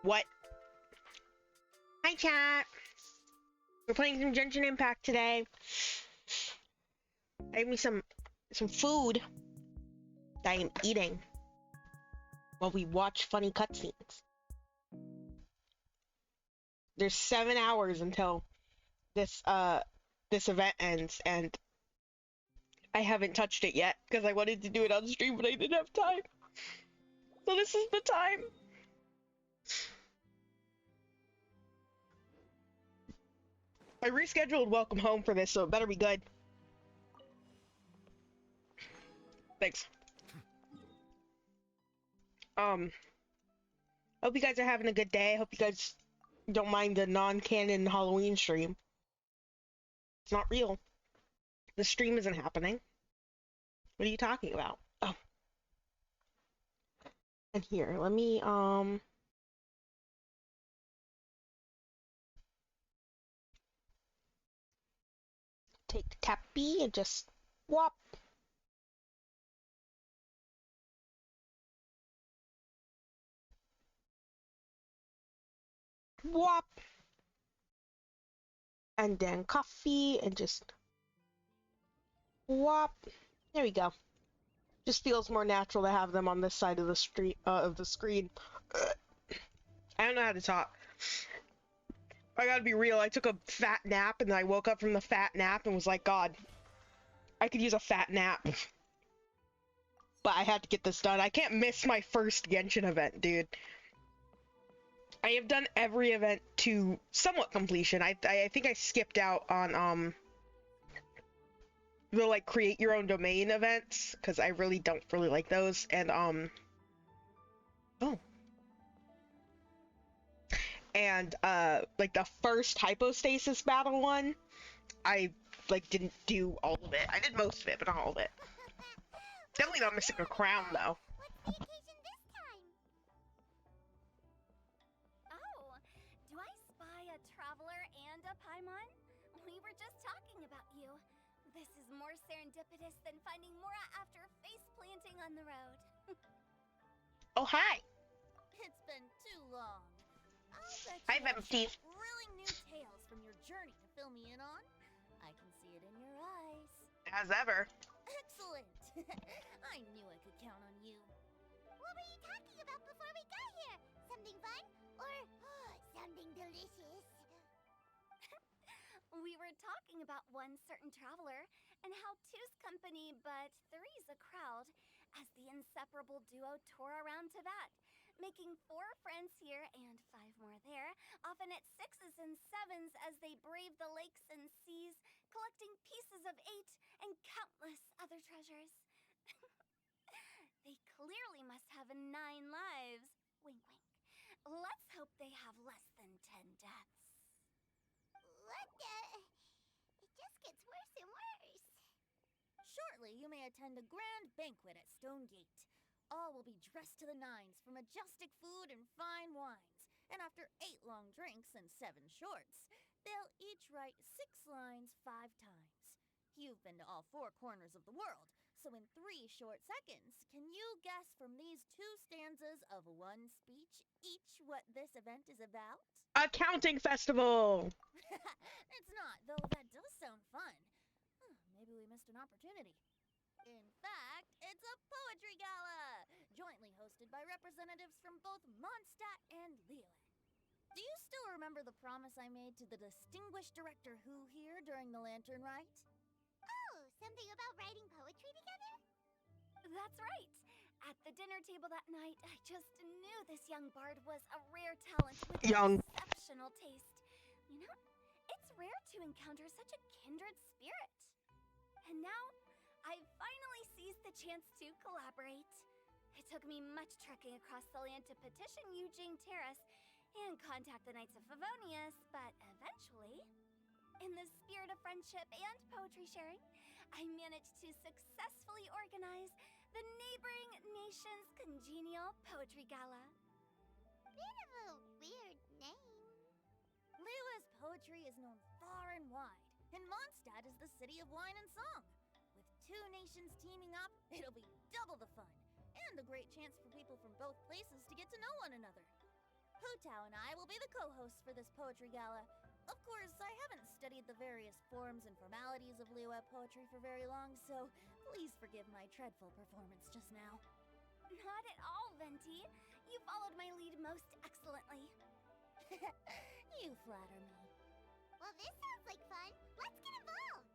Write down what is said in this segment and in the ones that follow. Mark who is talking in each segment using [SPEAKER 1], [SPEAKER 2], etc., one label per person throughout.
[SPEAKER 1] What? Hi, chat. We're playing some Genshin Impact today. I have me some food that I am eating while we watch funny cutscenes. There's 7 hours until this event ends, and I haven't touched it yet because I wanted to do it on stream, but I didn't have time. So this is the time. I rescheduled Welcome Home for this, so it better be good. Thanks. Hope you guys are having a good day. Hope you guys don't mind the non-canon Halloween stream. It's not real. The stream isn't happening. What are you talking about? Oh. And here, let me, take the tappy and just whop. Whop. And then coffee and just whop. There we go. Just feels more natural to have them on this side of the street of the screen. I don't know how to talk. I gotta be real. I took a fat nap and then I woke up from the fat nap and was like, God, I could use a fat nap. But I had to get this done. I can't miss my first Genshin event, dude. I have done every event to somewhat completion. I think I skipped out on the like create your own domain events because I really don't really like those. And like the first hypostasis battle one, I like didn't do all of it. I did most of it, but not all of it. Definitely not missing a crown though.
[SPEAKER 2] What's the occasion this time? Oh, do I spy a traveler and a Paimon? We were just talking about you. This is more serendipitous than finding Mora after face planting on the road.
[SPEAKER 1] Oh, hi.
[SPEAKER 2] It's been too long. I'll bet
[SPEAKER 1] Hi,
[SPEAKER 2] you have
[SPEAKER 1] Vempty.
[SPEAKER 2] thrilling new tales from your journey to fill me in on. I can see it in your eyes.
[SPEAKER 1] As ever.
[SPEAKER 2] Excellent. I knew I could count on you. What were you talking about before we got here? Something fun? Or something delicious? We were talking about one certain traveler and how two's company but three's a crowd as the inseparable duo tore around Tibet, making 4 friends here and 5 more there, often at 6s and 7s as they braved the lakes and seas, collecting pieces of 8 and countless other treasures. They clearly must have 9 lives. Wink, wink. Let's hope they have less than 10 deaths. What the? It just gets worse and worse.
[SPEAKER 3] Shortly, you may attend a grand banquet at Stone Gate. All will be dressed to the nines for majestic food and fine wines. And after 8 long drinks and 7 shorts, they'll each write 6 lines 5 times. You've been to all 4 corners of the world, so in 3 short seconds, can you guess from these 2 stanzas of 1 speech each what this event is about?
[SPEAKER 1] Accounting festival.
[SPEAKER 3] It's not, though that does sound fun. Maybe we missed an opportunity. In fact, it's a poetry gala, jointly hosted by representatives from both Mondstadt and Liyue. Do you still remember the promise I made to the distinguished director Hu here during the Lantern Rite?
[SPEAKER 2] Oh, something about writing poetry together? That's right. At the dinner table that night, I just knew this young bard was a rare talent with exceptional taste. You know, it's rare to encounter such a kindred spirit. And now, I've finally seized the chance to collaborate. It took me much trekking across the land to petition Eugene Terrace and contact the Knights of Favonius, but eventually, in the spirit of friendship and poetry sharing, I managed to successfully organize the Neighboring Nations Congenial Poetry Gala. Bit of a weird name.
[SPEAKER 3] Liyue's poetry is known far and wide, and Mondstadt is the city of wine and song. With 2 nations teaming up, it'll be double the fun, and a great chance for people from both places to get to know one another. Hu-Tao and I will be the co-hosts for this poetry gala. Of course, I haven't studied the various forms and formalities of Liyue poetry for very long, so please forgive my dreadful performance just now.
[SPEAKER 2] Not at all, Venti. You followed my lead most excellently.
[SPEAKER 3] You flatter me.
[SPEAKER 2] Well, this sounds like fun. Let's get involved.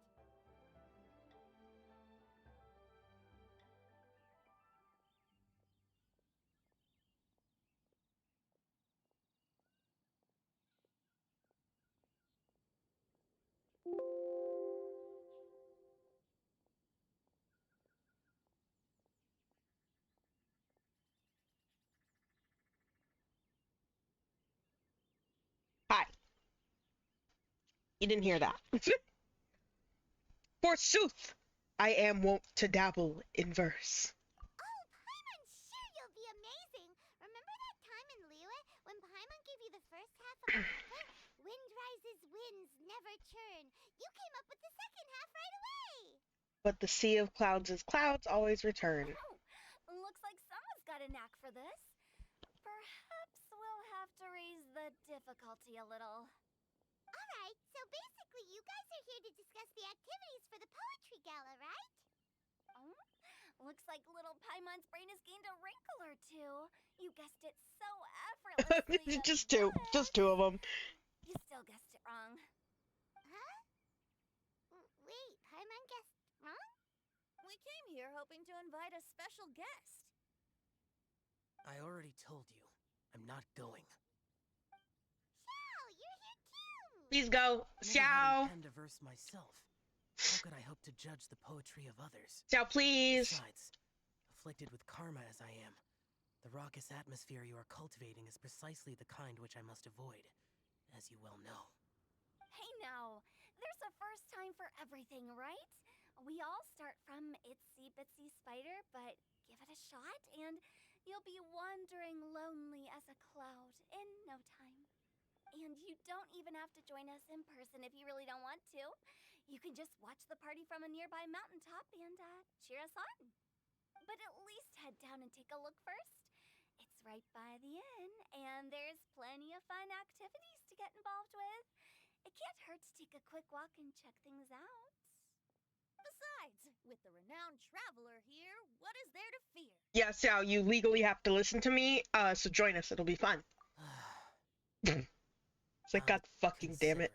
[SPEAKER 1] Hi. You didn't hear that. Forsooth, I am wont to dabble in verse.
[SPEAKER 2] Oh, Paimon, sure you'll be amazing. Remember that time in Liyue when Paimon gave you the first half of a couplet? Wind rises, winds never churn. You came up with the second half right away.
[SPEAKER 1] But the sea of clouds is clouds always return.
[SPEAKER 2] Oh, looks like someone's got a knack for this. Perhaps we'll have to raise the difficulty a little. Alright, so basically you guys are here to discuss the activities for the poetry gala, right? Oh, looks like little Paimon's brain has gained a wrinkle or two. You guessed it so effortlessly.
[SPEAKER 1] Just two of them.
[SPEAKER 2] You still guessed it wrong. Huh? Wait, Paimon guessed wrong?
[SPEAKER 3] We came here hoping to invite a special guest.
[SPEAKER 4] I already told you, I'm not going.
[SPEAKER 2] Xiao, you're here too!
[SPEAKER 1] Please go.
[SPEAKER 4] Never
[SPEAKER 1] Xiao.
[SPEAKER 4] having penned a verse myself. How could I hope to judge the poetry of others?
[SPEAKER 1] Xiao, please.
[SPEAKER 4] Besides, afflicted with karma as I am, the raucous atmosphere you are cultivating is precisely the kind which I must avoid, as you well know.
[SPEAKER 2] Hey now, there's a first time for everything, right? We all start from itsy bitsy spider, but give it a shot and you'll be wandering lonely as a cloud in no time. And you don't even have to join us in person if you really don't want to. You can just watch the party from a nearby mountaintop and cheer us on. But at least head down and take a look first. It's right by the inn, and there's plenty of fun activities to get involved with. It can't hurt to take a quick walk and check things out.
[SPEAKER 3] Besides, with the renowned traveler here, what is there to fear?
[SPEAKER 1] Yeah, Xiao, you legally have to listen to me, so join us. It'll be fun. It's like, God fucking damn it.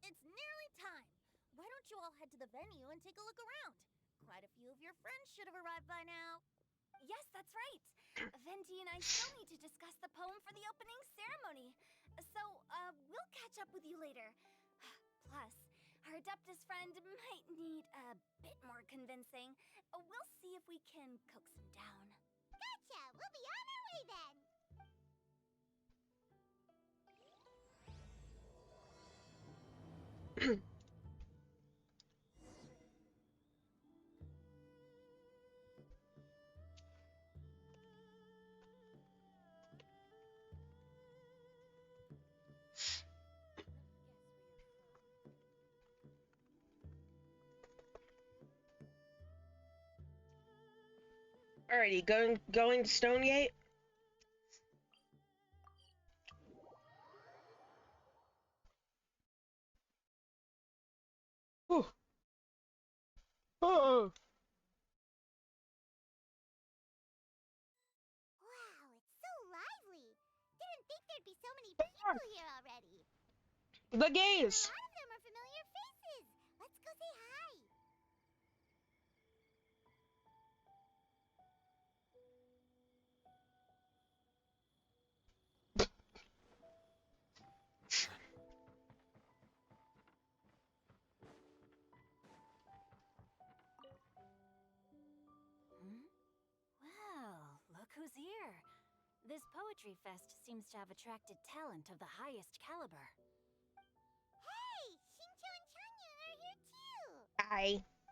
[SPEAKER 3] It's nearly time. Why don't you all head to the venue and take a look around? Quite a few of your friends should have arrived by now.
[SPEAKER 2] Yes, that's right. Venti and I still need to discuss the poem for the opening ceremony. So, we'll catch up with you later. Plus, our Adeptus friend might need a bit more convincing. We'll see if we can coax him down. Gotcha! We'll be on our way then!
[SPEAKER 1] Alrighty, going to Stonegate. Whew. Oh.
[SPEAKER 2] Wow, it's so lively! Didn't think there'd be so many people here already.
[SPEAKER 1] The gays.
[SPEAKER 2] A lot of them are familiar faces. Let's go say hi.
[SPEAKER 5] Well, look who's here. This poetry fest seems to have attracted talent of the highest caliber.
[SPEAKER 2] Hey, Xingqiu and Changyun are here too.
[SPEAKER 1] Hi.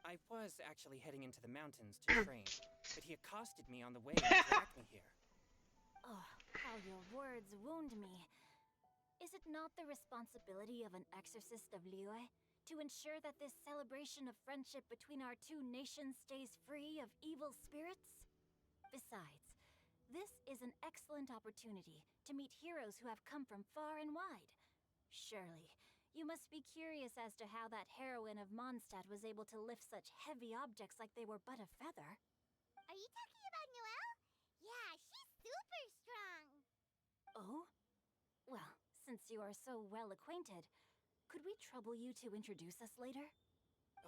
[SPEAKER 6] I was actually heading into the mountains to train, but he accosted me on the way and dragged me here.
[SPEAKER 5] Oh, how your words wound me. Is it not the responsibility of an exorcist of Liyue to ensure that this celebration of friendship between our two nations stays free of evil spirits? Besides, this is an excellent opportunity to meet heroes who have come from far and wide. Surely, you must be curious as to how that heroine of Mondstadt was able to lift such heavy objects like they were but a feather.
[SPEAKER 2] Are you talking about Noelle? Yeah, she's super strong.
[SPEAKER 5] Oh? Well, since you are so well acquainted, could we trouble you to introduce us later?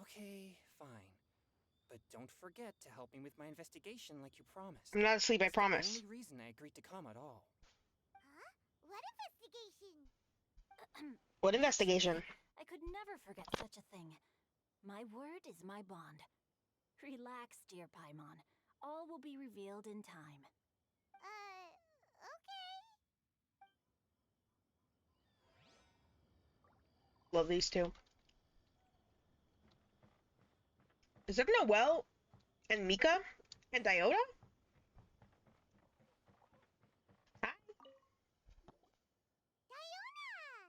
[SPEAKER 6] Okay, fine. But don't forget to help me with my investigation like you promised.
[SPEAKER 1] I'm not asleep, I
[SPEAKER 6] That's
[SPEAKER 1] promise.
[SPEAKER 6] the only reason I agreed to come at all.
[SPEAKER 2] Huh? What investigation?
[SPEAKER 1] What investigation?
[SPEAKER 5] I could never forget such a thing. My word is my bond. Relax, dear Paimon. All will be revealed in time.
[SPEAKER 2] Okay.
[SPEAKER 1] Love these two. Is it Noelle and Mika and Diona? Hi.
[SPEAKER 2] Diona!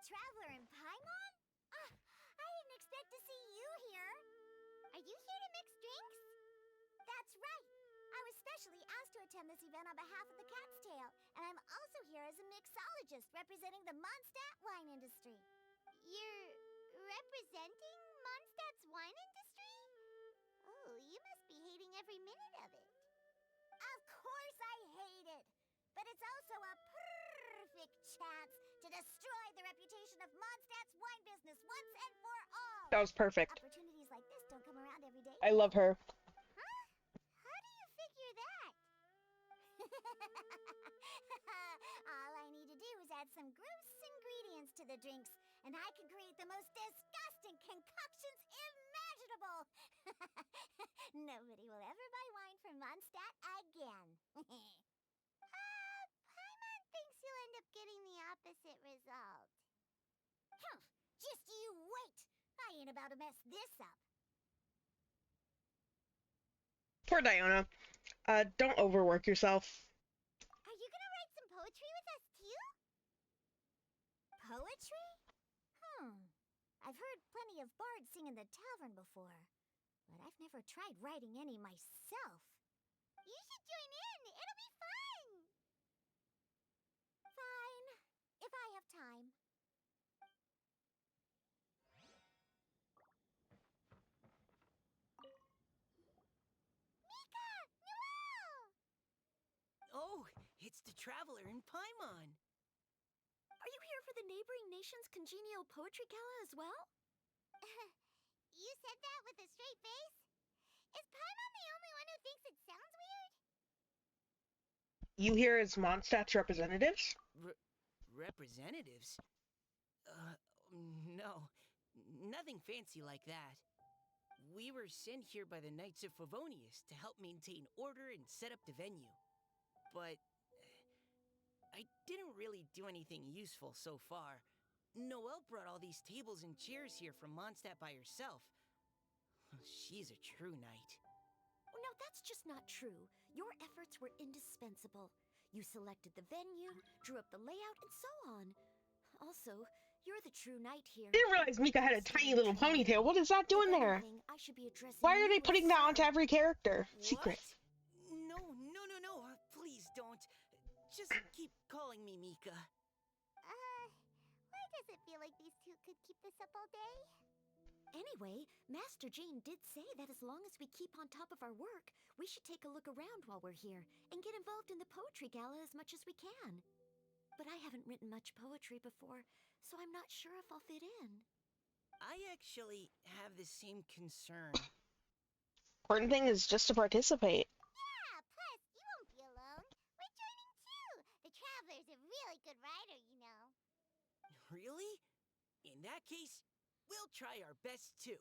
[SPEAKER 2] Traveler in Paimon? Ah, I didn't expect to see you here. Are you here to mix drinks? That's right. I was specially asked to attend this event on behalf of the Cat's Tail, and I'm also here as a mixologist representing the Mondstadt wine industry. You're representing Mondstadt's wine industry? Oh, you must be hating every minute of it. Of course I hate it! But it's also a perfect chance to destroy the reputation of Mondstadt's wine business once and for all!
[SPEAKER 1] That was perfect.
[SPEAKER 2] Opportunities like this don't come around every day.
[SPEAKER 1] I love her.
[SPEAKER 2] Huh? How do you figure that? All I need to do is add some gross ingredients to the drinks, and I can create the most disgusting concoctions imaginable! Nobody will ever buy wine from Mondstadt again. Paimon thinks you'll end up getting the opposite result. Huh, just you wait! I ain't about to mess this up.
[SPEAKER 1] Poor Diona. Don't overwork yourself.
[SPEAKER 2] Are you gonna write some poetry with us too? Poetry? I've heard plenty of bards sing in the tavern before, but I've never tried writing any myself. You should join in. It'll be fun. Fine, if I have time. Mika! Noelle!
[SPEAKER 4] Oh, it's the traveler in Paimon.
[SPEAKER 5] Are you here for the neighboring nation's congenial poetry gala as well?
[SPEAKER 2] You said that with a straight face? Is Paimon the only one who thinks it sounds weird?
[SPEAKER 1] You here as Mondstadt's representatives?
[SPEAKER 4] Representatives? No. Nothing fancy like that. We were sent here by the Knights of Favonius to help maintain order and set up the venue. But I didn't really do anything useful so far. Noelle brought all these tables and chairs here from Mondstadt by herself. She's a true knight.
[SPEAKER 7] Oh, no, that's just not true. Your efforts were indispensable. You selected the venue, drew up the layout, and so on. Also, you're the true knight here.
[SPEAKER 1] I didn't realize Mika had a tiny little ponytail. What is that doing
[SPEAKER 7] If
[SPEAKER 1] there?
[SPEAKER 7] anything, I should be addressing
[SPEAKER 1] Why are
[SPEAKER 7] you
[SPEAKER 1] they
[SPEAKER 7] as
[SPEAKER 1] putting that onto
[SPEAKER 7] sir.
[SPEAKER 1] every character? Secret.
[SPEAKER 4] What? No. Please don't. Just keep calling me Mika.
[SPEAKER 2] Why does it feel like these two could keep this up all day?
[SPEAKER 7] Anyway, Master Jane did say that as long as we keep on top of our work, we should take a look around while we're here and get involved in the poetry gala as much as we can. But I haven't written much poetry before, so I'm not sure if I'll fit in.
[SPEAKER 4] I actually have the same concern.
[SPEAKER 1] Important thing is just to participate.
[SPEAKER 2] Yeah, plus, you won't be alone. We're joining too. The Traveler's a really good writer, you know.
[SPEAKER 4] Really? In that case, we'll try our best too.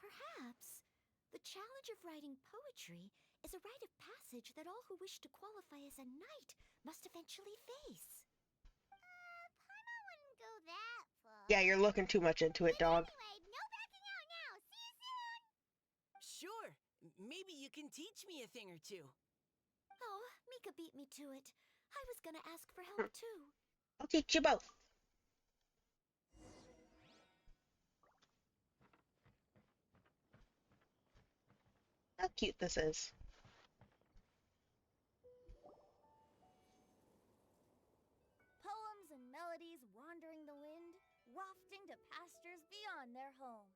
[SPEAKER 7] Perhaps the challenge of writing poetry is a rite of passage that all who wish to qualify as a knight must eventually face.
[SPEAKER 2] Paimon wouldn't go that far.
[SPEAKER 1] Yeah, you're looking too much into it, dog.
[SPEAKER 2] Anyway, no backing out now. See you soon.
[SPEAKER 4] Sure. Maybe you can teach me a thing or two.
[SPEAKER 7] Oh, Mika beat me to it. I was gonna ask for help too.
[SPEAKER 1] I'll teach you both. cute this is.
[SPEAKER 3] Poems and melodies wandering the wind, wafting to pastures beyond their home.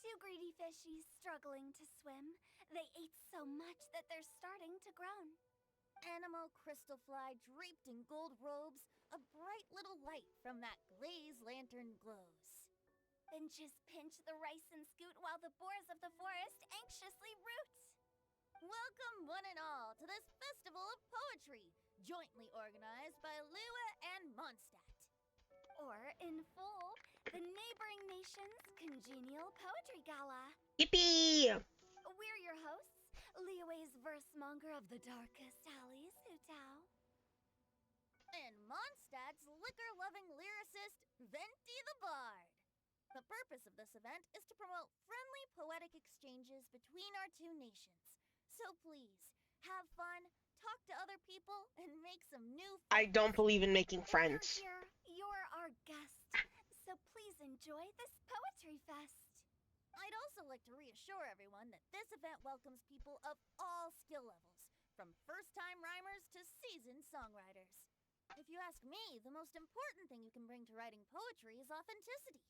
[SPEAKER 2] Two greedy fishies struggling to swim. They ate so much that they're starting to groan.
[SPEAKER 3] Animal crystal fly draped in gold robes, a bright little light from that glazed lantern glows.
[SPEAKER 2] Finches pinch the rice and scoot while the boars of the forest anxiously root.
[SPEAKER 3] Welcome, one and all, to this festival of poetry, jointly organized by Lua and Mondstadt.
[SPEAKER 2] Or, in full, the neighboring nation's congenial poetry gala.
[SPEAKER 1] Yippee!
[SPEAKER 2] We're your hosts, Liyue's verse-monger of the darkest alleys, Hutao.
[SPEAKER 3] And Mondstadt's liquor-loving lyricist, Venti the Bard. The purpose of this event is to promote friendly poetic exchanges between our two nations. So please, have fun, talk to other people, and make some new friends.
[SPEAKER 1] I don't believe in making friends.
[SPEAKER 2] We're here, you're our guest, so please enjoy this poetry fest.
[SPEAKER 3] I'd also like to reassure everyone that this event welcomes people of all skill levels, from first-time rhymers to seasoned songwriters. If you ask me, the most important thing you can bring to writing poetry is authenticity.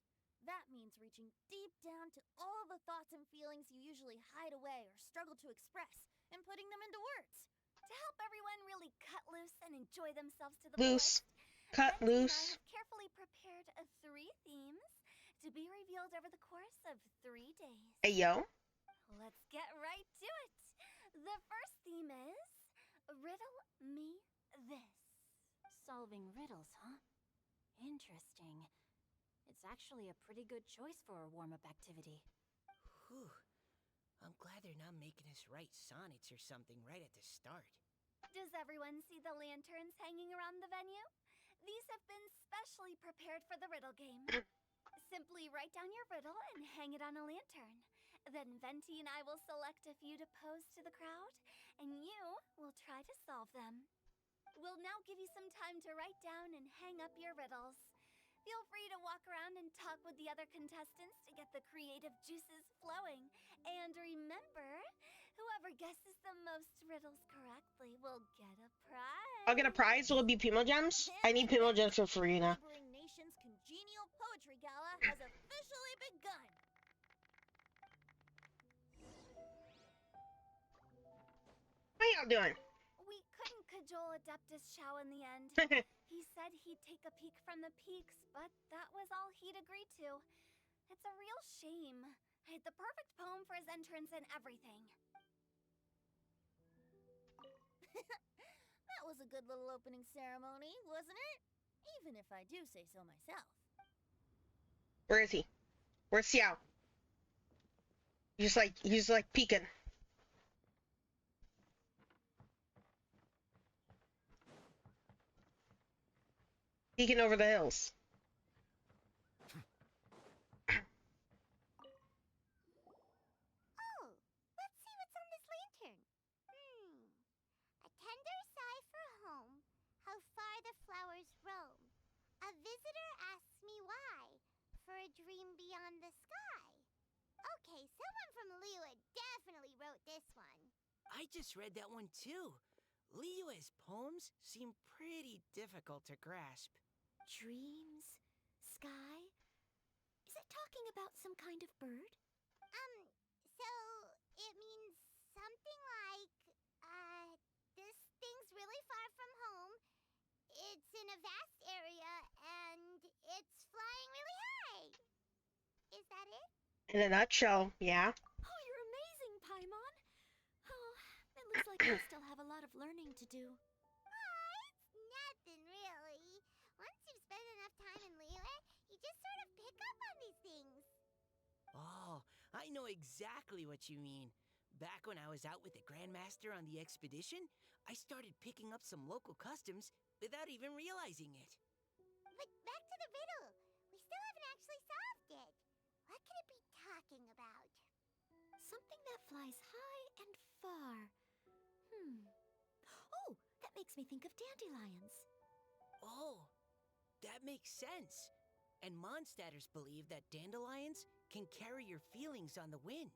[SPEAKER 3] That means reaching deep down to all the thoughts and feelings you usually hide away or struggle to express, and putting them into words.
[SPEAKER 2] To help everyone really cut loose and enjoy themselves to the
[SPEAKER 1] Loose.
[SPEAKER 2] fullest,
[SPEAKER 1] Cut
[SPEAKER 2] Venti
[SPEAKER 1] loose.
[SPEAKER 2] and I have carefully prepared 3 themes to be revealed over the course of 3 days.
[SPEAKER 1] Ayo.
[SPEAKER 2] Let's get right to it. The first theme is Riddle Me This.
[SPEAKER 5] Solving riddles, huh? Interesting. It's actually a pretty good choice for a warm-up activity.
[SPEAKER 4] Whew. I'm glad they're not making us write sonnets or something right at the start.
[SPEAKER 2] Does everyone see the lanterns hanging around the venue? These have been specially prepared for the riddle game. Simply write down your riddle and hang it on a lantern. Then Venti and I will select a few to pose to the crowd, and you will try to solve them. We'll now give you some time to write down and hang up your riddles. Feel free to walk around and talk with the other contestants to get the creative juices flowing. And remember, whoever guesses the most riddles correctly will get a prize.
[SPEAKER 1] I'll get a prize. Will it be Pimo Gems? I need Pimo Gems for Farina.
[SPEAKER 3] Neighboring Nation's Congenial Poetry Gala has officially begun.
[SPEAKER 1] How y'all doing?
[SPEAKER 2] We couldn't cajole Adeptus Chow in the end. He said he'd take a peek from the peaks, but that was all he'd agreed to. It's a real shame. I had the perfect poem for his entrance and everything.
[SPEAKER 3] That was a good little opening ceremony, wasn't it? Even if I do say so myself.
[SPEAKER 1] Where is he? Where's Xiao? He's like peeking. Peeking over the hills.
[SPEAKER 2] Oh, let's see what's on this lantern. A tender sigh for home, how far the flowers roam. A visitor asks me why, for a dream beyond the sky. Okay, someone from Liyue definitely wrote this one.
[SPEAKER 4] I just read that one too. Liyue's poems seem pretty difficult to grasp.
[SPEAKER 7] Dreams? Sky? Is it talking about some kind of bird?
[SPEAKER 2] So it means something like, this thing's really far from home. It's in a vast area, and it's flying really high. Is that it?
[SPEAKER 1] In a nutshell, yeah.
[SPEAKER 7] Oh, you're amazing, Paimon! Oh, it looks like you still have a lot of learning to do.
[SPEAKER 2] It's nothing really. Once you've spent enough time in Liyue, you just sort of pick up on these things.
[SPEAKER 4] Oh, I know exactly what you mean. Back when I was out with the Grandmaster on the expedition, I started picking up some local customs without even realizing it.
[SPEAKER 2] But back to the riddle. We still haven't actually solved it. What could it be talking about?
[SPEAKER 7] Something that flies high and far. Oh, that makes me think of dandelions.
[SPEAKER 4] Oh, that makes sense. And Mondstadters believe that dandelions can carry your feelings on the wind.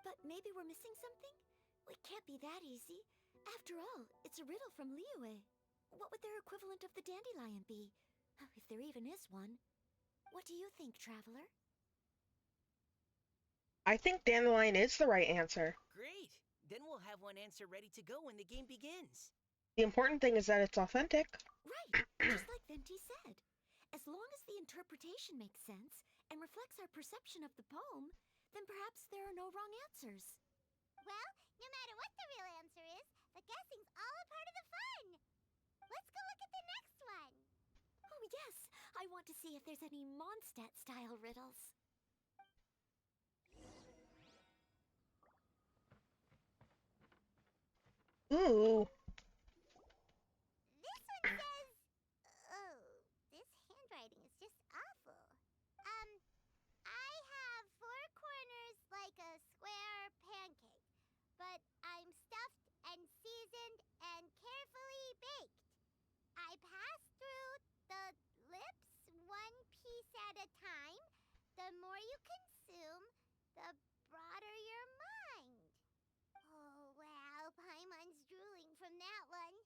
[SPEAKER 7] But maybe we're missing something? Well, it can't be that easy. After all, it's a riddle from Liyue. What would their equivalent of the dandelion be? If there even is one. What do you think, Traveler?
[SPEAKER 1] I think dandelion is the right answer.
[SPEAKER 4] Great! Then we'll have one answer ready to go when the game begins.
[SPEAKER 1] The important thing is that it's authentic.
[SPEAKER 7] Right, just like Venti said. As long as the interpretation makes sense and reflects our perception of the poem, then perhaps there are no wrong answers.
[SPEAKER 2] Well, no matter what the real answer is, the guessing's all a part of the fun. Let's go look at the next one.
[SPEAKER 7] Oh, yes. I want to see if there's any Mondstadt-style riddles.
[SPEAKER 1] Ooh.
[SPEAKER 2] This one says... Oh, this handwriting is just awful. I have 4 corners like a square pancake, but I'm stuffed and seasoned and carefully baked. I pass through the lips 1 piece at a time. The more you consume, the broader your mind. Oh, wow, Paimon's drooling from that one.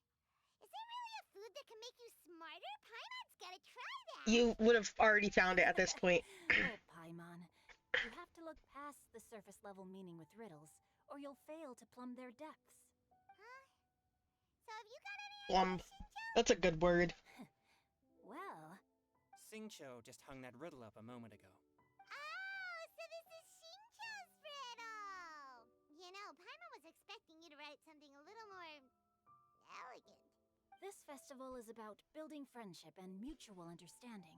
[SPEAKER 2] Is there really a food that can make you smarter? Paimon's gotta try that!
[SPEAKER 1] You would have already found it at this point.
[SPEAKER 5] Oh, Paimon. You have to look past the surface level meaning with riddles, or you'll fail to plumb their depths.
[SPEAKER 2] Huh? So have you got any
[SPEAKER 1] Plum.
[SPEAKER 2] ideas, Shinjo?
[SPEAKER 1] That's a good word.
[SPEAKER 5] Well,
[SPEAKER 6] Singcho just hung that riddle up a moment ago.
[SPEAKER 2] Oh, so this is Shincho's riddle! You know, Paimon was expecting you to write something a little more... elegant.
[SPEAKER 5] this festival is about building friendship and mutual understanding.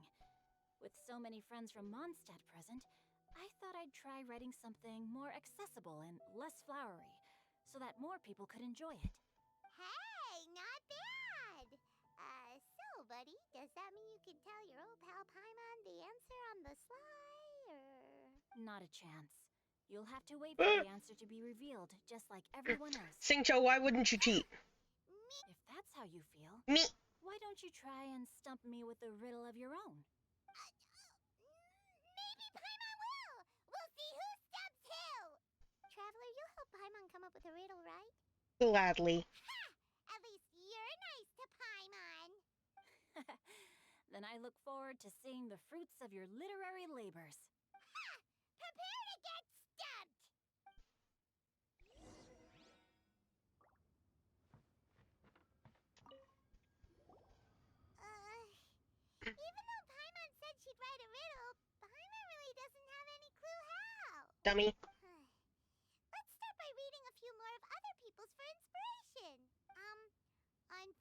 [SPEAKER 5] With so many friends from Mondstadt present, I thought I'd try writing something more accessible and less flowery, so that more people could enjoy it.
[SPEAKER 2] Hey, not bad! So, buddy, does that mean you can tell your old pal Paimon the answer on the sly, or...?
[SPEAKER 5] Not a chance. You'll have to wait for the answer to be revealed, just like everyone else.
[SPEAKER 1] Singcho, why wouldn't you cheat?
[SPEAKER 5] If that's how you feel,
[SPEAKER 1] Me.
[SPEAKER 5] why don't you try and stump me with a riddle of your own?
[SPEAKER 2] Maybe Paimon will! We'll see who stumps who! Traveler, you'll help Paimon come up with a riddle, right?
[SPEAKER 1] Gladly.
[SPEAKER 2] Ha! At least you're nice to Paimon!
[SPEAKER 5] Then I look forward to seeing the fruits of your literary labors.
[SPEAKER 2] Ha! Prepare to get stumped! Even though Paimon said she'd write a riddle, Paimon really doesn't have any clue how.
[SPEAKER 1] Dummy.
[SPEAKER 2] Let's start by reading a few more of other people's for inspiration. On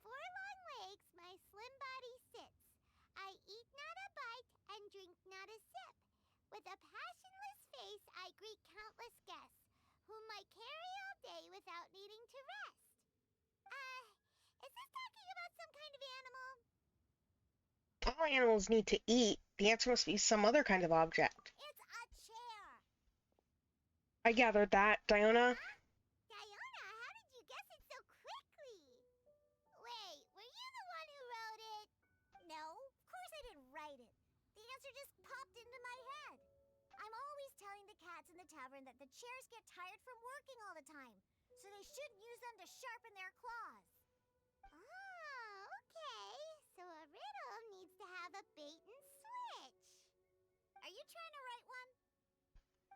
[SPEAKER 2] 4 long legs, my slim body sits. I eat not a bite and drink not a sip. With a passionless face, I greet countless guests, whom I carry all day without needing to rest. Is this talking about some kind of animal?
[SPEAKER 1] All animals need to eat. The answer must be some other kind of object.
[SPEAKER 2] It's a chair.
[SPEAKER 1] I gathered that, Diona.
[SPEAKER 2] Huh? Diona, how did you guess it so quickly? Wait, were you the one who wrote it? No, of course I didn't write it. The answer just popped into my head. I'm always telling the cats in the tavern that the chairs get tired from working all the time, so they shouldn't use them to sharpen their claws. Oh, okay. So a riddle needs to have a bait and switch. Are you trying to write one?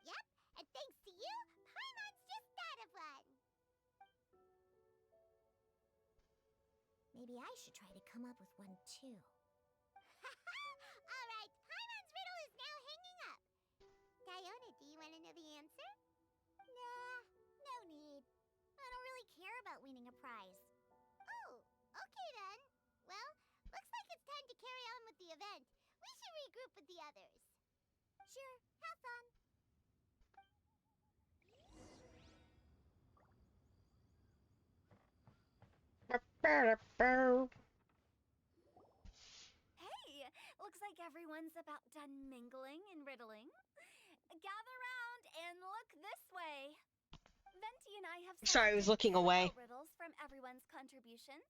[SPEAKER 2] Yep, and thanks to you, Paimon's just thought of one.
[SPEAKER 7] Maybe I should try to come up with one too.
[SPEAKER 2] All right, Paimon's riddle is now hanging up. Diona, do you want to know the answer?
[SPEAKER 3] Nah, no need. I don't really care about winning a prize.
[SPEAKER 2] Oh, okay then. Well, looks like it's time to carry on with the event. We should regroup with the others.
[SPEAKER 3] Sure, have fun.
[SPEAKER 5] Hey, looks like everyone's about done mingling and riddling. Gather round and look this way. Venti and I have
[SPEAKER 1] Sorry, I was
[SPEAKER 5] selected
[SPEAKER 1] looking away.
[SPEAKER 5] several riddles from everyone's contributions,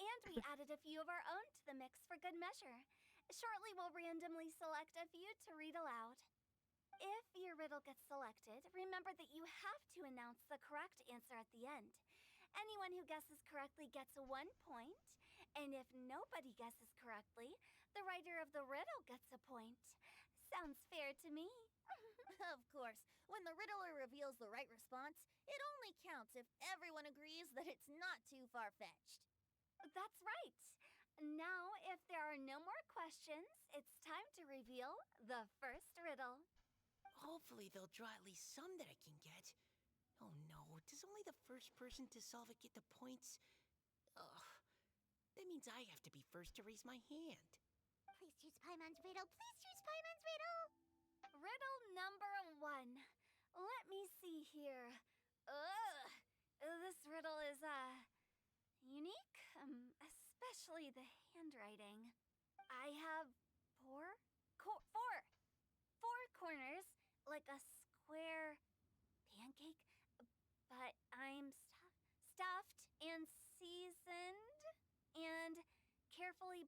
[SPEAKER 5] and we added a few of our own to the mix for good measure. Shortly, we'll randomly select a few to read aloud.
[SPEAKER 2] If your riddle gets selected, remember that you have to announce the correct answer at the end. Anyone who guesses correctly gets 1 point, and if nobody guesses correctly, the writer of the riddle gets a point. Sounds fair to me.
[SPEAKER 3] Of course, when the riddler reveals the right response, it only counts if everyone agrees that it's not too far-fetched.
[SPEAKER 2] That's right. Now, if there are no more questions, it's time to reveal the first riddle.
[SPEAKER 4] Hopefully they'll draw at least some that I can get. Oh no, does only the first person to solve it get the points? Ugh. That means I have to be first to raise my hand.
[SPEAKER 3] Please choose Paimon's riddle. Please choose Paimon's riddle.
[SPEAKER 2] Riddle number 1. Let me see here. Ugh. This riddle is, unique, especially the handwriting. I have four corners, like a square pancake, but I'm stuffed and seasoned and carefully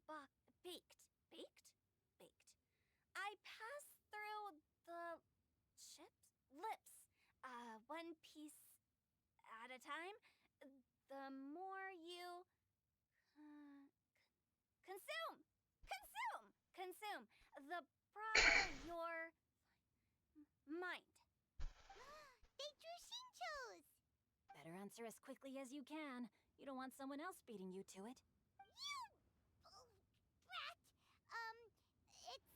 [SPEAKER 2] baked. I pass through the lips, one piece at a time. The more you consume, the broader your mind.
[SPEAKER 3] They drew Shinchos!
[SPEAKER 5] Better answer as quickly as you can. You don't want someone else beating you to it.
[SPEAKER 3] You brat! It's,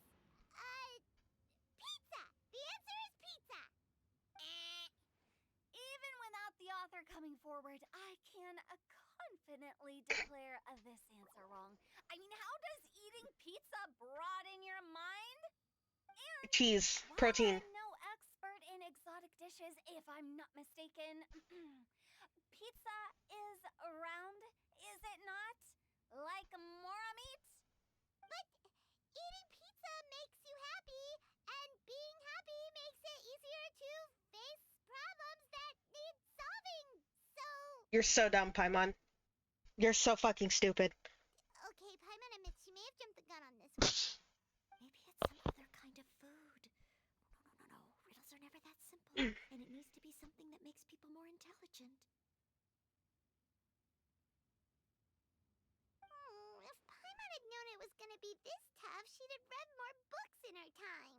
[SPEAKER 3] pizza! The answer is pizza!
[SPEAKER 2] Even without the author coming forward, I can confidently declare this answer wrong. I mean, how does eating pizza broaden your mind? And
[SPEAKER 1] Cheese,
[SPEAKER 2] while
[SPEAKER 1] protein.
[SPEAKER 2] I'm no expert in exotic dishes, if I'm not mistaken, pizza is round, is it not? Like mora meat?
[SPEAKER 3] But eating pizza makes you happy, and being happy makes it easier to face problems that need solving, so...
[SPEAKER 1] You're so dumb, Paimon. You're so fucking stupid.
[SPEAKER 3] Okay, Paimon admits she may have jumped the gun on this one.
[SPEAKER 7] Maybe it's some other kind of food. No. Riddles are never that simple. And it needs to be something that makes people more intelligent.
[SPEAKER 3] If Paimon had known it was gonna be this tough, she'd have read more books in her time.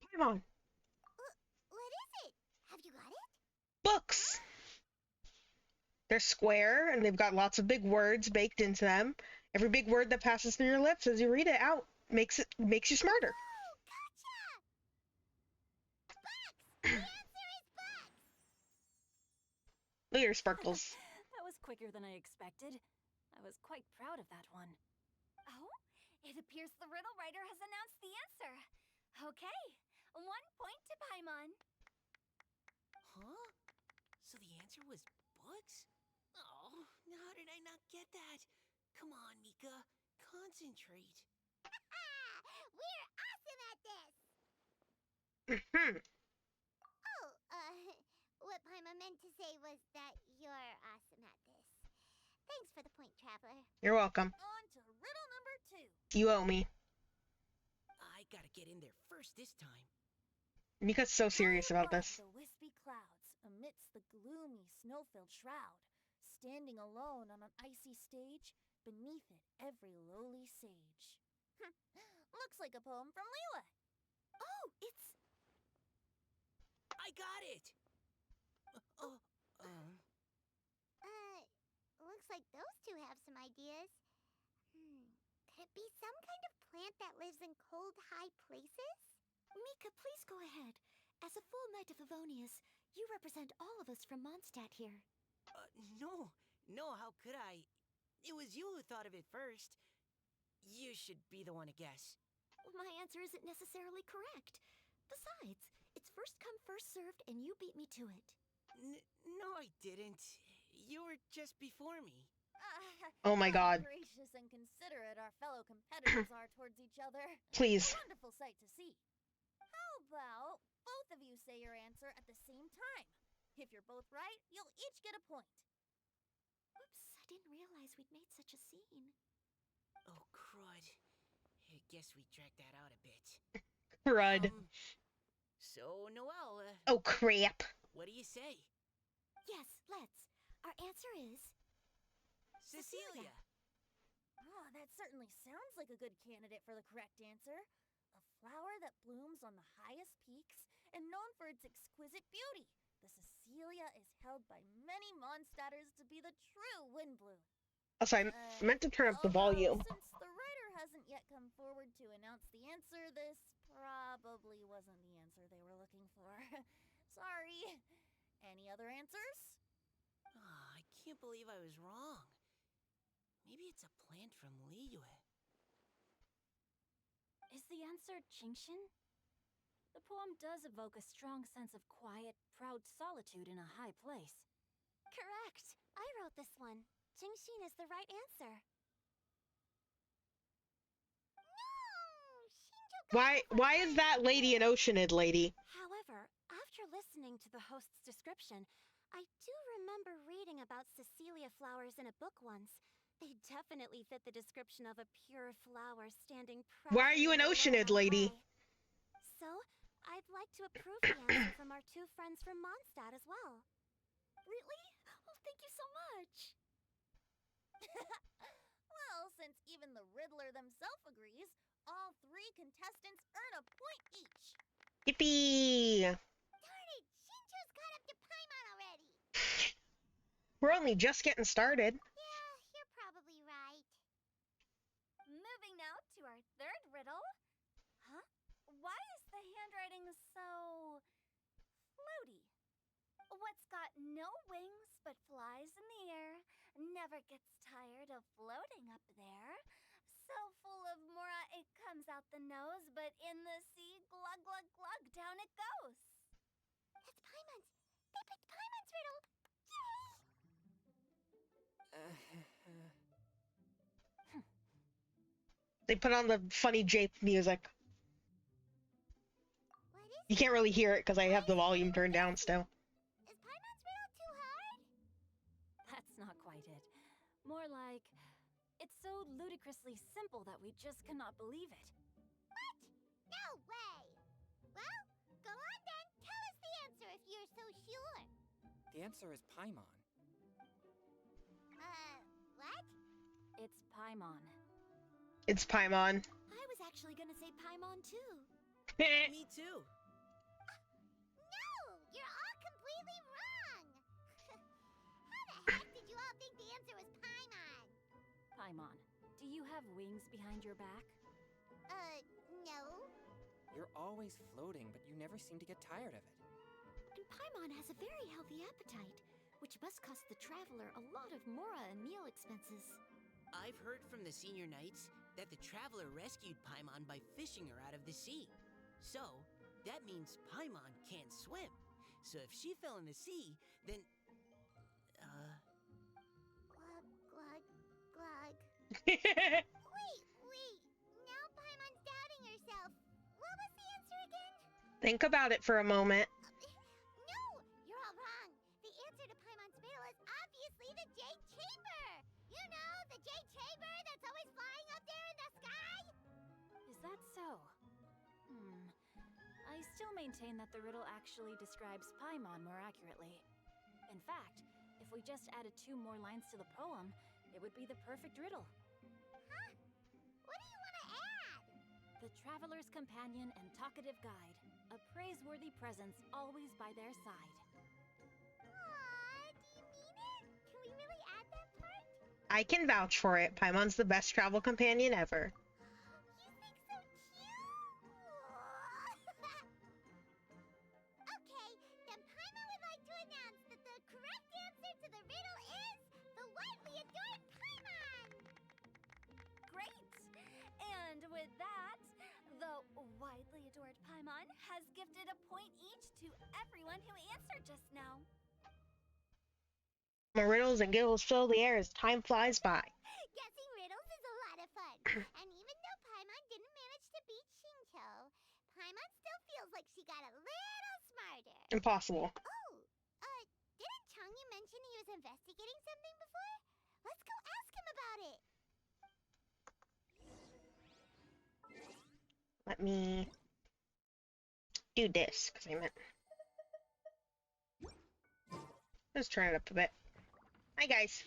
[SPEAKER 1] Paimon.
[SPEAKER 3] What is it? Have you got it?
[SPEAKER 1] Books. They're square, and they've got lots of big words baked into them. Every big word that passes through your lips as you read it out makes you smarter.
[SPEAKER 3] Oh, gotcha! Books! The answer is books!
[SPEAKER 1] Look at your sparkles.
[SPEAKER 5] That was quicker than I expected. I was quite proud of that one.
[SPEAKER 2] Oh, it appears the riddle writer has announced the answer. Okay, 1 point to Paimon.
[SPEAKER 4] Huh? So the answer was books? Oh, how did I not get that? Come on, Mika. Concentrate.
[SPEAKER 3] We're awesome at this! Oh, what Paimon meant to say was that you're awesome at this. Thanks for the point, Traveler.
[SPEAKER 1] You're welcome.
[SPEAKER 3] On to riddle number 2.
[SPEAKER 1] You owe me.
[SPEAKER 4] I gotta get in there first this time.
[SPEAKER 1] Mika's so serious
[SPEAKER 3] High
[SPEAKER 1] about
[SPEAKER 3] above
[SPEAKER 1] this.
[SPEAKER 3] the wispy clouds, amidst the gloomy, snow-filled shroud, standing alone on an icy stage, beneath it every lowly sage. Looks like a poem from Leela.
[SPEAKER 7] Oh, it's...
[SPEAKER 4] I got it!
[SPEAKER 3] Looks like those two have some ideas. Could it be some kind of plant that lives in cold, high places?
[SPEAKER 7] Mika, please go ahead. As a full knight of Favonius, you represent all of us from Mondstadt here.
[SPEAKER 4] No, how could I? It was you who thought of it first. You should be the one to guess.
[SPEAKER 7] My answer isn't necessarily correct. Besides, it's first come, first served, and you beat me to it.
[SPEAKER 4] No, I didn't. You were just before me.
[SPEAKER 1] Oh my
[SPEAKER 3] How
[SPEAKER 1] god.
[SPEAKER 3] gracious and considerate our fellow competitors are towards each other.
[SPEAKER 1] Please.
[SPEAKER 3] A wonderful sight to see. How about both of you say your answer at the same time? If you're both right, you'll each get a point.
[SPEAKER 7] Oops, I didn't realize we'd made such a scene.
[SPEAKER 4] Oh, crud. I guess we dragged that out a bit.
[SPEAKER 1] Crud.
[SPEAKER 4] So, Noelle,
[SPEAKER 1] Oh, crap.
[SPEAKER 4] what do you say?
[SPEAKER 7] Yes, let's. Our answer is
[SPEAKER 4] Cecilia!
[SPEAKER 3] Oh, that certainly sounds like a good candidate for the correct answer. A flower that blooms on the highest peaks and known for its exquisite beauty. The Cecilia is held by many Mondstadters to be the true Windbloom.
[SPEAKER 1] Also, I meant to turn up the
[SPEAKER 3] Although,
[SPEAKER 1] volume.
[SPEAKER 3] since the writer hasn't yet come forward to announce the answer, this probably wasn't the answer they were looking for. Sorry. Any other answers?
[SPEAKER 4] Oh, I can't believe I was wrong. Maybe it's a plant from Liyue.
[SPEAKER 5] Is the answer Genshin? The poem does evoke a strong sense of quiet, proud solitude in a high place.
[SPEAKER 7] correct. I wrote this one. Jingxin is the right answer.
[SPEAKER 1] Why is that lady an Oceanid lady?
[SPEAKER 7] However, after listening to the host's description, I do remember reading about Cecilia flowers in a book once. They definitely fit the description of a pure flower standing proudly.
[SPEAKER 1] Why are you an
[SPEAKER 7] alone
[SPEAKER 1] Oceanid
[SPEAKER 7] on
[SPEAKER 1] lady?
[SPEAKER 7] high. So, I'd like to approve the answer from our two friends from Mondstadt as well. Really? Oh, thank you so much.
[SPEAKER 3] Well, since even the Riddler themselves agrees, all three contestants earn a point each.
[SPEAKER 1] Yippee!
[SPEAKER 2] Darn it! Shinjo's caught up to Paimon already!
[SPEAKER 1] We're only just getting started.
[SPEAKER 2] Yeah, you're probably right.
[SPEAKER 5] Moving now to our third riddle. Huh? Why is the handwriting so floaty? What's got no wings but flies in the air, never gets tired of floating up there. So full of mora it comes out the nose, but in the sea, glug glug glug, down it goes.
[SPEAKER 2] That's Paimon's. They picked Paimon's riddle. Yay!
[SPEAKER 1] They put on the funny Jape music.
[SPEAKER 2] What is
[SPEAKER 1] You
[SPEAKER 2] it?
[SPEAKER 1] can't really hear it because I have the volume turned down still.
[SPEAKER 2] Is Paimon's riddle too hard?
[SPEAKER 5] That's not quite it. More like, it's so ludicrously simple that we just cannot believe it.
[SPEAKER 2] What? No way! Well, go on then. Tell us the answer if you're so sure.
[SPEAKER 6] The answer is Paimon.
[SPEAKER 2] What?
[SPEAKER 5] It's Paimon.
[SPEAKER 1] It's Paimon.
[SPEAKER 7] I was actually gonna say Paimon too.
[SPEAKER 4] Me too.
[SPEAKER 2] No! You're all completely wrong! How the heck did you all think the answer was Paimon?
[SPEAKER 5] Paimon, do you have wings behind your back?
[SPEAKER 2] No.
[SPEAKER 6] You're always floating, but you never seem to get tired of it.
[SPEAKER 7] And Paimon has a very healthy appetite, which must cost the traveler a lot of mora and meal expenses.
[SPEAKER 4] I've heard from the senior knights that the traveler rescued Paimon by fishing her out of the sea. So, that means Paimon can't swim. So if she fell in the sea, then...
[SPEAKER 2] Glug, glug, glug. Wait. Now Paimon's doubting herself. What was the answer again?
[SPEAKER 1] Think about it for a moment.
[SPEAKER 2] No! You're all wrong. The answer to Paimon's riddle is obviously the Jade Chamber! You know, the Jade Chamber that's always flying up there in the sky?
[SPEAKER 5] Is that so? I still maintain that the riddle actually describes Paimon more accurately. In fact, if we just added 2 more lines to the poem, it would be the perfect riddle.
[SPEAKER 2] Huh? What do you want to add?
[SPEAKER 5] The traveler's companion and talkative guide, a praiseworthy presence always by their side.
[SPEAKER 2] Aw, do you mean it? Can we really add that part?
[SPEAKER 1] I can vouch for it. Paimon's the best travel companion ever.
[SPEAKER 2] You think so cute? Okay, then Paimon would like to announce that the correct answer to the riddle is the widely adored Paimon!
[SPEAKER 5] Great! And with that, the widely adored Paimon has gifted a point each to everyone who answered just now.
[SPEAKER 1] My riddles and giggles fill the air as time flies by.
[SPEAKER 2] Guessing riddles is a lot of fun. And even though Paimon didn't manage to beat Shincho, Paimon still feels like she got a little smarter.
[SPEAKER 1] Impossible.
[SPEAKER 2] Oh, didn't Changyu mention he was investigating something before? Let's go ask him about it.
[SPEAKER 1] Let me do this, because I meant... Let's turn it up a bit. Hi, guys.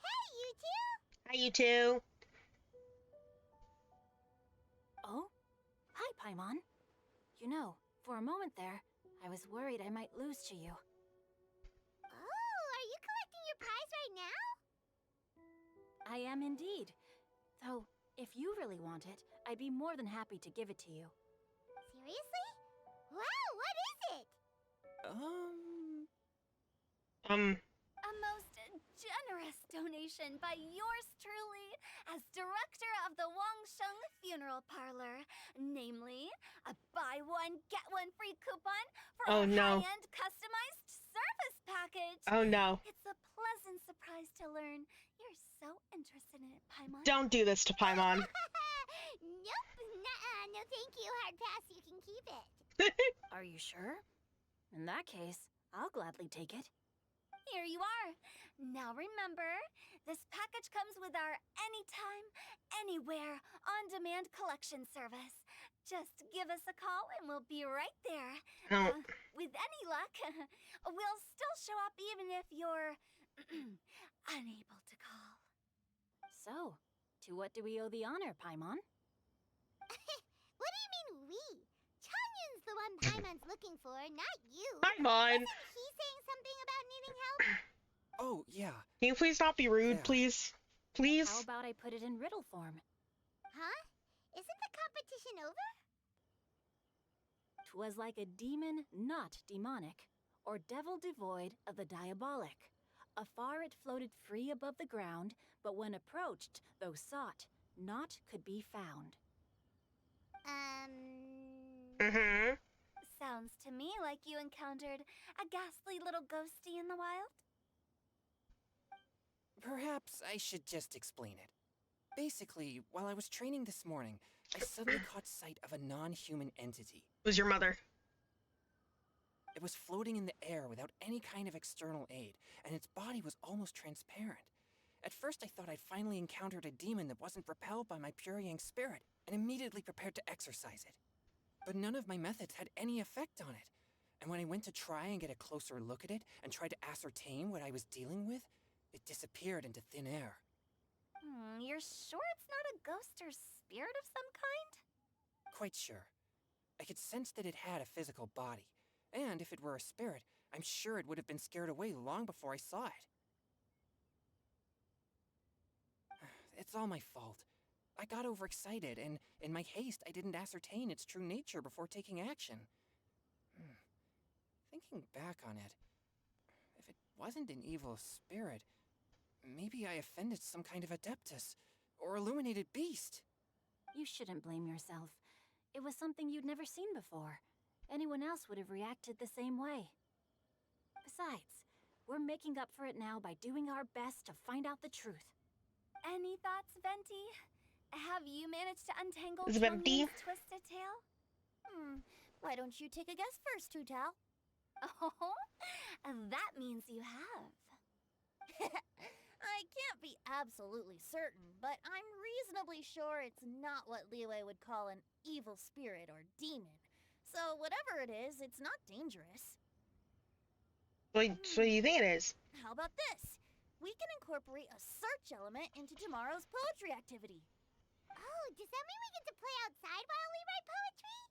[SPEAKER 2] Hey, you two!
[SPEAKER 1] Hi, you two.
[SPEAKER 5] Oh? Hi, Paimon. You know, for a moment there, I was worried I might lose to you.
[SPEAKER 2] Oh, are you collecting your prize right now?
[SPEAKER 5] I am indeed. Though, if you really want it, I'd be more than happy to give it to you.
[SPEAKER 2] Seriously? Wow, what is it? A most generous donation by yours truly as director of the Wangsheng Funeral Parlor. Namely, a buy one, get one free coupon for
[SPEAKER 1] Oh,
[SPEAKER 2] our
[SPEAKER 1] no.
[SPEAKER 2] high-end customized service package.
[SPEAKER 1] Oh, no.
[SPEAKER 2] It's a pleasant surprise to learn you're so interested in it, Paimon.
[SPEAKER 1] Don't do this to Paimon.
[SPEAKER 2] Nope, nuh-uh, no thank you, hard pass, you can keep it.
[SPEAKER 5] Are you sure? In that case, I'll gladly take it.
[SPEAKER 2] Here you are. Now remember, this package comes with our anytime, anywhere, on-demand collection service. Just give us a call and we'll be right there.
[SPEAKER 1] Oh.
[SPEAKER 2] With any luck, we'll still show up even if you're unable to call.
[SPEAKER 5] So, to what do we owe the honor, Paimon?
[SPEAKER 2] What do you mean we? Chanyun's the one Paimon's looking for, not you.
[SPEAKER 1] Paimon!
[SPEAKER 2] Wasn't he saying something about needing help?
[SPEAKER 6] Oh, yeah.
[SPEAKER 1] Can you please not be rude,
[SPEAKER 6] Yeah.
[SPEAKER 1] please? Please?
[SPEAKER 5] How about I put it in riddle form?
[SPEAKER 2] Huh? Isn't the competition over?
[SPEAKER 5] 'Twas like a demon not demonic, or devil devoid of the diabolic. Afar it floated free above the ground, but when approached, though sought, naught could be found.
[SPEAKER 1] Mm-hmm.
[SPEAKER 2] Sounds to me like you encountered a ghastly little ghosty in the wild.
[SPEAKER 6] Perhaps I should just explain it. Basically, while I was training this morning, I suddenly caught sight of a non-human entity.
[SPEAKER 1] It was your mother.
[SPEAKER 6] It was floating in the air without any kind of external aid, and its body was almost transparent. At first I thought I'd finally encountered a demon that wasn't repelled by my pure yang spirit, and immediately prepared to exorcise it. But none of my methods had any effect on it, and when I went to try and get a closer look at it and tried to ascertain what I was dealing with, it disappeared into thin air.
[SPEAKER 2] You're sure it's not a ghost or spirit of some kind?
[SPEAKER 6] Quite sure. I could sense that it had a physical body, and if it were a spirit, I'm sure it would have been scared away long before I saw it. It's all my fault. I got overexcited, and in my haste, I didn't ascertain its true nature before taking action. Thinking back on it, if it wasn't an evil spirit, maybe I offended some kind of adeptus, or illuminated beast.
[SPEAKER 5] You shouldn't blame yourself. It was something you'd never seen before. Anyone else would have reacted the same way. Besides, we're making up for it now by doing our best to find out the truth.
[SPEAKER 2] Any thoughts, Venti? Have you managed to untangle
[SPEAKER 1] Is it Venti?
[SPEAKER 2] Chongyun's twisted tail?
[SPEAKER 3] Why don't you take a guess first, Tutal?
[SPEAKER 2] Oh, that means you have.
[SPEAKER 3] I can't be absolutely certain, but I'm reasonably sure it's not what Liyue would call an evil spirit or demon. So whatever it is, it's not dangerous.
[SPEAKER 1] What do you think it is?
[SPEAKER 3] How about this? We can incorporate a search element into tomorrow's poetry activity.
[SPEAKER 2] Oh, does that mean we get to play outside while we write poetry?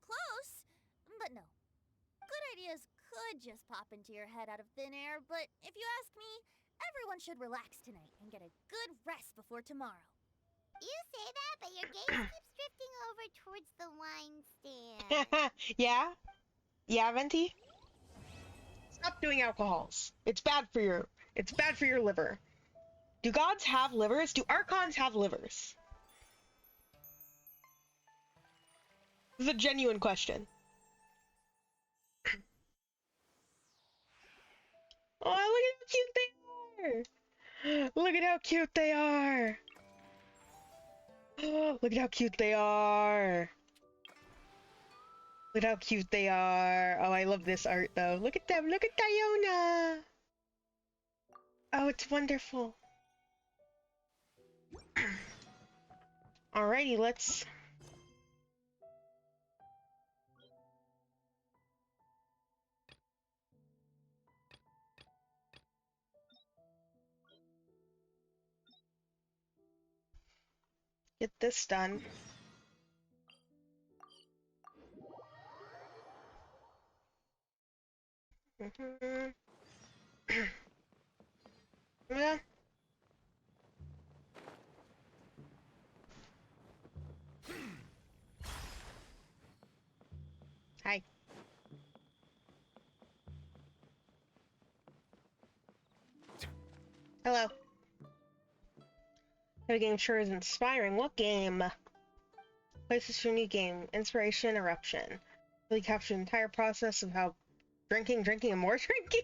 [SPEAKER 3] Close, but no. Good ideas could just pop into your head out of thin air, but if you ask me, everyone should relax tonight and get a good rest before tomorrow.
[SPEAKER 2] You say that, but your gaze keeps drifting over towards the wine stand.
[SPEAKER 1] Yeah? Yeah, Venti? Stop doing alcohols. It's bad for your liver. Do gods have livers? Do archons have livers? This is a genuine question. Oh, look at how cute they are! Oh, look at how cute they are! Look at how cute they are! Oh, I love this art though. Look at them! Look at Diona! Oh, it's wonderful. Alrighty, let's... get this done. Yeah. Hi. Hello. The game sure is inspiring. What game? Places for a new game. Inspiration, eruption. Really capture the entire process of how drinking, and more drinking.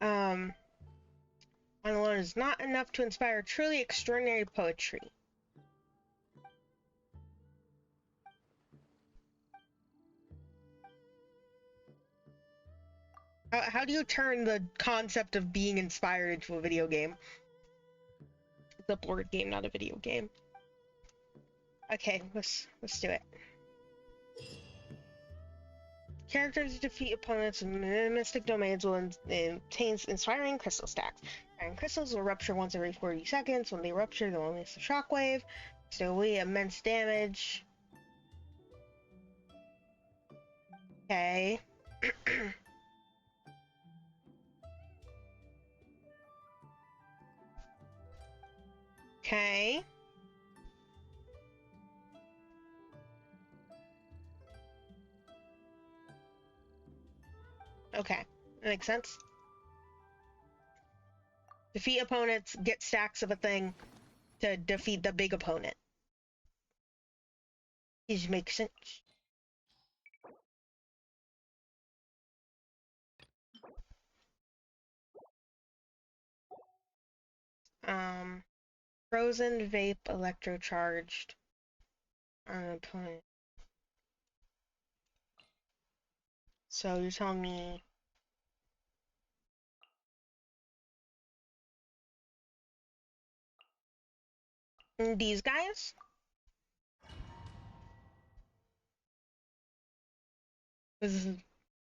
[SPEAKER 1] On alone is not enough to inspire truly extraordinary poetry. How do you turn the concept of being inspired into a video game? It's a board game, not a video game. Okay, let's do it. Characters defeat opponents in mystic domains will obtain inspiring crystal stacks. Inspiring crystals will rupture once every 40 seconds. When they rupture, they'll release a shockwave. So we immense damage. Okay. Okay. Okay, that makes sense. Defeat opponents, get stacks of a thing to defeat the big opponent. These make sense. Frozen, vape, electrocharged. Opponent. So you're telling me these guys? This is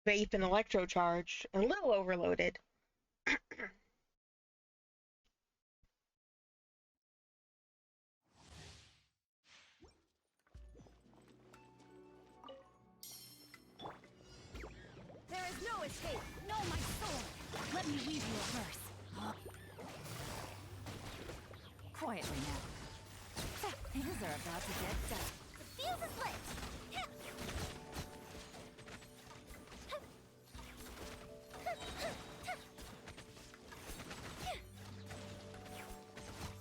[SPEAKER 1] vape and electrocharged, and a little overloaded.
[SPEAKER 5] There is no escape. No, my sword. Let me weave you a verse. Quietly now. Things are about to get done.
[SPEAKER 2] The fuse is lit!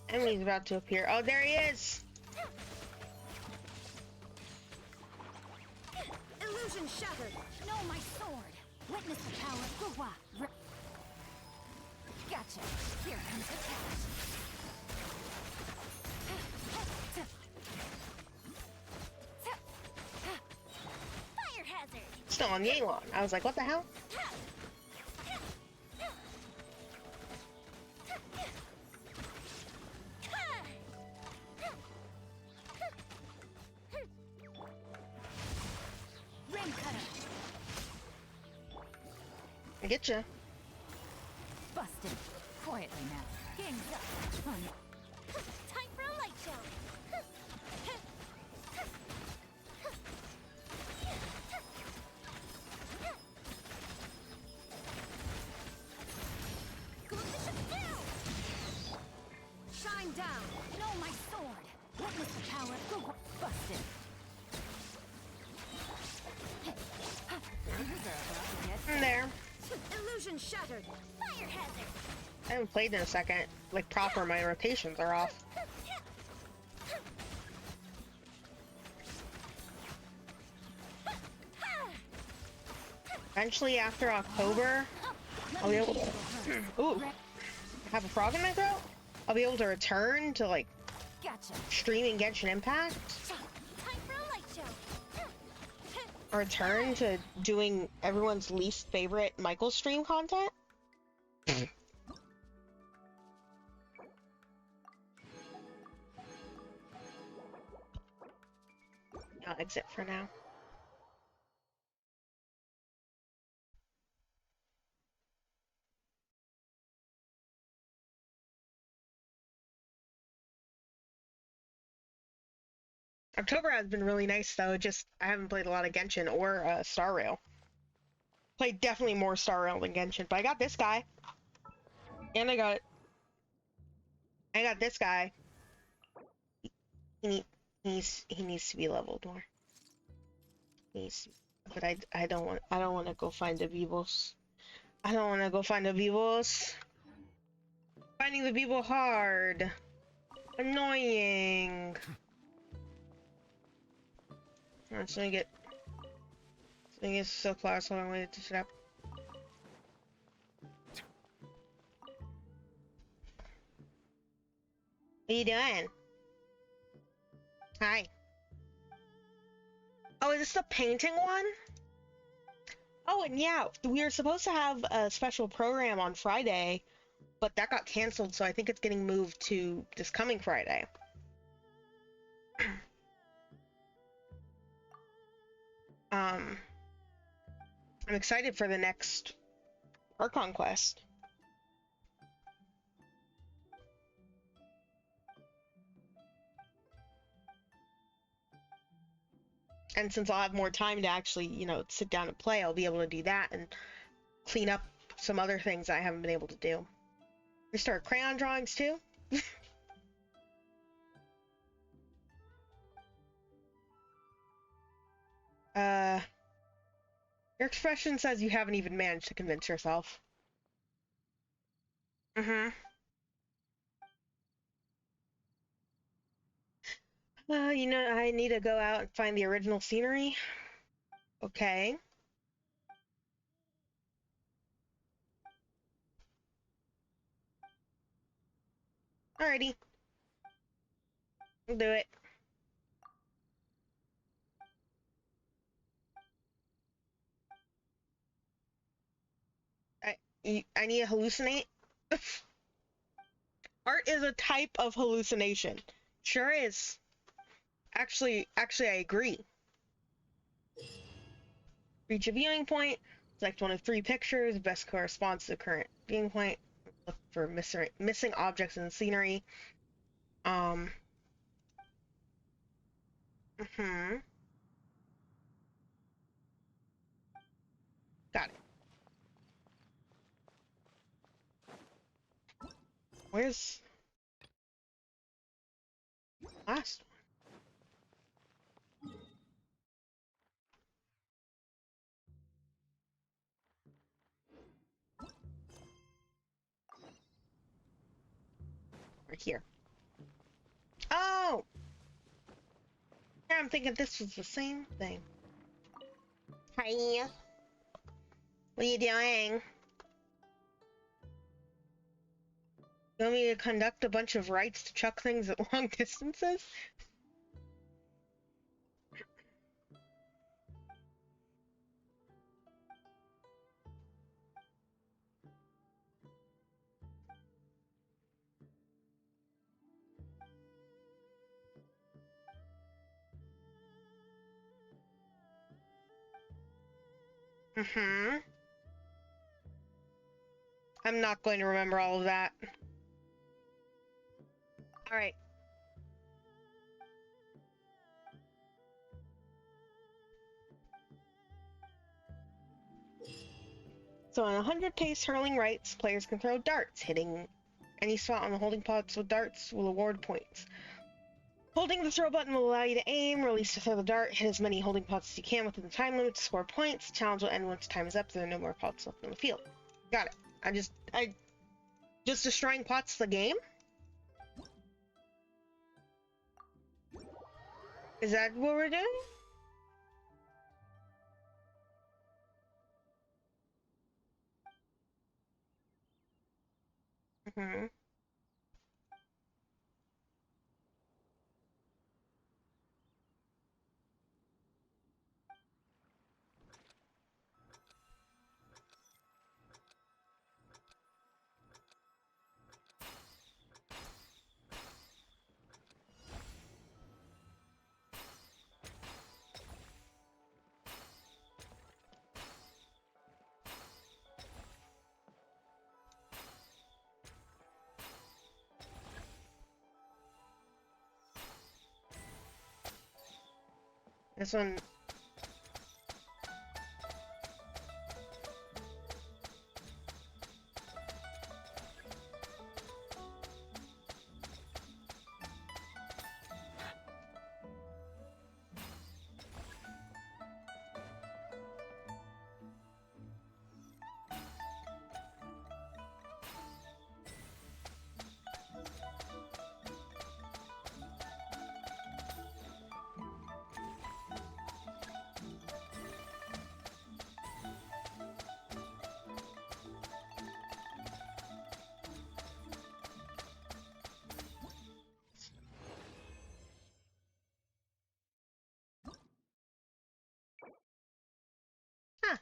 [SPEAKER 1] Enemy's about to appear. Oh, there he is!
[SPEAKER 5] Illusion shattered. No, my sword. Witness the power of Gua. Gotcha. Here comes the catch.
[SPEAKER 2] Fire hazard!
[SPEAKER 1] Still on Yelan. I was like, what the hell?
[SPEAKER 5] Ring cutter.
[SPEAKER 1] I get you.
[SPEAKER 5] Busted. Quietly now. Game's up.
[SPEAKER 2] Time for a light show!
[SPEAKER 5] Shine down. No, my sword. Witness the power of Gua. Busted. Things are about to get
[SPEAKER 1] I'm there.
[SPEAKER 5] illusion shattered.
[SPEAKER 2] Fire hazard!
[SPEAKER 1] I haven't played in a second. Like, proper, my rotations are off. Eventually, after October, I'll be able to... Ooh. Have a frog in my throat? I'll be able to return to, like,
[SPEAKER 5] Gotcha.
[SPEAKER 1] streaming Genshin Impact.
[SPEAKER 2] Time for a light show!
[SPEAKER 1] Or return to doing everyone's least favorite Michael stream content. I'll exit for now. October has been really nice though. Just I haven't played a lot of Genshin or Star Rail. Played definitely more Star Rail than Genshin, but I got this guy, and I got this guy. He needs to be leveled more. But I don't want to go find the Vivos. I don't want to go find the Vivos. Finding the Vivo hard. Annoying. Alright, so I get so close. Hold on, wait to shut up. What are you doing? Hi. Oh, is this the painting one? Oh, and yeah, we were supposed to have a special program on Friday, but that got canceled, so I think it's getting moved to this coming Friday. I'm excited for the next Archon quest. And since I'll have more time to actually, you know, sit down and play, I'll be able to do that and clean up some other things I haven't been able to do. We start crayon drawings too? Your expression says you haven't even managed to convince yourself. Mm-hmm. You know, I need to go out and find the original scenery. Okay. Alrighty. We'll do it. I need to hallucinate. Art is a type of hallucination. Sure is. Actually, I agree. Reach a viewing point. Select one of 3 pictures. Best corresponds to the current viewing point. Look for missing objects in the scenery. Mm-hmm. Got it. Where's the last one? Right here. Oh! Yeah, I'm thinking this was the same thing. Hi. What are you doing? You want me to conduct a bunch of rites to chuck things at long distances? Mm-hmm. I'm not going to remember all of that. Alright. So on 100 pace hurling rights, players can throw darts. Hitting any spot on the holding pods with darts will award points. Holding the throw button will allow you to aim, release to throw the dart, hit as many holding pods as you can within the time limit to score points. The challenge will end once time is up, there are no more pods left on the field. Got it. I just destroying pots the game? Is that what we're doing? Mm-hmm. This one. Huh.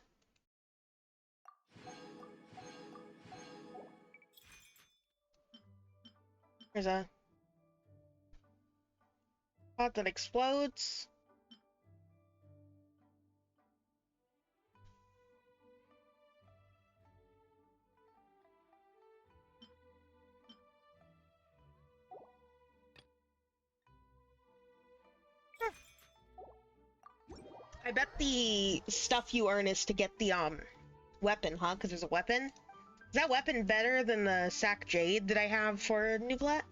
[SPEAKER 1] There's a pot that explodes. I bet the stuff you earn is to get the weapon, huh? Because there's a weapon. Is that weapon better than the sack jade that I have for Nublet?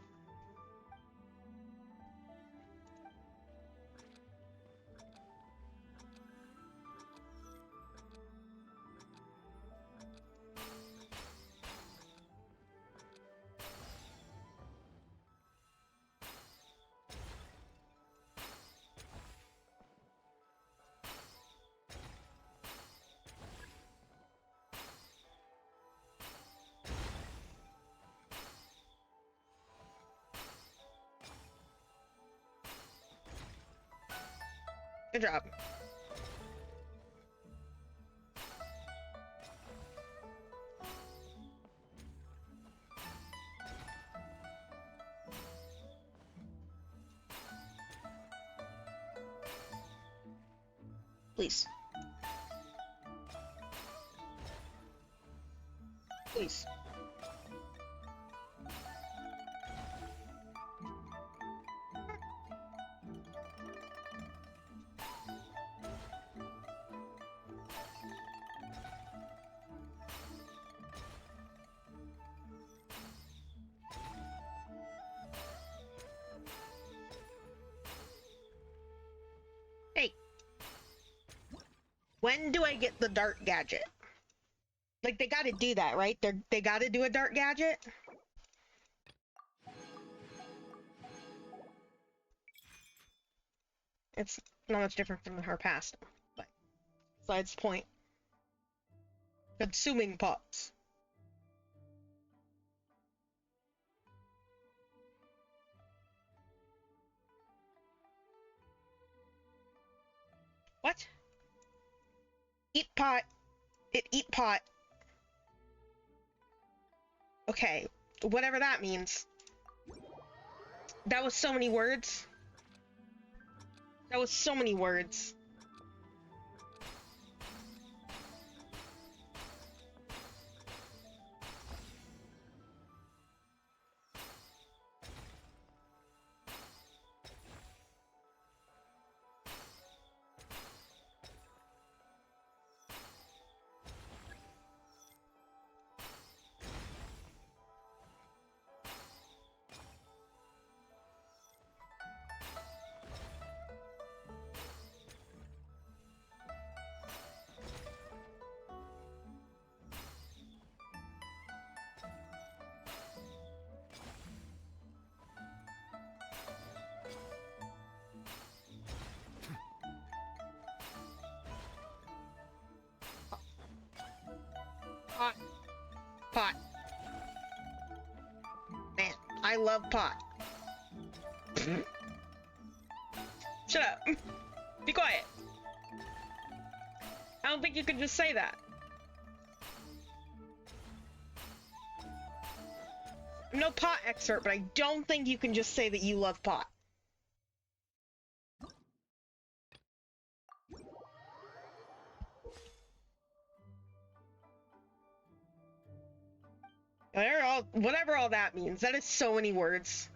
[SPEAKER 1] Good job. Please. Please. Hey. When do I get the dart gadget? Like, they gotta do that, right? They gotta do a dart gadget? It's not much different from her past, but besides the point. Consuming pots. What? Eat pot. Eat pot. Okay, whatever that means. That was so many words. That was so many words. Pot. Pot. Man, I love pot. Shut up. Be quiet. I don't think you could just say that. I'm no pot expert, but I don't think you can just say that you love pot. Whatever all that means. That is so many words.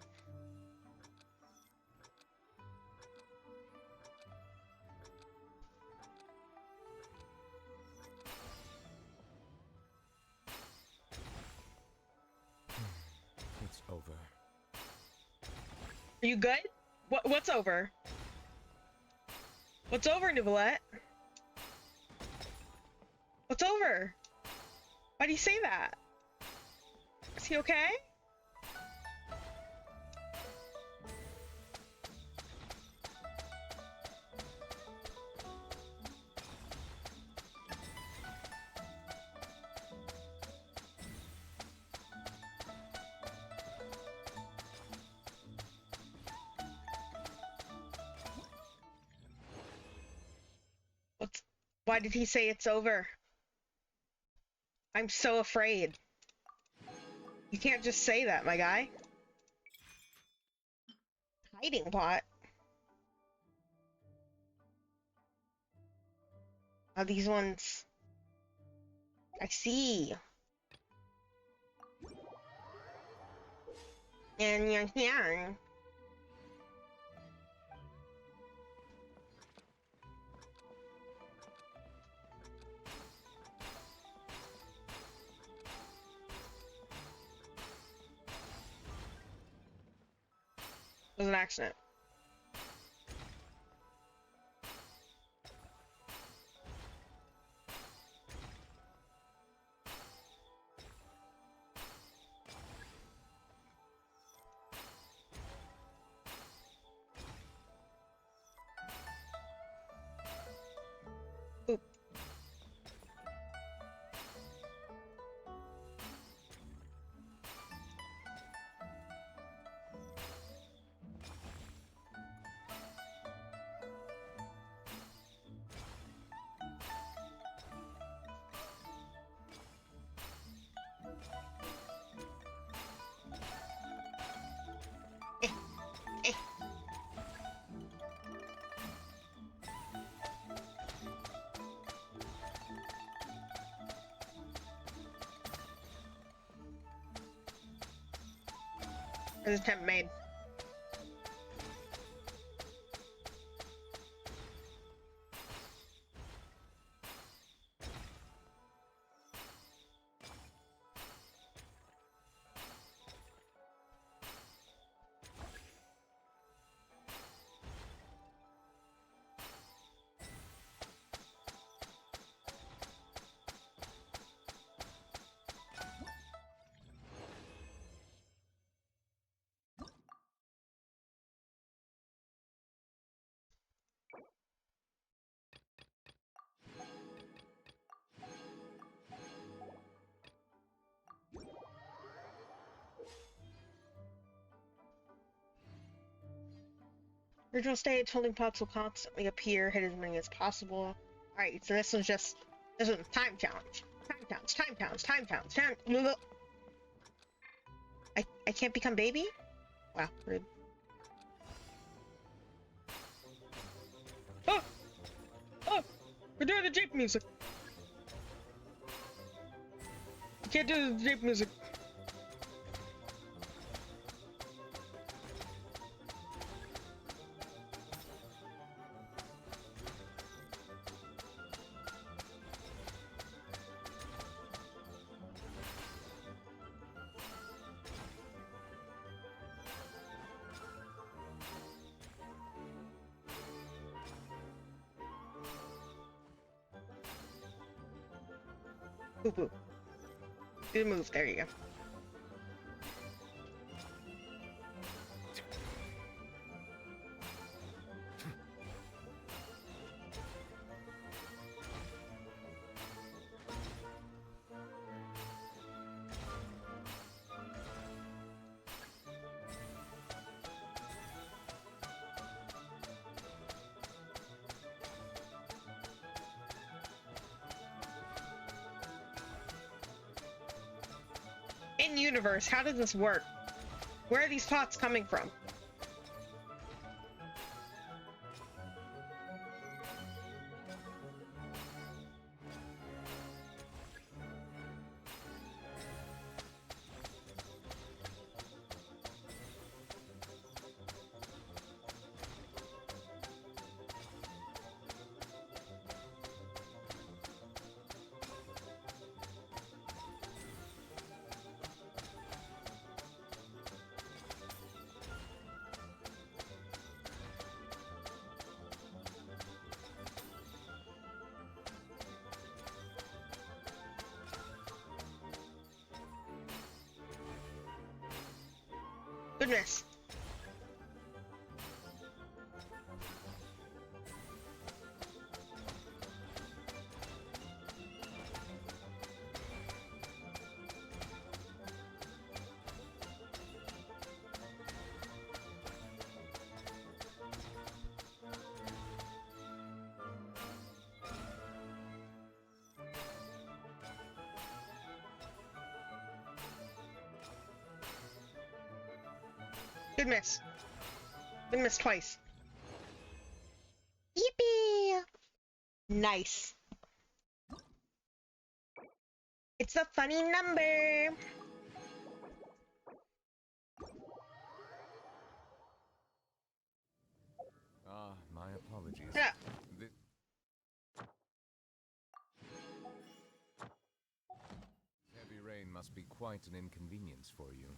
[SPEAKER 1] Are you good? What's over? What's over, Nicolette? What's over? Why do you say that? Is he okay? Why did he say it's over? I'm so afraid. You can't just say that, my guy. Hiding pot. Oh, these ones. I see. And you're here. It was an accident. Oop. There's a temp made. Original stage, holding pots will constantly appear, hit as many as possible. Alright, so this was time challenge. Time challenge. I can't become baby? Wow, rude. Oh! Oh! We're doing the Jeep music! You can't do the Jeep music. Poo-poo. Good move, there you go. In universe, how does this work? Where are these pots coming from? Goodness. Good miss. Good miss twice. Yippee! Nice. It's a funny number.
[SPEAKER 8] My apologies.
[SPEAKER 1] Yeah.
[SPEAKER 8] Heavy rain must be quite an inconvenience for you.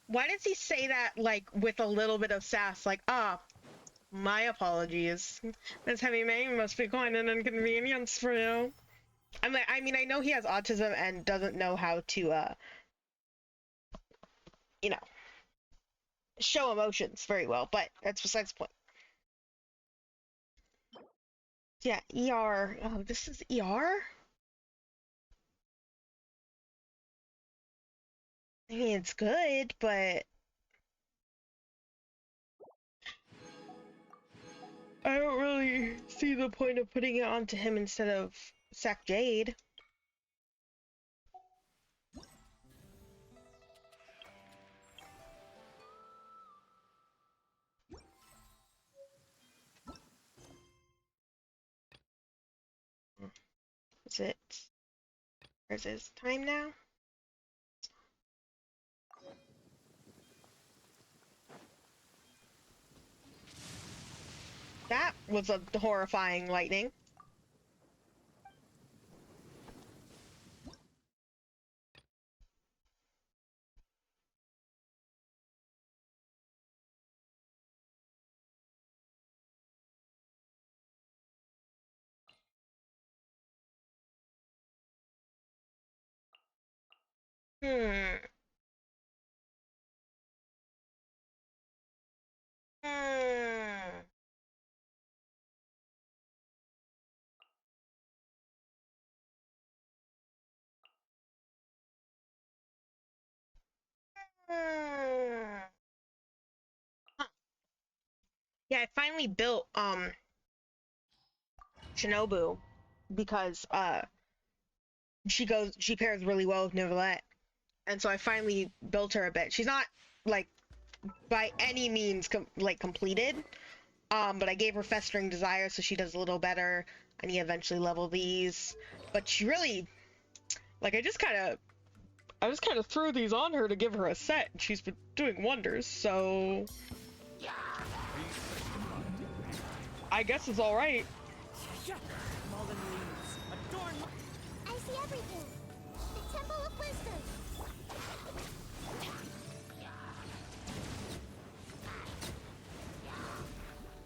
[SPEAKER 1] Why does he say that, like, with a little bit of sass? Like, my apologies. This heavy rain must be quite an inconvenience for you. I mean, I know he has autism and doesn't know how to, you know, show emotions very well, but that's besides the point. Yeah, ER. Oh, this is ER? I mean, it's good, but I don't really see the point of putting it onto him instead of Sack Jade. Is it? Where's his time now? That was a horrifying lightning. Hmm. Hmm. Hmm. Huh. Yeah, I finally built Shinobu because she pairs really well with Neuvillette. And so I finally built her a bit. She's not like by any means completed. But I gave her Festering Desire so she does a little better. I need to eventually level these. But she really, like, I just kind of threw these on her to give her a set, and she's been doing wonders, so I guess it's alright.
[SPEAKER 2] I see everything. The Temple of Wisdom.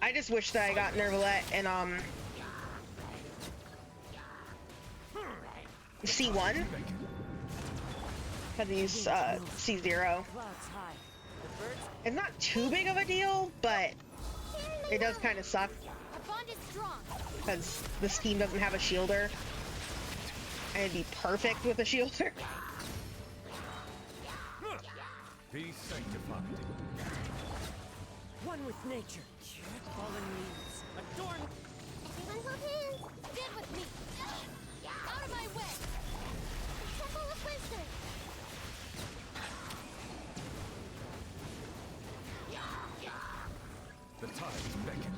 [SPEAKER 1] I just wish that I got Neuvillette and C1. Had to use C0. It's not too big of a deal, but it does kind of suck
[SPEAKER 2] Our bond is strong.
[SPEAKER 1] because this team doesn't have a shielder. And it'd be perfect with a shielder.
[SPEAKER 8] Be sanctified.
[SPEAKER 4] One with nature. Fallen leaves. Adorn.
[SPEAKER 2] Everyone hold hands. Stand with me. Out of my way. The Temple of Wisdom.
[SPEAKER 8] The tides beckon.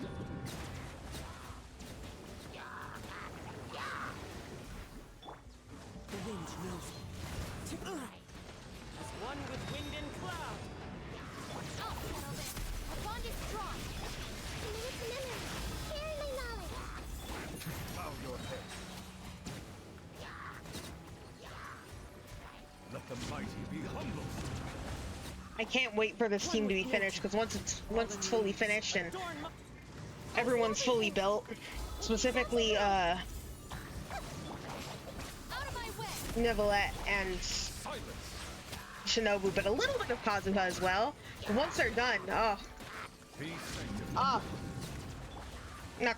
[SPEAKER 4] The wind knows me. As one with wind and cloud.
[SPEAKER 2] I'll settle this. Our bond is strong. Commit to memory. Carry my knowledge.
[SPEAKER 8] Bow your head. Let the mighty be humble.
[SPEAKER 1] I can't wait for this team to be finished because once it's fully finished and everyone's fully built, specifically
[SPEAKER 2] Out of my way.
[SPEAKER 1] Neuvillette and
[SPEAKER 8] Silence.
[SPEAKER 1] Shinobu, but a little bit of Kazuha as well. But once they're done, oh,
[SPEAKER 8] Be sanctified.
[SPEAKER 1] oh, not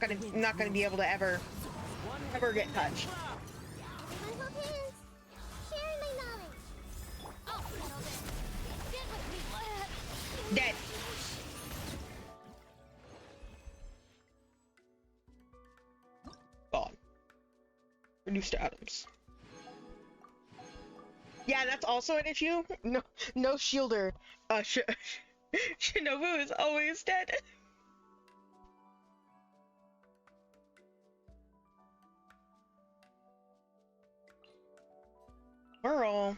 [SPEAKER 1] gonna be able to ever get touched.
[SPEAKER 2] Everyone hold hands. Sharing my knowledge. I'll settle this. Get with me, lad.
[SPEAKER 1] Dead. Gone. Reduced to atoms. Yeah, that's also an issue. No shielder. Shinobu is always dead. Whirl.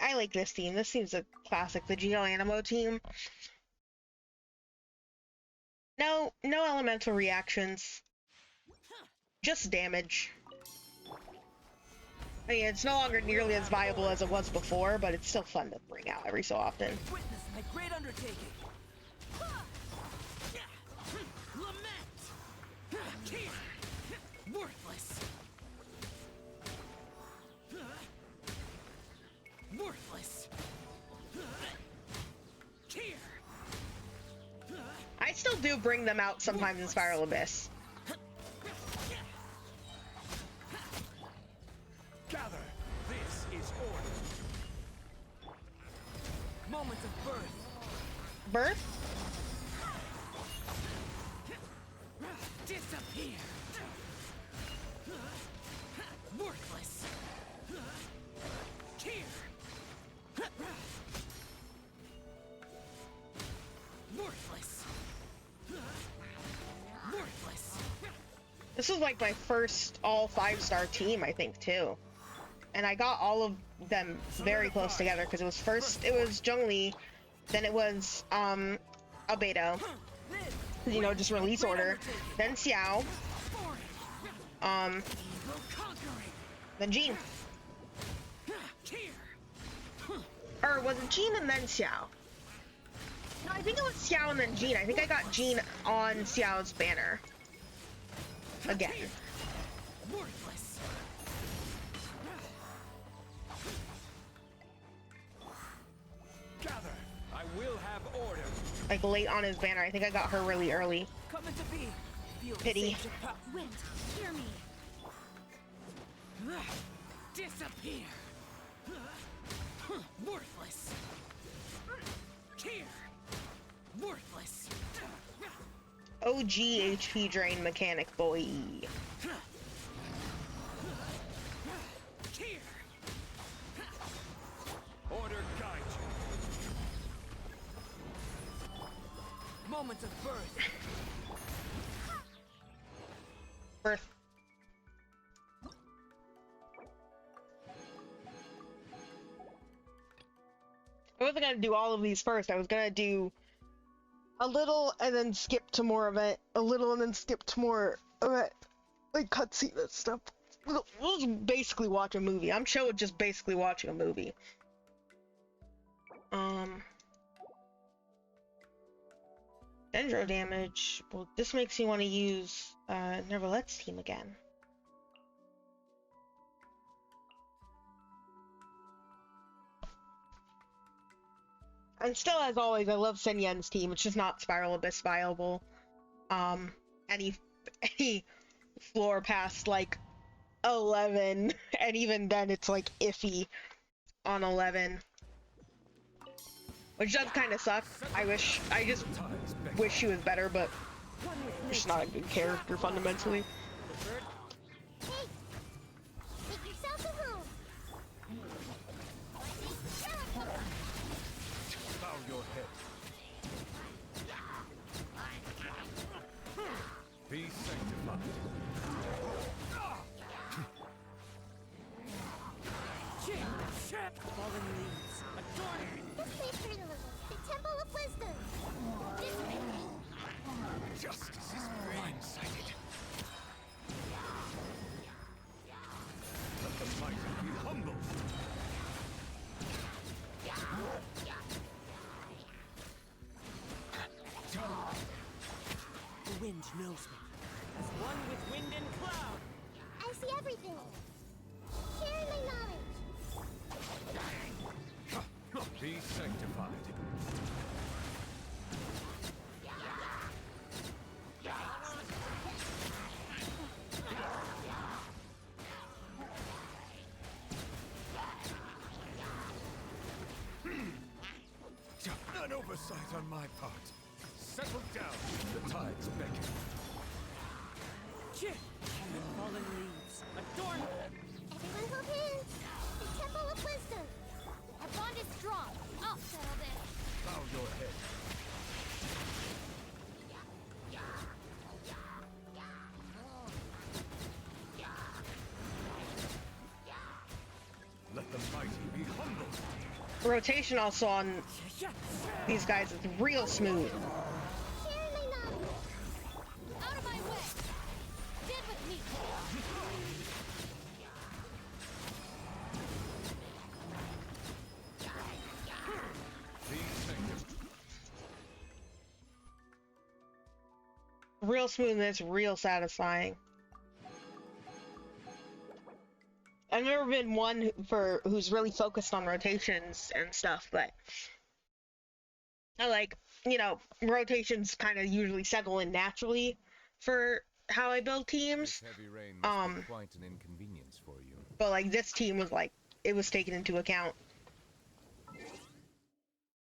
[SPEAKER 1] I like this team. This seems a classic, the Geo Animo team. No elemental reactions. Just damage. I mean, it's no longer nearly as viable as it was before, but it's still fun to bring out every so often.
[SPEAKER 4] Witness my great undertaking. Lament. Worthless. Worthless.
[SPEAKER 1] I still do bring them out sometimes in Spiral Abyss.
[SPEAKER 8] Gather. This is order.
[SPEAKER 4] Moment of birth.
[SPEAKER 1] Birth?
[SPEAKER 4] Disappear. Worthless. Here. Worthless. Worthless.
[SPEAKER 1] This was like my first all 5-star team, I think, too. And I got all of them very close together because it was Zhongli, then it was Albedo, you know, just release order, then Xiao, then Jean. Or was it Jean and then Xiao? No, I think it was Xiao and then Jean. I think I got Jean on Xiao's banner. Again.
[SPEAKER 4] Worthless.
[SPEAKER 8] Gather. I will have order.
[SPEAKER 1] Like late on his banner. I think I got her really early.
[SPEAKER 4] Coming to be. Feel the
[SPEAKER 1] Pity.
[SPEAKER 4] sage of power.
[SPEAKER 5] Wind, hear me.
[SPEAKER 4] Disappear. Worthless. Here. Worthless.
[SPEAKER 1] OG HP drain mechanic boy.
[SPEAKER 4] Here.
[SPEAKER 8] Order guide you.
[SPEAKER 4] Moment of birth.
[SPEAKER 1] Birth. I wasn't gonna do all of these first. I was gonna do a little and then skip to more of it, a little and then skip to more of it, like cutscene and stuff. We'll just basically watch a movie. I'm chill with just basically watching a movie. Dendro damage. Well, this makes me want to use Nervalet's team again. And still, as always, I love Sen Yen's team. It's just not Spiral Abyss viable. Any floor past like 11, and even then, it's like iffy on 11, which does kind of suck. I just wish she was better, but she's not a good character fundamentally.
[SPEAKER 2] Hey, make yourself at home.
[SPEAKER 8] Bow your head. Be sanctified.
[SPEAKER 4] Fallen leaves. Adorning.
[SPEAKER 2] This sacred the Temple of Wisdom.
[SPEAKER 8] Justice is blindsided.
[SPEAKER 4] wind knows me. As one with wind and cloud.
[SPEAKER 2] I see everything. Share my knowledge.
[SPEAKER 8] Be sanctified. An oversight on my part. Settle down. The tide's beckon.
[SPEAKER 4] Fallen leaves. Adorn them.
[SPEAKER 2] Everyone hold hands. The Temple of Wisdom. Our bond is strong. I'll settle this.
[SPEAKER 8] Bow your head. Let the mighty be humble.
[SPEAKER 1] Rotation also on these guys is real smooth.
[SPEAKER 2] Share my knowledge. Out of my way. Stand with me.
[SPEAKER 8] Be sanctified.
[SPEAKER 1] Real smoothness, real satisfying. I've never been one who's really focused on rotations and stuff, but I like, you know, rotations kind of usually settle in naturally for how I build teams.
[SPEAKER 8] This heavy rain must be quite an inconvenience for you.
[SPEAKER 1] But like this team was like, it was taken into account.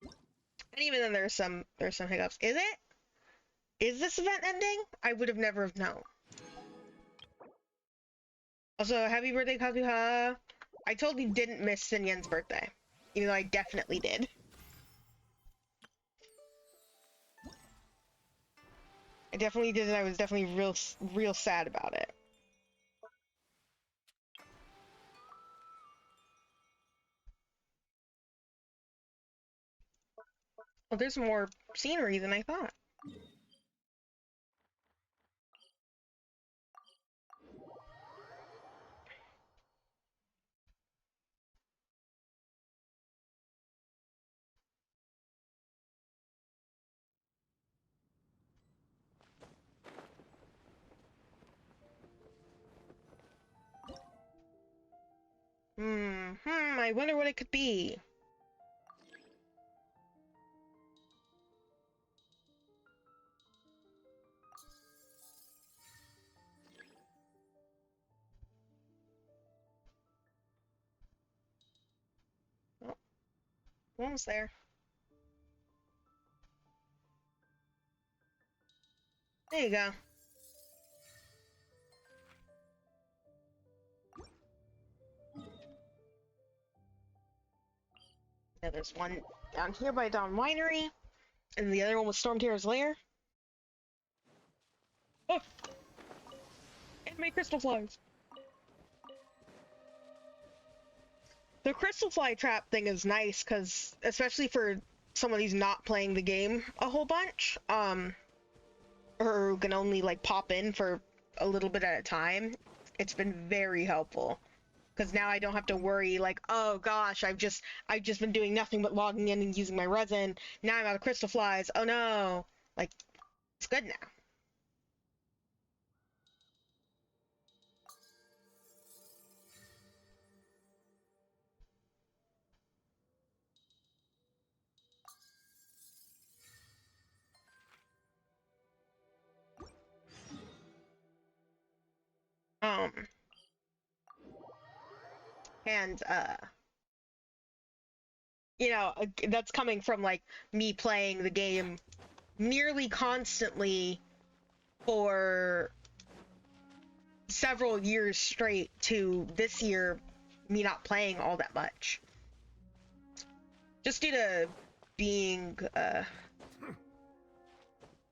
[SPEAKER 1] And even then there's some hiccups. Is it? Is this event ending? I would have never have known. Also, happy birthday, Kazuha. I totally didn't miss Sinyen's birthday, even though I definitely did. I definitely did, and I was definitely real sad about it. Well, there's more scenery than I thought. I wonder what it could be. Oh, almost there. There you go. Yeah, there's one down here by Dawn Winery, and the other one was Stormtear's Lair. Oh! Anime crystal flies! The crystal fly trap thing is nice, because, especially for someone who's not playing the game a whole bunch, or who can only, like, pop in for a little bit at a time, it's been very helpful. Because now I don't have to worry, like, oh gosh, I've just been doing nothing but logging in and using my resin. Now I'm out of crystal flies. Oh no! Like, it's good now. And you know, that's coming from like me playing the game nearly constantly for several years straight to this year me not playing all that much, just due to being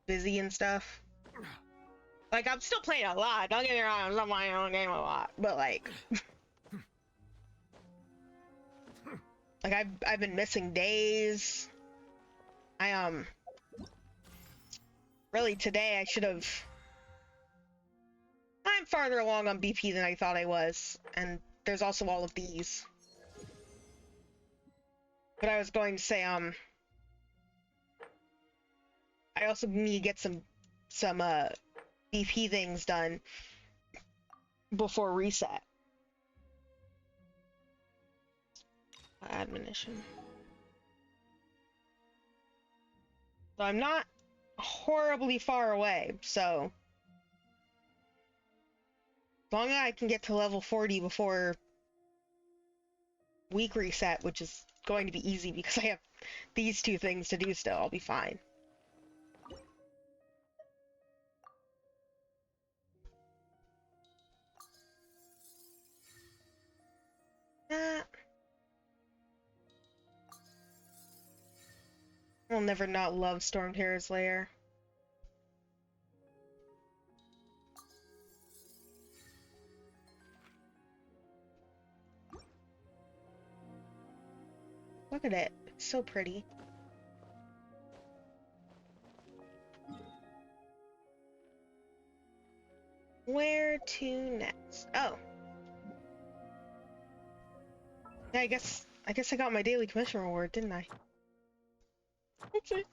[SPEAKER 1] busy and stuff. Like, I'm still playing a lot, don't get me wrong, I'm not playing my own game a lot, but like like I've been missing days. Really today I should have. I'm farther along on BP than I thought I was, and there's also all of these. But I was going to say, I also need to get some some BP things done before reset. Admonition. So I'm not horribly far away, so as long as I can get to level 40 before week reset, which is going to be easy because I have these two things to do still, I'll be fine. I'll never not love Stormterror's Lair. Look at it. It's so pretty. Where to next? Oh. Yeah, I guess I got my daily commission reward, didn't I? Oopsie.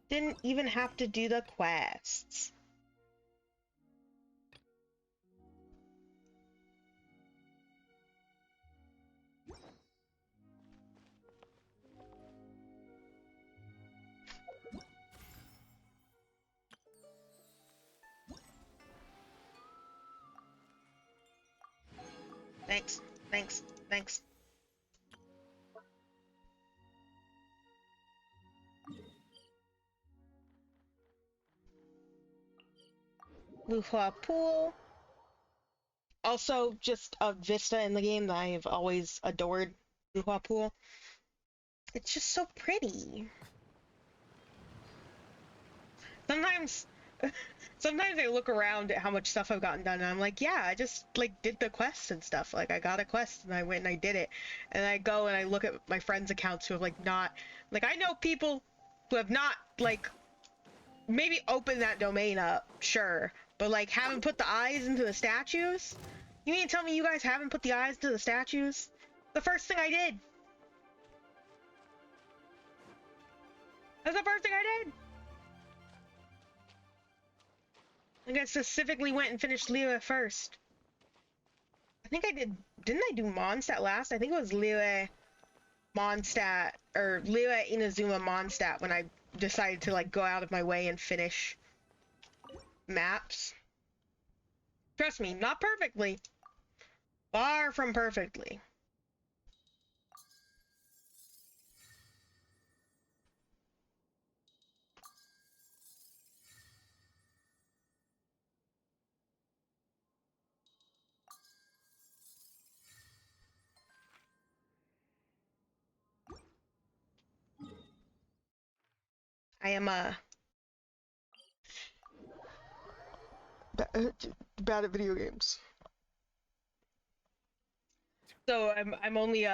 [SPEAKER 1] Didn't even have to do the quests. Thanks, thanks, thanks. Luhua Pool. Also, just a vista in the game that I have always adored. Luhua Pool. It's just so pretty. Sometimes I look around at how much stuff I've gotten done and I'm like, yeah, I just like did the quests and stuff. Like I got a quest and I went and I did it. And I go and I look at my friends' accounts who have like not, like I know people who have not like maybe opened that domain up, sure, but like haven't put the eyes into the statues? You mean to tell me you guys haven't put the eyes into the statues? The first thing I did. That's the first thing I did. Like I specifically went and finished Liyue first. I think I didn't I do Mondstadt last? I think it was Liyue Mondstadt, or Liyue Inazuma Mondstadt when I decided to like go out of my way and finish maps. Trust me, not perfectly. Far from perfectly. I am bad at video games. So I'm only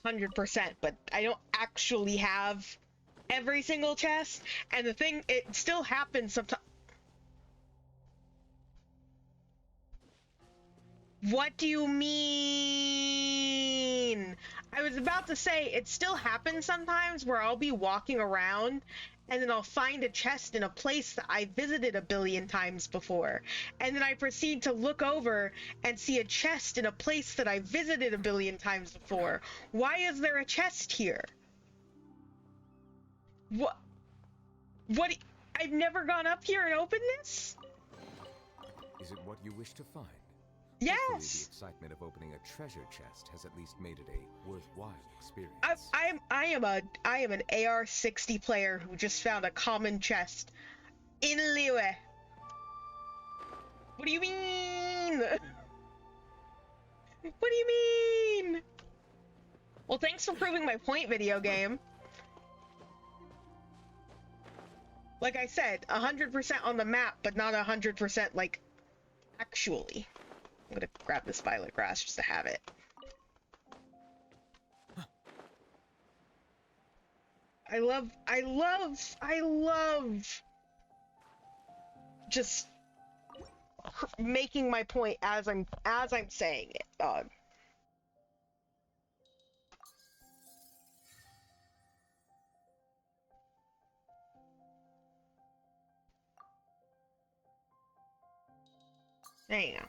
[SPEAKER 1] 100%, but I don't actually have every single chest. And the thing, it still happens sometimes. What do you mean? I was about to say, it still happens sometimes where I'll be walking around and then I'll find a chest in a place that I visited a billion times before. And then I proceed to look over and see a chest in a place that I visited a billion times before. Why is there a chest here? What? I've never gone up here and opened this?
[SPEAKER 8] Is it what you wish to find?
[SPEAKER 1] Yes!
[SPEAKER 8] Hopefully the excitement of opening a treasure chest has at least made it a worthwhile experience.
[SPEAKER 1] I am an AR-60 player who just found a common chest in Liyue. What do you mean? What do you mean? Well, thanks for proving my point, video game. Like I said, 100% on the map, but not 100% like actually. I'm gonna grab this violet grass just to have it. I love just making my point as I'm saying it, dog. There you go.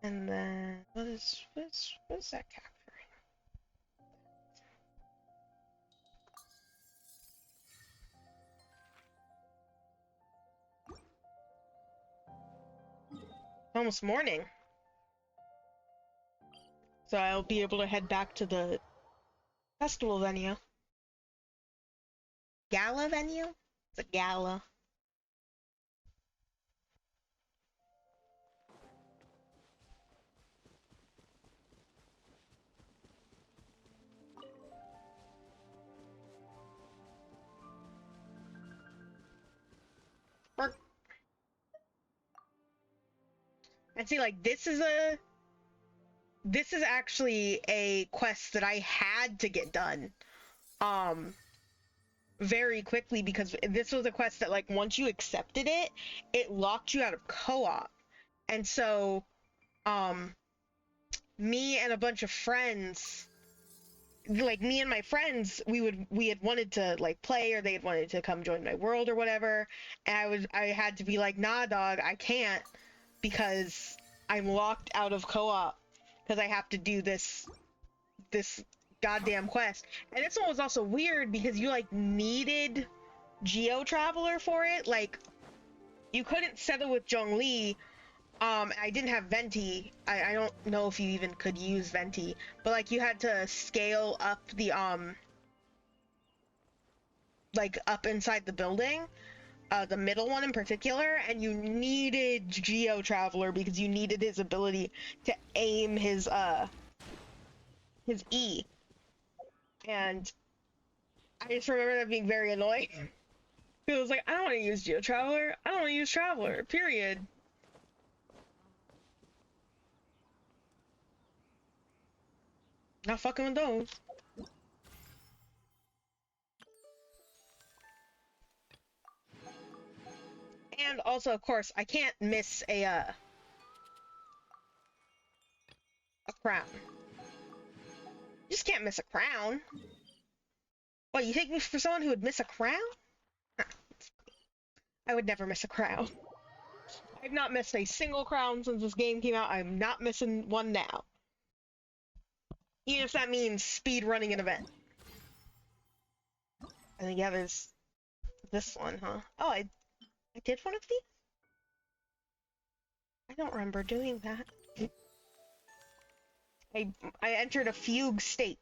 [SPEAKER 1] And then what is that cat for? It's almost morning. So I'll be able to head back to the festival venue. Gala venue? It's a gala. And see, like, this is actually a quest that I had to get done very quickly, because this was a quest that, like, once you accepted it, it locked you out of co-op. And so me and a bunch of friends, like me and my friends, we had wanted to like play, or they had wanted to come join my world or whatever, and I had to be like, nah dog, I can't, because I'm locked out of co-op because I have to do this goddamn quest. And this one was also weird because you like needed Geo Traveler for it. Like, you couldn't settle with Zhongli. I didn't have Venti. I don't know if you even could use Venti, but like you had to scale up the like up inside the building, the middle one in particular, and you needed Geo Traveler because you needed his ability to aim his E. And I just remember that being very annoying. It was like, I don't want to use Geo Traveler. I don't want to use Traveler, period. Not fucking with those. And also, of course, I can't miss a crown. You just can't miss a crown. What, you take me for someone who would miss a crown? I would never miss a crown. I've not missed a single crown since this game came out. I'm not missing one now. Even if that means speed running an event. I think yeah, there's this one, huh? Oh, I did one of these? I don't remember doing that. I entered a fugue state.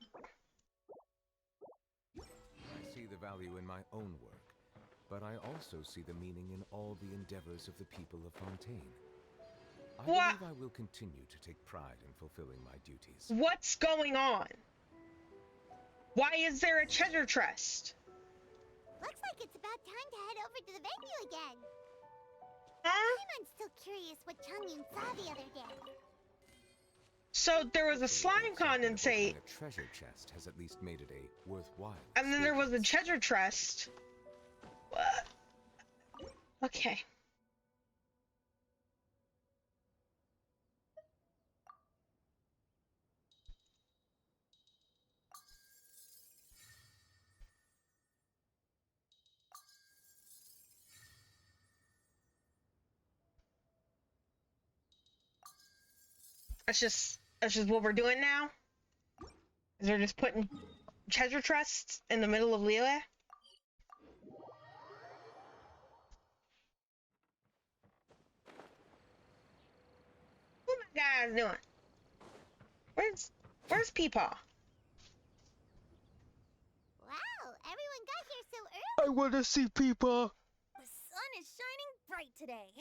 [SPEAKER 8] I see the value in my own work, but I also see the meaning in all the endeavors of the people of Fontaine. I believe I will continue to take pride in fulfilling my duties.
[SPEAKER 1] What's going on? Why is there a treasure chest?
[SPEAKER 2] Looks like it's about time to head over to the venue again.
[SPEAKER 1] Huh?
[SPEAKER 2] I'm still curious what Chungyun saw the other day.
[SPEAKER 1] So there was a slime condensate.
[SPEAKER 8] A treasure chest has at least made it a worthwhile.
[SPEAKER 1] And then there was a treasure chest. What? Okay. That's just what we're doing now. Is they're just putting treasure chests in the middle of Liyue? What my guys doing? Where's Peepaw?
[SPEAKER 2] Wow, everyone got here so early.
[SPEAKER 1] I want to see Peepaw.
[SPEAKER 3] The sun is shining bright today.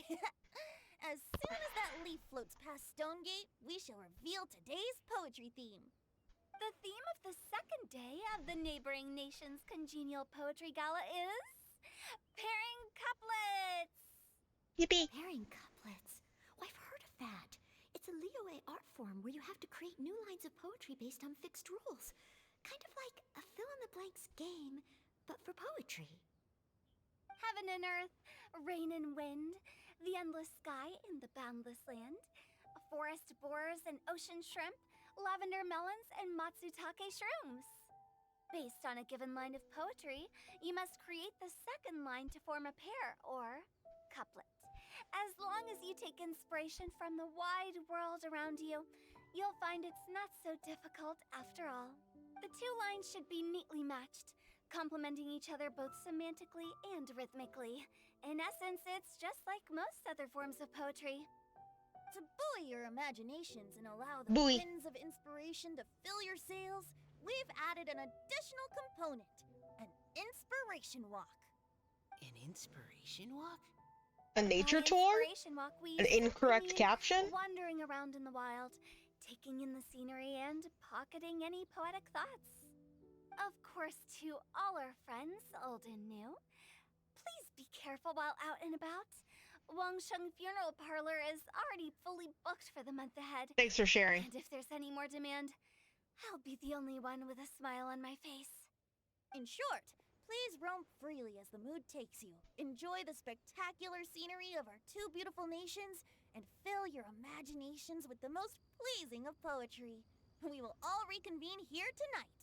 [SPEAKER 3] As soon as that leaf floats past Stonegate, we shall reveal today's poetry theme.
[SPEAKER 2] The theme of the second day of the neighboring nation's congenial poetry gala is pairing couplets.
[SPEAKER 1] Yippee!
[SPEAKER 7] Pairing couplets. Oh, I've heard of that. It's a Liyue art form where you have to create new lines of poetry based on fixed rules. Kind of like a fill-in-the-blanks game, but for poetry.
[SPEAKER 2] Heaven and earth, rain and wind, the endless sky in the boundless land, forest borers and ocean shrimp, lavender melons and matsutake shrooms. Based on a given line of poetry, you must create the second line to form a pair, or couplet. As long as you take inspiration from the wide world around you, you'll find it's not so difficult after all. The two lines should be neatly matched, complementing each other both semantically and rhythmically. In essence, it's just like most other forms of poetry.
[SPEAKER 3] To buoy your imaginations and allow the
[SPEAKER 1] Buoy.
[SPEAKER 3] winds of inspiration to fill your sails, we've added an additional component, an inspiration walk.
[SPEAKER 4] An inspiration walk?
[SPEAKER 1] A nature
[SPEAKER 2] By
[SPEAKER 1] tour?
[SPEAKER 2] inspiration walk, we
[SPEAKER 1] An
[SPEAKER 2] simply
[SPEAKER 1] incorrect
[SPEAKER 2] mean
[SPEAKER 1] caption?
[SPEAKER 2] wandering around in the wild, taking in the scenery and pocketing any poetic thoughts. Of course, to all our friends, old and new, please be careful while out and about. Wangsheng Funeral Parlor is already fully booked for the month ahead.
[SPEAKER 1] Thanks for sharing.
[SPEAKER 2] And if there's any more demand, I'll be the only one with a smile on my face.
[SPEAKER 3] In short, please roam freely as the mood takes you. Enjoy the spectacular scenery of our two beautiful nations and fill your imaginations with the most pleasing of poetry. We will all reconvene here tonight.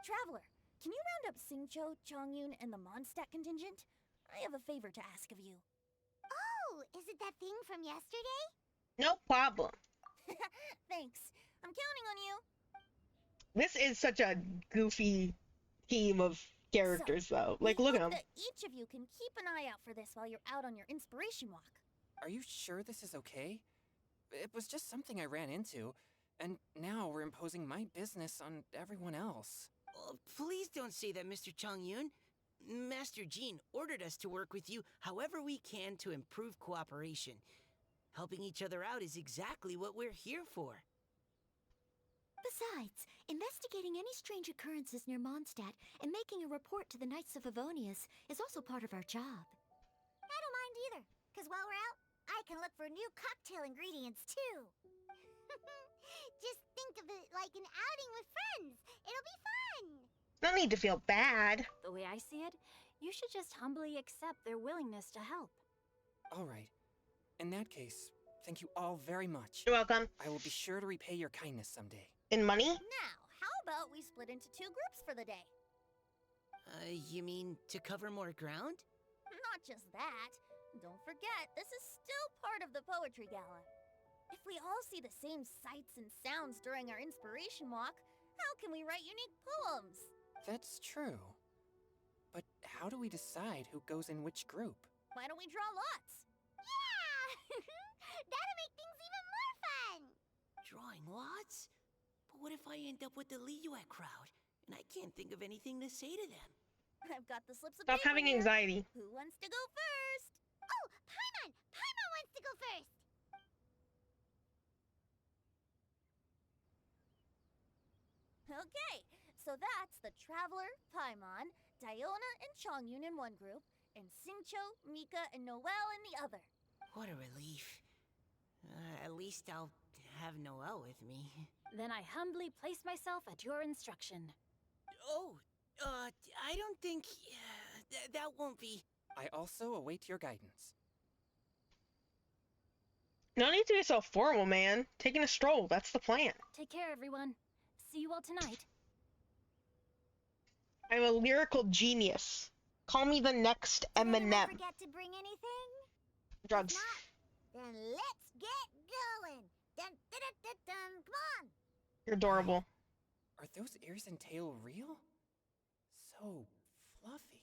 [SPEAKER 3] Traveler, can you round up Xingqiu, Chongyun, and the Mondstadt contingent? I have a favor to ask of you.
[SPEAKER 7] Oh, is it that thing from yesterday?
[SPEAKER 1] No problem.
[SPEAKER 3] Thanks. I'm counting on you.
[SPEAKER 1] This is such a goofy team of characters, though. Like,
[SPEAKER 3] we
[SPEAKER 1] look at
[SPEAKER 3] hope
[SPEAKER 1] them.
[SPEAKER 3] that each of you can keep an eye out for this while you're out on your inspiration walk.
[SPEAKER 6] Are you sure this is okay? It was just something I ran into, and now we're imposing my business on everyone else.
[SPEAKER 4] Oh, please don't say that, Mr. Chongyun. Master Jean ordered us to work with you however we can to improve cooperation. Helping each other out is exactly what we're here for.
[SPEAKER 7] Besides, investigating any strange occurrences near Mondstadt and making a report to the Knights of Favonius is also part of our job.
[SPEAKER 2] I don't mind either, because while we're out, I can look for new cocktail ingredients too. Just think of it like an outing with friends. It'll be fun.
[SPEAKER 1] No need to feel bad.
[SPEAKER 5] The way I see it, you should just humbly accept their willingness to help.
[SPEAKER 6] All right. In that case, thank you all very much.
[SPEAKER 1] You're welcome.
[SPEAKER 6] I will be sure to repay your kindness someday.
[SPEAKER 1] In money?
[SPEAKER 3] Now, how about we split into two groups for the day?
[SPEAKER 4] You mean to cover more ground?
[SPEAKER 3] Not just that. Don't forget, this is still part of the Poetry Gala. If we all see the same sights and sounds during our inspiration walk, how can we write unique poems?
[SPEAKER 6] That's true. But how do we decide who goes in which group?
[SPEAKER 3] Why don't we draw lots?
[SPEAKER 2] Yeah! That'll make things even more fun.
[SPEAKER 4] Drawing lots? But what if I end up with the Liyue crowd, and I can't think of anything to say to them?
[SPEAKER 3] I've got the slips of
[SPEAKER 1] Stop
[SPEAKER 3] paper
[SPEAKER 1] having
[SPEAKER 3] here.
[SPEAKER 1] anxiety.
[SPEAKER 3] Who wants to go first?
[SPEAKER 2] Oh, Paimon! Paimon wants to go first.
[SPEAKER 3] Okay, so that's the Traveler, Paimon, Diona, and Chongyun in one group, and Xingqiu, Mika, and Noelle in the other.
[SPEAKER 4] What a relief. At least I'll have Noelle with me.
[SPEAKER 5] Then I humbly place myself at your instruction.
[SPEAKER 4] Oh, I don't think... that won't be...
[SPEAKER 6] I also await your guidance.
[SPEAKER 1] No need to be so formal, man. Taking a stroll, that's the plan.
[SPEAKER 5] Take care, everyone. See you all tonight.
[SPEAKER 1] I'm a lyrical genius. Call me the next
[SPEAKER 2] Did anyone
[SPEAKER 1] Eminem.
[SPEAKER 2] forget to bring anything?
[SPEAKER 1] Drugs.
[SPEAKER 2] If not, then let's get going. Dun, dun, dun, dun, dun. Come on.
[SPEAKER 1] You're adorable.
[SPEAKER 6] Are those ears and tail real? So fluffy.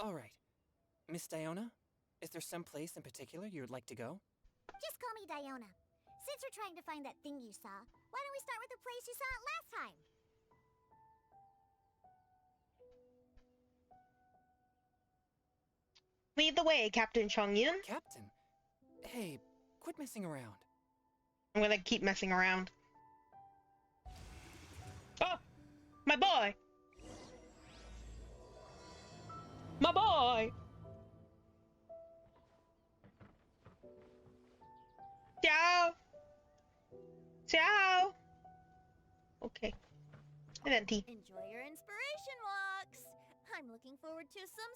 [SPEAKER 6] All right. Miss Diona, is there some place in particular you would like to go?
[SPEAKER 2] Just call me Diona. Since we're trying to find that thing you saw, why don't we start with the place you saw it last time?
[SPEAKER 1] Lead the way, Captain Chongyun.
[SPEAKER 6] Captain, hey, quit messing around.
[SPEAKER 1] I'm gonna keep messing around. Oh! My boy! My boy! Ciao! Ciao! Okay. And empty.
[SPEAKER 3] Enjoy your inspiration walks. I'm looking forward to some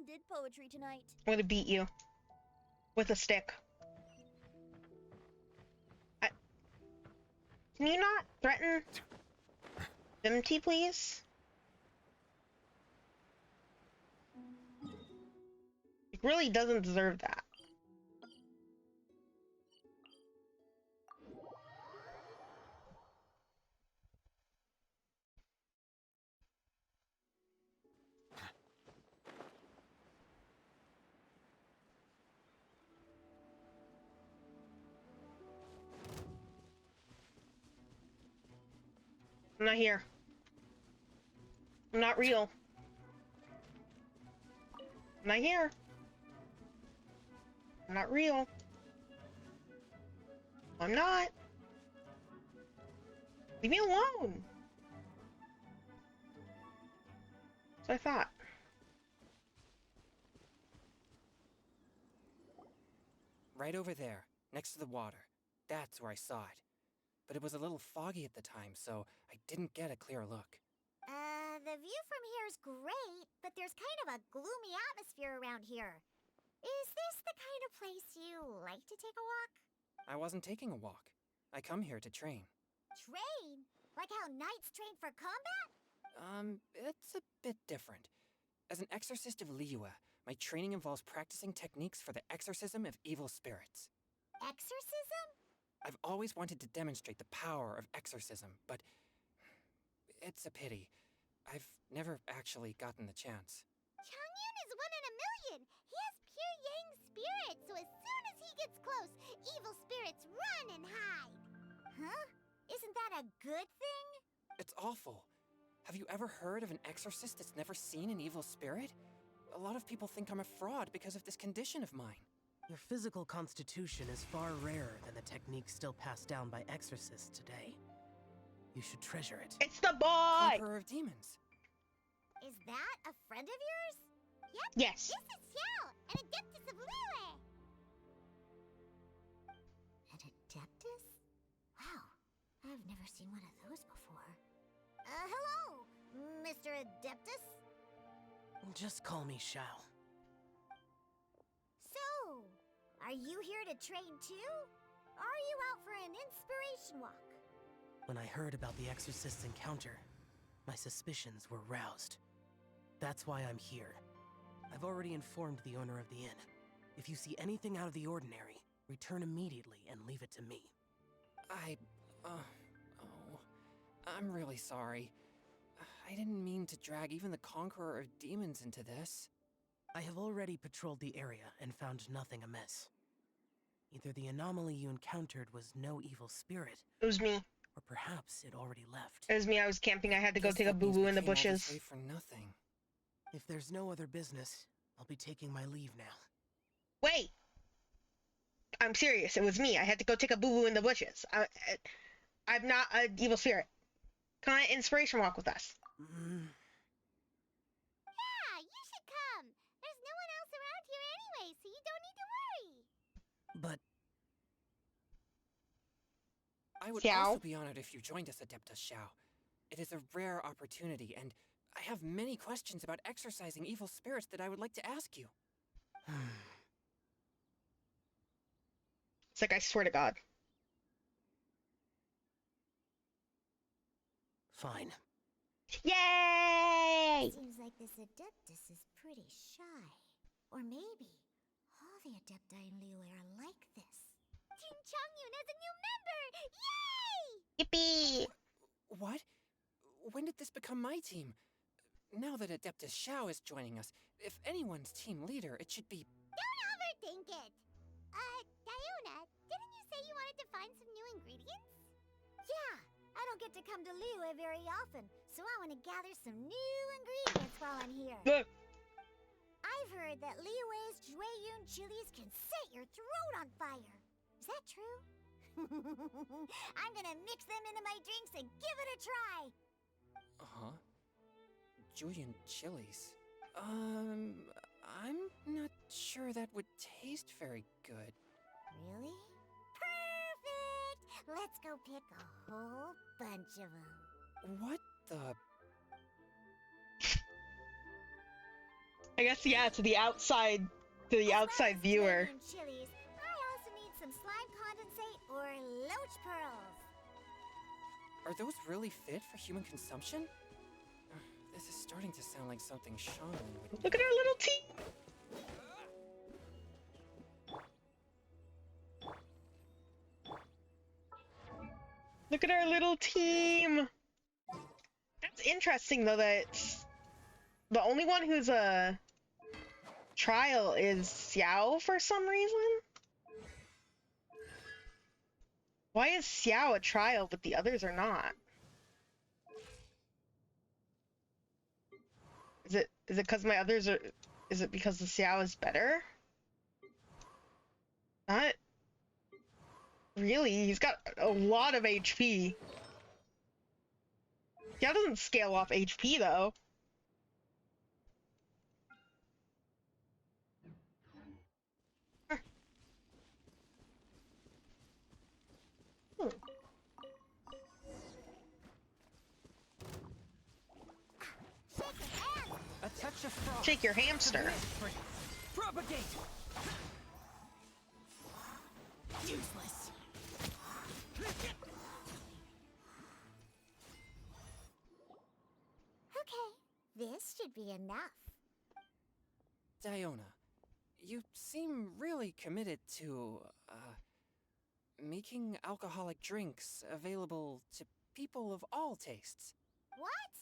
[SPEAKER 3] splendid poetry tonight.
[SPEAKER 1] I'm gonna beat you. With a stick. Can you not threaten Dimity, please? It really doesn't deserve that. I'm not here. I'm not real. I'm not here. I'm not real. I'm not. Leave me alone. That's what I thought.
[SPEAKER 6] Right over there, next to the water. That's where I saw it. But it was a little foggy at the time, so I didn't get a clear look.
[SPEAKER 7] The view from here is great, but there's kind of a gloomy atmosphere around here. Is this the kind of place you like to take a walk?
[SPEAKER 6] I wasn't taking a walk. I come here to train.
[SPEAKER 7] Train? Like how knights train for combat?
[SPEAKER 6] It's a bit different. As an exorcist of Liyue, my training involves practicing techniques for the exorcism of evil spirits.
[SPEAKER 7] Exorcism?
[SPEAKER 6] I've always wanted to demonstrate the power of exorcism, but it's a pity. I've never actually gotten the chance.
[SPEAKER 7] Changyun is one in a million. He has pure yang spirit, so as soon as he gets close, evil spirits run and hide. Huh? Isn't that a good thing?
[SPEAKER 6] It's awful. Have you ever heard of an exorcist that's never seen an evil spirit? A lot of people think I'm a fraud because of this condition of mine.
[SPEAKER 9] Your physical constitution is far rarer than the techniques still passed down by exorcists today. You should treasure it.
[SPEAKER 1] It's the boy!
[SPEAKER 6] Conqueror of demons.
[SPEAKER 7] Is that a friend of yours? Yep.
[SPEAKER 1] Yes.
[SPEAKER 7] This is Xiao, an adeptus of Liyue. An adeptus? Wow, I've never seen one of those before. Hello, Mr. Adeptus?
[SPEAKER 9] Just call me Shao.
[SPEAKER 7] So, are you here to train too? Or are you out for an inspiration walk?
[SPEAKER 9] When I heard about the exorcist's encounter, my suspicions were roused. That's why I'm here. I've already informed the owner of the inn. If you see anything out of the ordinary, return immediately and leave it to me.
[SPEAKER 6] I'm really sorry. I didn't mean to drag even the Conqueror of Demons into this.
[SPEAKER 9] I have already patrolled the area and found nothing amiss. Either the anomaly you encountered was no evil spirit.
[SPEAKER 1] It was me.
[SPEAKER 9] Or perhaps it already left.
[SPEAKER 1] It was me. I was camping. I had to go
[SPEAKER 6] Guess
[SPEAKER 1] take a
[SPEAKER 6] that means
[SPEAKER 1] boo-boo
[SPEAKER 6] we
[SPEAKER 1] in the
[SPEAKER 6] came all this
[SPEAKER 1] bushes.
[SPEAKER 6] way for nothing.
[SPEAKER 9] If there's no other business, I'll be taking my leave now.
[SPEAKER 1] Wait! I'm serious. It was me. I had to go take a boo-boo in the bushes. I'm not an evil spirit. Come on, inspiration walk with us.
[SPEAKER 7] Yeah, you should come. There's no one else around here anyway, so you don't need to worry.
[SPEAKER 9] But
[SPEAKER 6] I would
[SPEAKER 1] Xiao?
[SPEAKER 6] also be honored if you joined us, Adeptus Xiao. It is a rare opportunity, and I have many questions about exorcising evil spirits that I would like to ask you.
[SPEAKER 1] It's like, I swear to God.
[SPEAKER 9] fine.
[SPEAKER 1] Yay!
[SPEAKER 7] Seems like this Adeptus is pretty shy. Or maybe all the Adepti in Liyue are like this. Team Changyun has a new member! Yay!
[SPEAKER 1] Yippee!
[SPEAKER 6] What? When did this become my team? Now that Adeptus Xiao is joining us, if anyone's team leader, it should be...
[SPEAKER 7] Don't overthink it! Diona, didn't you say you wanted to find some new ingredients? Yeah, I don't get to come to Liyue very often, so I want to gather some new ingredients while I'm here.
[SPEAKER 1] Look,
[SPEAKER 7] I've heard that Liyue's Jueyun chilies can set your throat on fire. Is that true? I'm gonna mix them into my drinks and give it a try.
[SPEAKER 6] Uh-huh. Julian chilies. I'm not sure that would taste very good.
[SPEAKER 7] Really? Perfect! Let's go pick a whole bunch of them.
[SPEAKER 6] What the...
[SPEAKER 1] I guess, yeah, to the outside viewer.
[SPEAKER 7] Jueyun chilies, I also need some slime condensate or loach pearls.
[SPEAKER 6] Are those really fit for human consumption? This is starting to sound like something Shaman would
[SPEAKER 1] Look at our little team. Look at our little team. That's interesting, though, that the only one who's a trial is Xiao for some reason. Why is Xiao a trial, but the others are not? Is it because my others are? Is it because the Xiao is better? Not really. He's got a lot of HP. Xiao doesn't scale off HP though. Hmm.
[SPEAKER 6] A touch of frost.
[SPEAKER 1] Shake your hamster.
[SPEAKER 6] Propagate.
[SPEAKER 4] Useless.
[SPEAKER 3] Okay, this should be enough.
[SPEAKER 6] Diona, you seem really committed to, making alcoholic drinks available to people of all tastes.
[SPEAKER 3] What?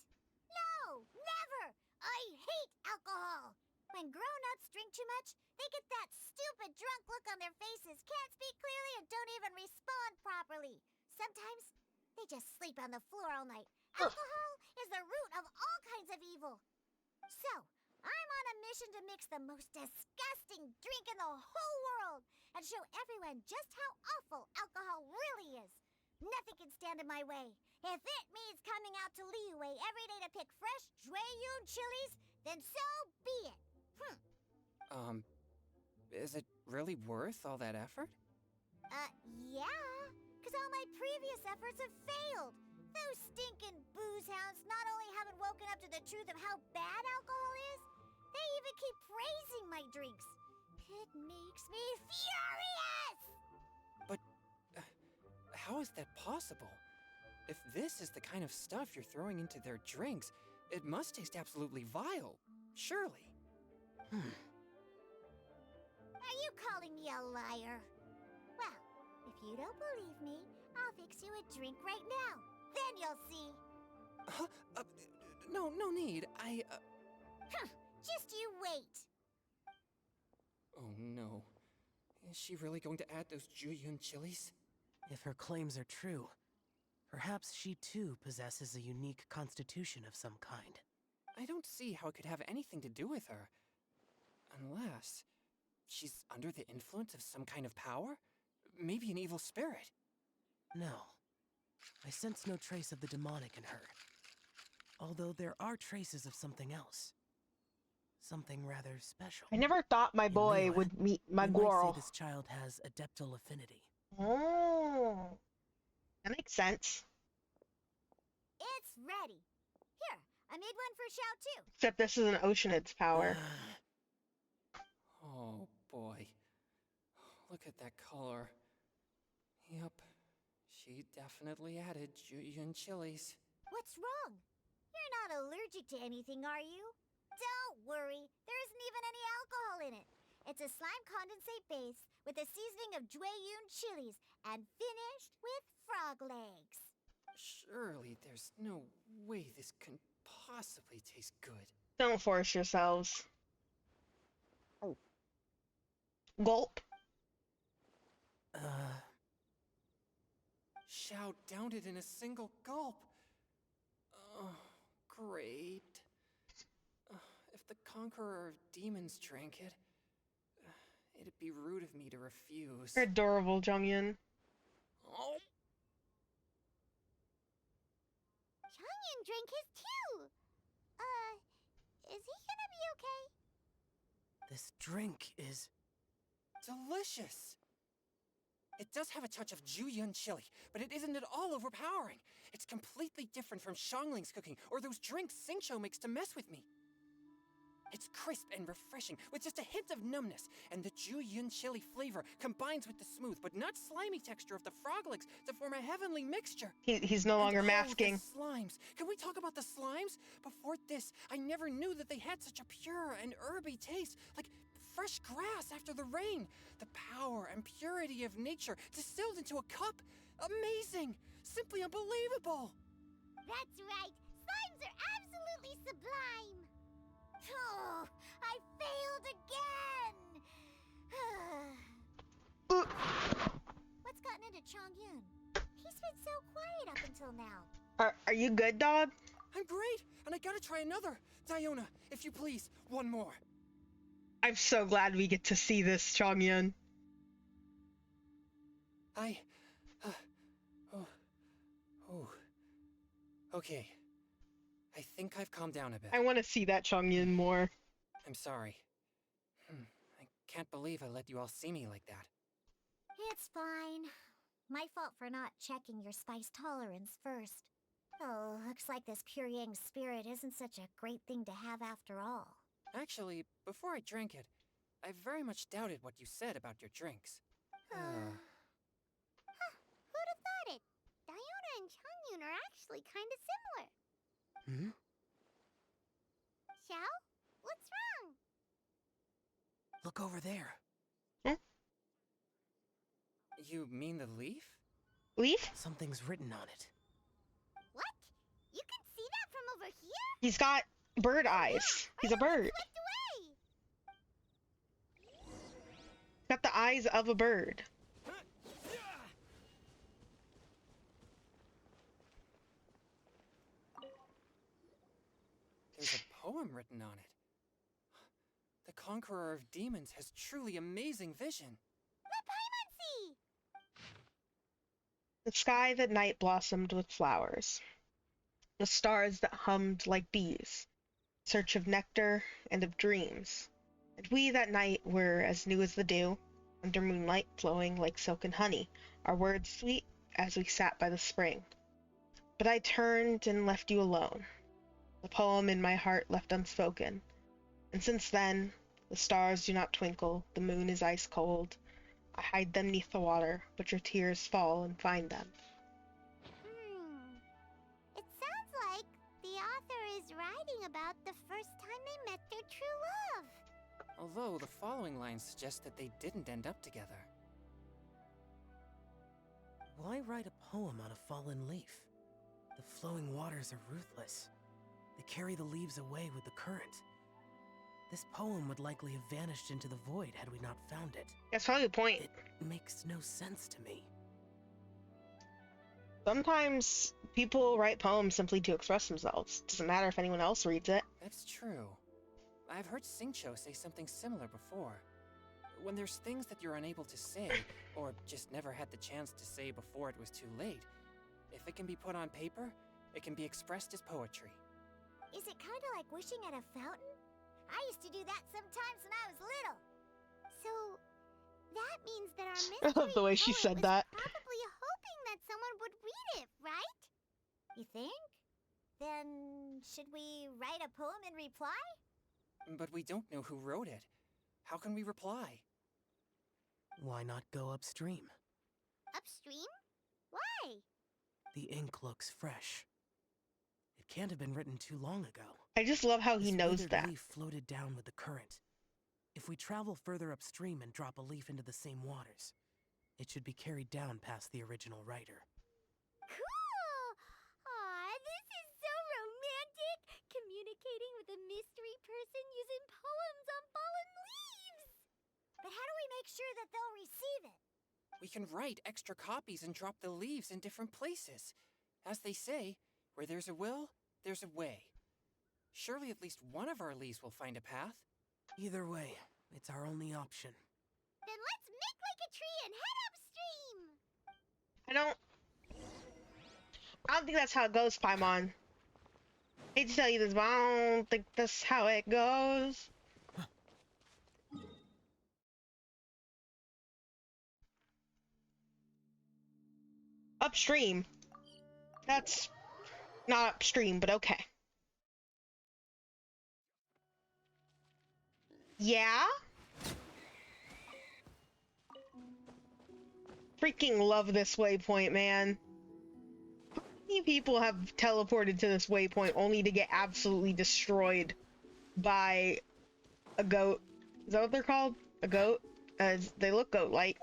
[SPEAKER 3] No, never! I hate alcohol! When grown-ups drink too much, they get that stupid drunk look on their faces, can't speak clearly, and don't even respond properly. Sometimes, they just sleep on the floor all night. Alcohol is the root of all kinds of evil. So, I'm on a mission to mix the most disgusting drink in the whole world and show everyone just how awful alcohol really is. Nothing can stand in my way. If it means coming out to Liyue every day to pick fresh Jueyun chilies, then so be it.
[SPEAKER 6] Is it really worth all that effort?
[SPEAKER 3] Yeah, because all my previous efforts have failed. Those stinking booze hounds not only haven't woken up to the truth of how bad alcohol is, they even keep praising my drinks. It makes me furious!
[SPEAKER 6] But how is that possible? If this is the kind of stuff you're throwing into their drinks, it must taste absolutely vile, surely.
[SPEAKER 3] Are you calling me a liar? Well, if you don't believe me, I'll fix you a drink right now. Then you'll see.
[SPEAKER 6] No need.
[SPEAKER 3] Just you wait.
[SPEAKER 6] Oh no. Is she really going to add those Jueyun chilies?
[SPEAKER 9] If her claims are true, perhaps she too possesses a unique constitution of some kind.
[SPEAKER 6] I don't see how it could have anything to do with her. Unless she's under the influence of some kind of power? Maybe an evil spirit.
[SPEAKER 9] No. I sense no trace of the demonic in her. Although there are traces of something else. Something rather special.
[SPEAKER 1] I never thought my
[SPEAKER 9] In
[SPEAKER 1] boy
[SPEAKER 9] Liyue,
[SPEAKER 1] would meet my
[SPEAKER 9] we might say
[SPEAKER 1] girl.
[SPEAKER 9] this child has adeptal affinity.
[SPEAKER 1] Oh, that makes sense.
[SPEAKER 3] It's ready. Here, I made one for Xiao too.
[SPEAKER 1] Except this is an Oceanid's power.
[SPEAKER 6] Oh boy. Look at that color. Yep. She definitely added Jueyun chilies.
[SPEAKER 3] What's wrong? You're not allergic to anything, are you? Don't worry, there isn't even any alcohol in it. It's a slime condensate base with a seasoning of Jueyun chilies and finished with frog legs.
[SPEAKER 6] Surely there's no way this can possibly taste good.
[SPEAKER 1] Don't force yourselves. Oh. Gulp.
[SPEAKER 6] Xiao downed it in a single gulp. Oh, great. If the Conqueror of Demons drank it, it'd be rude of me to refuse.
[SPEAKER 1] You're adorable, Jongyun.
[SPEAKER 6] Oh.
[SPEAKER 3] Changyan drank his too. Is he gonna be okay?
[SPEAKER 9] This drink is...
[SPEAKER 6] Delicious! It does have a touch of Jueyun chili, but it isn't at all overpowering. It's completely different from Xiangling's cooking or those drinks Xingqiu makes to mess with me. It's crisp and refreshing, with just a hint of numbness, and the Jueyun chili flavor combines with the smooth but not slimy texture of the frog legs to form a heavenly mixture.
[SPEAKER 1] He's no longer
[SPEAKER 6] And
[SPEAKER 1] masking.
[SPEAKER 6] the slimes. Can we talk about the slimes? Before this, I never knew that they had such a pure and herby taste, like fresh grass after the rain. The power and purity of nature distilled into a cup. Amazing! Simply unbelievable!
[SPEAKER 3] That's right. Slimes are absolutely sublime. Oh, I failed again. What's gotten into Chongyun? He's been so quiet up until now.
[SPEAKER 1] Are you good, dog?
[SPEAKER 6] I'm great, and I gotta try another. Diona, if you please, one more.
[SPEAKER 1] I'm so glad we get to see this, Chongyun.
[SPEAKER 6] Oh. Okay. I think I've calmed down a bit.
[SPEAKER 1] I want to see that Chongyun more.
[SPEAKER 6] I'm sorry. I can't believe I let you all see me like that.
[SPEAKER 7] It's fine. My fault for not checking your spice tolerance first. Oh, looks like this pure yang spirit isn't such a great thing to have after all.
[SPEAKER 6] Actually, before I drank it, I very much doubted what you said about your drinks.
[SPEAKER 2] Who'd have thought it? Diona and Changyun are actually kind of similar.
[SPEAKER 9] Hmm?
[SPEAKER 2] Xiao? What's wrong?
[SPEAKER 9] Look over there.
[SPEAKER 6] You mean the leaf?
[SPEAKER 1] Leaf?
[SPEAKER 9] Something's written on it.
[SPEAKER 2] What? You can see that from over here?
[SPEAKER 1] He's got bird eyes. He's a bird.
[SPEAKER 2] Slipped away.
[SPEAKER 1] Got the eyes of a bird.
[SPEAKER 6] There's a poem written on it. The Conqueror of Demons has truly amazing vision.
[SPEAKER 2] Let Paimon see.
[SPEAKER 1] The sky that night blossomed with flowers. The stars that hummed like bees. Search of nectar and of dreams. And we that night were as new as the dew, under moonlight flowing like silk and honey, our words sweet as we sat by the spring. But I turned and left you alone. The poem in my heart left unspoken. And since then, the stars do not twinkle, the moon is ice cold. I hide them neath the water, but your tears fall and find them.
[SPEAKER 2] It sounds like the author is writing about the first time they met their true love.
[SPEAKER 6] Although the following lines suggest that they didn't end up together.
[SPEAKER 9] Why write a poem on a fallen leaf? The flowing waters are ruthless. They carry the leaves away with the current. This poem would likely have vanished into the void had we not found it.
[SPEAKER 1] That's probably the point.
[SPEAKER 9] It makes no sense to me.
[SPEAKER 1] Sometimes people write poems simply to express themselves. Doesn't matter if anyone else reads it.
[SPEAKER 6] That's true. I've heard Singcho say something similar before. When there's things that you're unable to say, or just never had the chance to say before it was too late, if it can be put on paper, it can be expressed as poetry.
[SPEAKER 2] Is it kind of like wishing at a fountain? I used to do that sometimes when I was little. So, that means that our mystery
[SPEAKER 1] I love the way she
[SPEAKER 2] poet
[SPEAKER 1] said
[SPEAKER 2] was
[SPEAKER 1] that.
[SPEAKER 2] probably hoping that someone would read it, right? You think? Then, should we write a poem in reply?
[SPEAKER 6] But we don't know who wrote it. How can we reply?
[SPEAKER 9] Why not go upstream?
[SPEAKER 2] Upstream? Why?
[SPEAKER 9] The ink looks fresh. It can't have been written too long ago.
[SPEAKER 1] I just love how he
[SPEAKER 9] This
[SPEAKER 1] knows
[SPEAKER 9] withered
[SPEAKER 1] that.
[SPEAKER 9] leaf floated down with the current. If we travel further upstream and drop a leaf into the same waters, it should be carried down past the original writer.
[SPEAKER 2] Cool! Aw, this is so romantic! Communicating with a mystery person using poems on fallen leaves! But how do we make sure that they'll receive it?
[SPEAKER 6] We can write extra copies and drop the leaves in different places. As they say, where there's a will, there's a way. Surely at least one of our leaves will find a path.
[SPEAKER 9] Either way, it's our only option.
[SPEAKER 2] Then let's make like a tree and head upstream!
[SPEAKER 1] I don't think that's how it goes, Paimon. Hate to tell you this, but I don't think that's how it goes. Upstream. That's not upstream, but okay. Yeah? Freaking love this waypoint, man. How many people have teleported to this waypoint only to get absolutely destroyed by a goat? Is that what they're called? A goat? They look goat-like.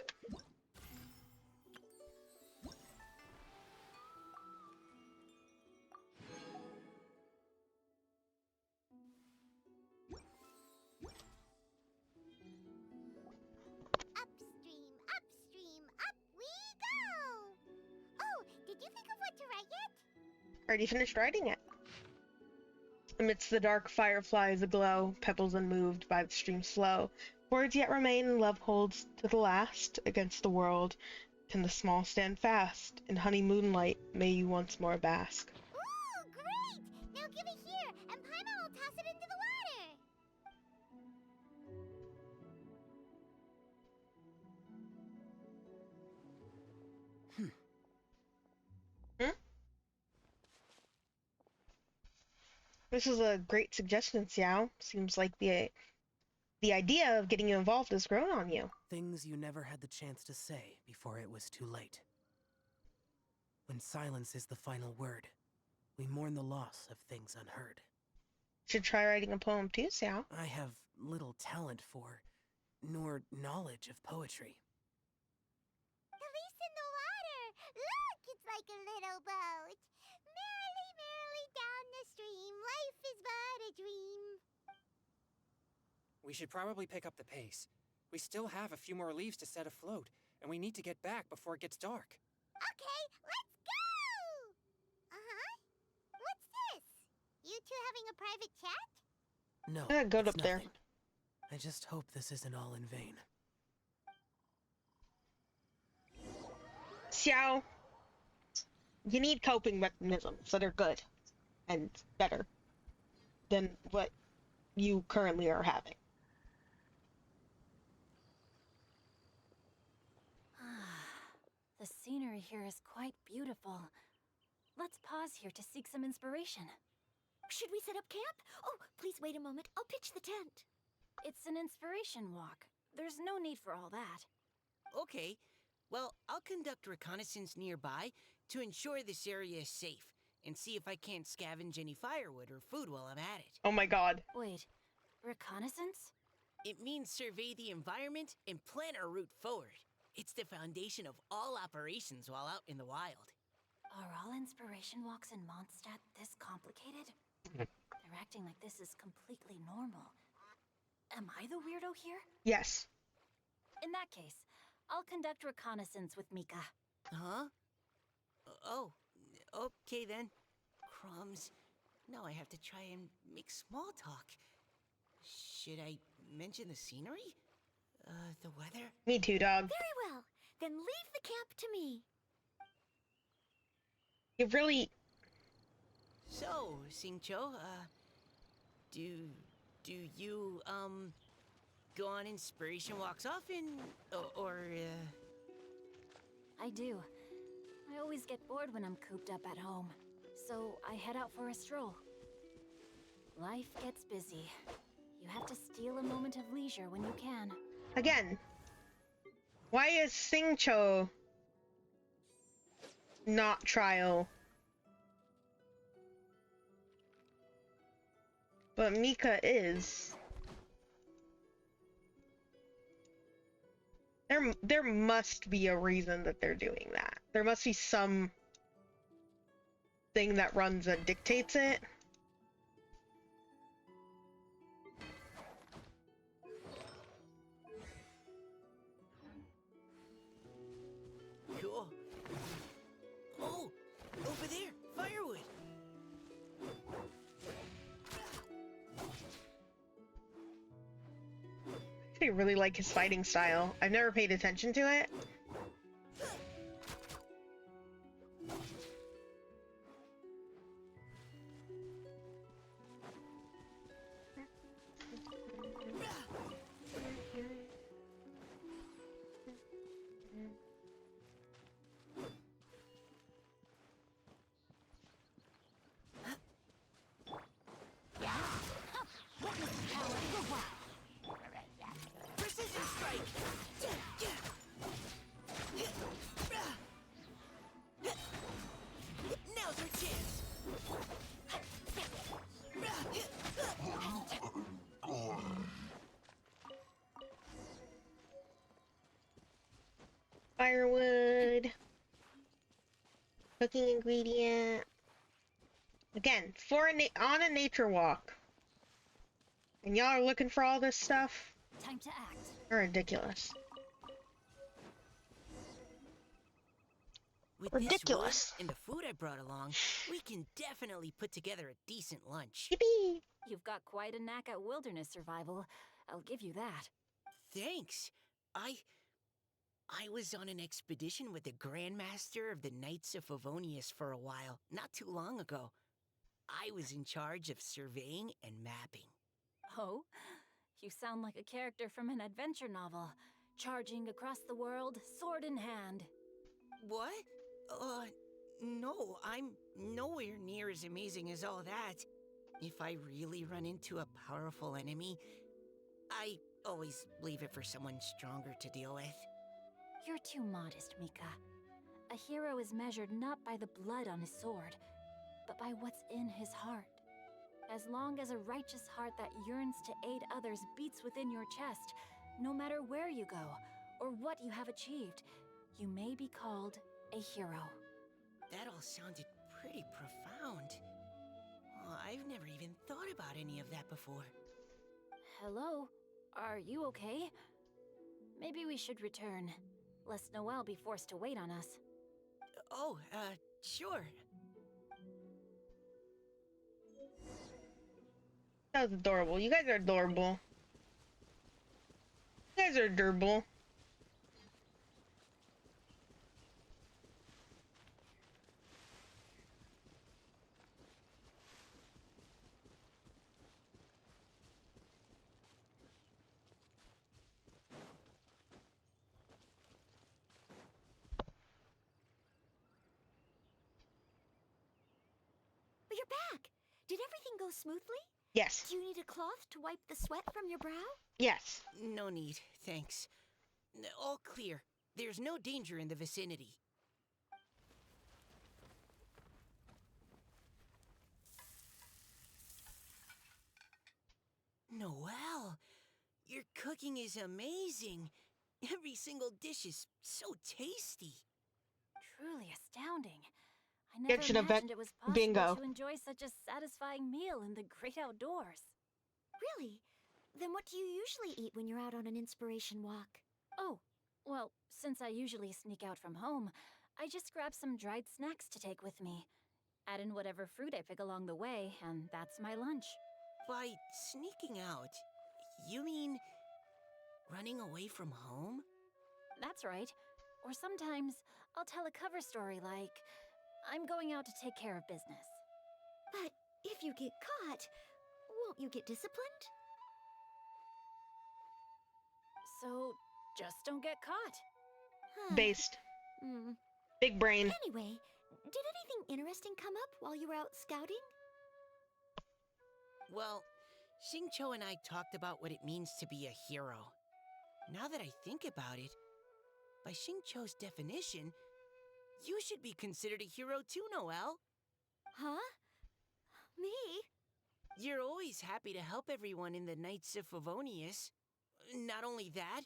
[SPEAKER 2] Upstream, upstream, up we go! Oh, did you think of what to write yet?
[SPEAKER 1] Already finished writing it. Amidst the dark fireflies aglow, pebbles unmoved by the stream's flow. Words yet remain, and love holds to the last. Against the world can the small stand fast. In honey moonlight may you once more bask.
[SPEAKER 2] Ooh, great! Now give it here, and Paimon will toss it into the water.
[SPEAKER 1] This is a great suggestion, Xiao. Seems like the idea of getting you involved has grown on you.
[SPEAKER 9] Things you never had the chance to say before it was too late. When silence is the final word, we mourn the loss of things unheard.
[SPEAKER 1] Should try writing a poem too, Xiao.
[SPEAKER 9] I have little talent for, nor knowledge of poetry.
[SPEAKER 2] The leaf's in the water. Look, it's like a little boat. Merrily, merrily down the stream. Life is but a dream.
[SPEAKER 6] We should probably pick up the pace. We still have a few more leaves to set afloat, and we need to get back before it gets dark.
[SPEAKER 2] Okay, let's go! Uh-huh. What's this? You two having a private chat?
[SPEAKER 9] No,
[SPEAKER 1] Good
[SPEAKER 9] it's
[SPEAKER 1] up there.
[SPEAKER 9] nothing. I just hope this isn't all in vain.
[SPEAKER 1] Xiao, you need coping mechanisms that are good and better than what you currently are having.
[SPEAKER 5] The scenery here is quite beautiful. Let's pause here to seek some inspiration.
[SPEAKER 7] Should we set up camp? Oh, please wait a moment. I'll pitch the tent.
[SPEAKER 5] It's an inspiration walk. There's no need for all that.
[SPEAKER 4] Okay, well, I'll conduct reconnaissance nearby to ensure this area is safe and see if I can't scavenge any firewood or food while I'm at it.
[SPEAKER 1] Oh my god.
[SPEAKER 5] Wait, reconnaissance?
[SPEAKER 4] It means survey the environment and plan our route forward. It's the foundation of all operations while out in the wild.
[SPEAKER 5] Are all inspiration walks in Mondstadt this complicated? They're acting like this is completely normal. Am I the weirdo here?
[SPEAKER 1] Yes.
[SPEAKER 5] In that case, I'll conduct reconnaissance with Mika.
[SPEAKER 4] Huh? Oh, okay then. Crumbs. Now I have to try and make small talk. Should I mention the scenery? The weather?
[SPEAKER 1] Me too, dog.
[SPEAKER 7] Very well. Then leave the camp to me.
[SPEAKER 1] You really...
[SPEAKER 4] So, Xingqiu, do you, go on inspiration walks often?
[SPEAKER 5] I do. I always get bored when I'm cooped up at home. So I head out for a stroll. Life gets busy. You have to steal a moment of leisure when you can.
[SPEAKER 1] Again, why is Xingqiu not trial? But Mika is. There must be a reason that they're doing that. There must be some thing that runs and dictates it.
[SPEAKER 4] Cool. Oh, over there, firewood.
[SPEAKER 1] I really like his fighting style. I've never paid attention to it.
[SPEAKER 4] Precision strike. Now's our chance.
[SPEAKER 1] Firewood. Cooking ingredient. Again, on a nature walk. And y'all are looking for all this stuff?
[SPEAKER 5] Time to act.
[SPEAKER 1] You're ridiculous.
[SPEAKER 4] With
[SPEAKER 1] Ridiculous.
[SPEAKER 4] this wood and the food I brought along, we can definitely put together a decent lunch.
[SPEAKER 1] Yippee!
[SPEAKER 5] You've got quite a knack at wilderness survival. I'll give you that.
[SPEAKER 4] Thanks. I was on an expedition with the Grandmaster of the Knights of Favonius for a while, not too long ago. I was in charge of surveying and mapping.
[SPEAKER 5] Oh? You sound like a character from an adventure novel, charging across the world, sword in hand.
[SPEAKER 4] What? No, I'm nowhere near as amazing as all that. If I really run into a powerful enemy, I always leave it for someone stronger to deal with.
[SPEAKER 5] You're too modest, Mika. A hero is measured not by the blood on his sword, but by what's in his heart. As long as a righteous heart that yearns to aid others beats within your chest, no matter where you go or what you have achieved, you may be called a hero.
[SPEAKER 4] That all sounded pretty profound. Well, I've never even thought about any of that before.
[SPEAKER 5] Hello? Are you okay? Maybe we should return, lest Noelle be forced to wait on us.
[SPEAKER 4] Oh, sure.
[SPEAKER 1] That was adorable. You guys are adorable. You guys are adorable.
[SPEAKER 7] But you're back! Did everything go smoothly?
[SPEAKER 1] Yes.
[SPEAKER 7] Do you need a cloth to wipe the sweat from your brow?
[SPEAKER 1] Yes.
[SPEAKER 4] No need, thanks. All clear. There's no danger in the vicinity. Noelle, your cooking is amazing. Every single dish is so tasty.
[SPEAKER 5] Truly astounding. I never
[SPEAKER 1] Genshin
[SPEAKER 5] imagined it was possible
[SPEAKER 1] bingo.
[SPEAKER 5] to enjoy such a satisfying meal in the great outdoors.
[SPEAKER 7] Really? Then what do you usually eat when you're out on an inspiration walk?
[SPEAKER 5] Oh, well, since I usually sneak out from home, I just grab some dried snacks to take with me. Add in whatever fruit I pick along the way, and that's my lunch.
[SPEAKER 4] By sneaking out, you mean running away from home?
[SPEAKER 5] That's right. Or sometimes I'll tell a cover story like, I'm going out to take care of business.
[SPEAKER 7] But if you get caught, won't you get disciplined?
[SPEAKER 5] So, just don't get caught.
[SPEAKER 7] Huh.
[SPEAKER 1] Based.
[SPEAKER 7] Hmm.
[SPEAKER 1] Big brain.
[SPEAKER 7] Anyway, did anything interesting come up while you were out scouting?
[SPEAKER 4] Well, Xingqiu and I talked about what it means to be a hero. Now that I think about it, by Xingqiu's definition, you should be considered a hero too, Noelle.
[SPEAKER 7] Huh? Me?
[SPEAKER 4] You're always happy to help everyone in the Knights of Favonius. Not only that,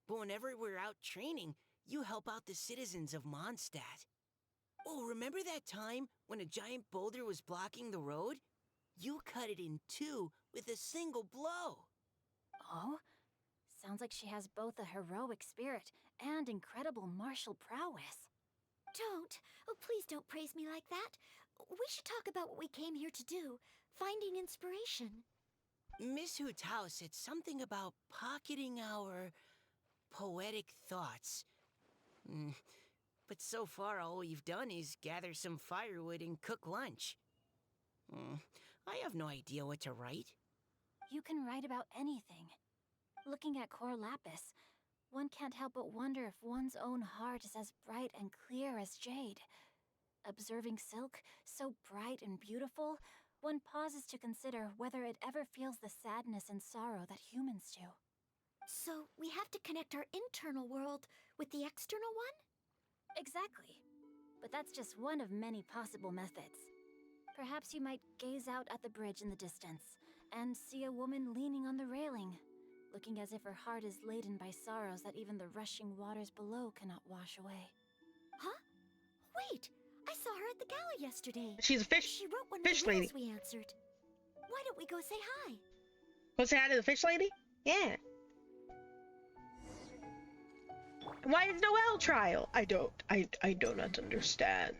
[SPEAKER 4] but whenever we're out training, you help out the citizens of Mondstadt. Oh, remember that time when a giant boulder was blocking the road? You cut it in two with a single blow.
[SPEAKER 5] Oh? Sounds like she has both a heroic spirit and incredible martial prowess.
[SPEAKER 7] Don't. Oh, please don't praise me like that. We should talk about what we came here to do. Finding inspiration.
[SPEAKER 4] Miss Hu Tao said something about pocketing our poetic thoughts. But so far, all we've done is gather some firewood and cook lunch. I have no idea what to write.
[SPEAKER 5] You can write about anything. Looking at Cor Lapis, one can't help but wonder if one's own heart is as bright and clear as jade. Observing silk, so bright and beautiful, one pauses to consider whether it ever feels the sadness and sorrow that humans do.
[SPEAKER 7] So we have to connect our internal world with the external one?
[SPEAKER 5] Exactly. But that's just one of many possible methods. Perhaps you might gaze out at the bridge in the distance and see a woman leaning on the railing, looking as if her heart is laden by sorrows that even the rushing waters below cannot wash away.
[SPEAKER 7] Huh? Wait! I saw her at the gala yesterday.
[SPEAKER 1] She's a fish.
[SPEAKER 7] She wrote one of
[SPEAKER 1] fish
[SPEAKER 7] the riddles
[SPEAKER 1] lady.
[SPEAKER 7] we answered. Why don't we go say hi?
[SPEAKER 1] Go say hi to the fish lady? Yeah. Why is Noel trial? I do not understand.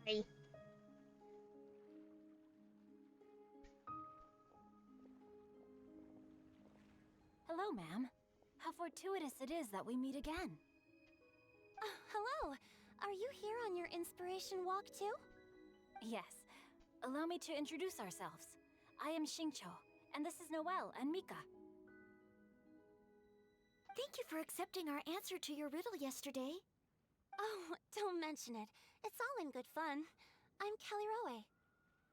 [SPEAKER 1] Hi.
[SPEAKER 5] Hello, ma'am. How fortuitous it is that we meet again.
[SPEAKER 2] Hello. Are you here on your inspiration walk too?
[SPEAKER 5] Yes. Allow me to introduce ourselves. I am Xingqiu, and this is Noelle and Mika.
[SPEAKER 7] Thank you for accepting our answer to your riddle yesterday.
[SPEAKER 2] Oh, don't mention it. It's all in good fun. I'm Kelly Roe.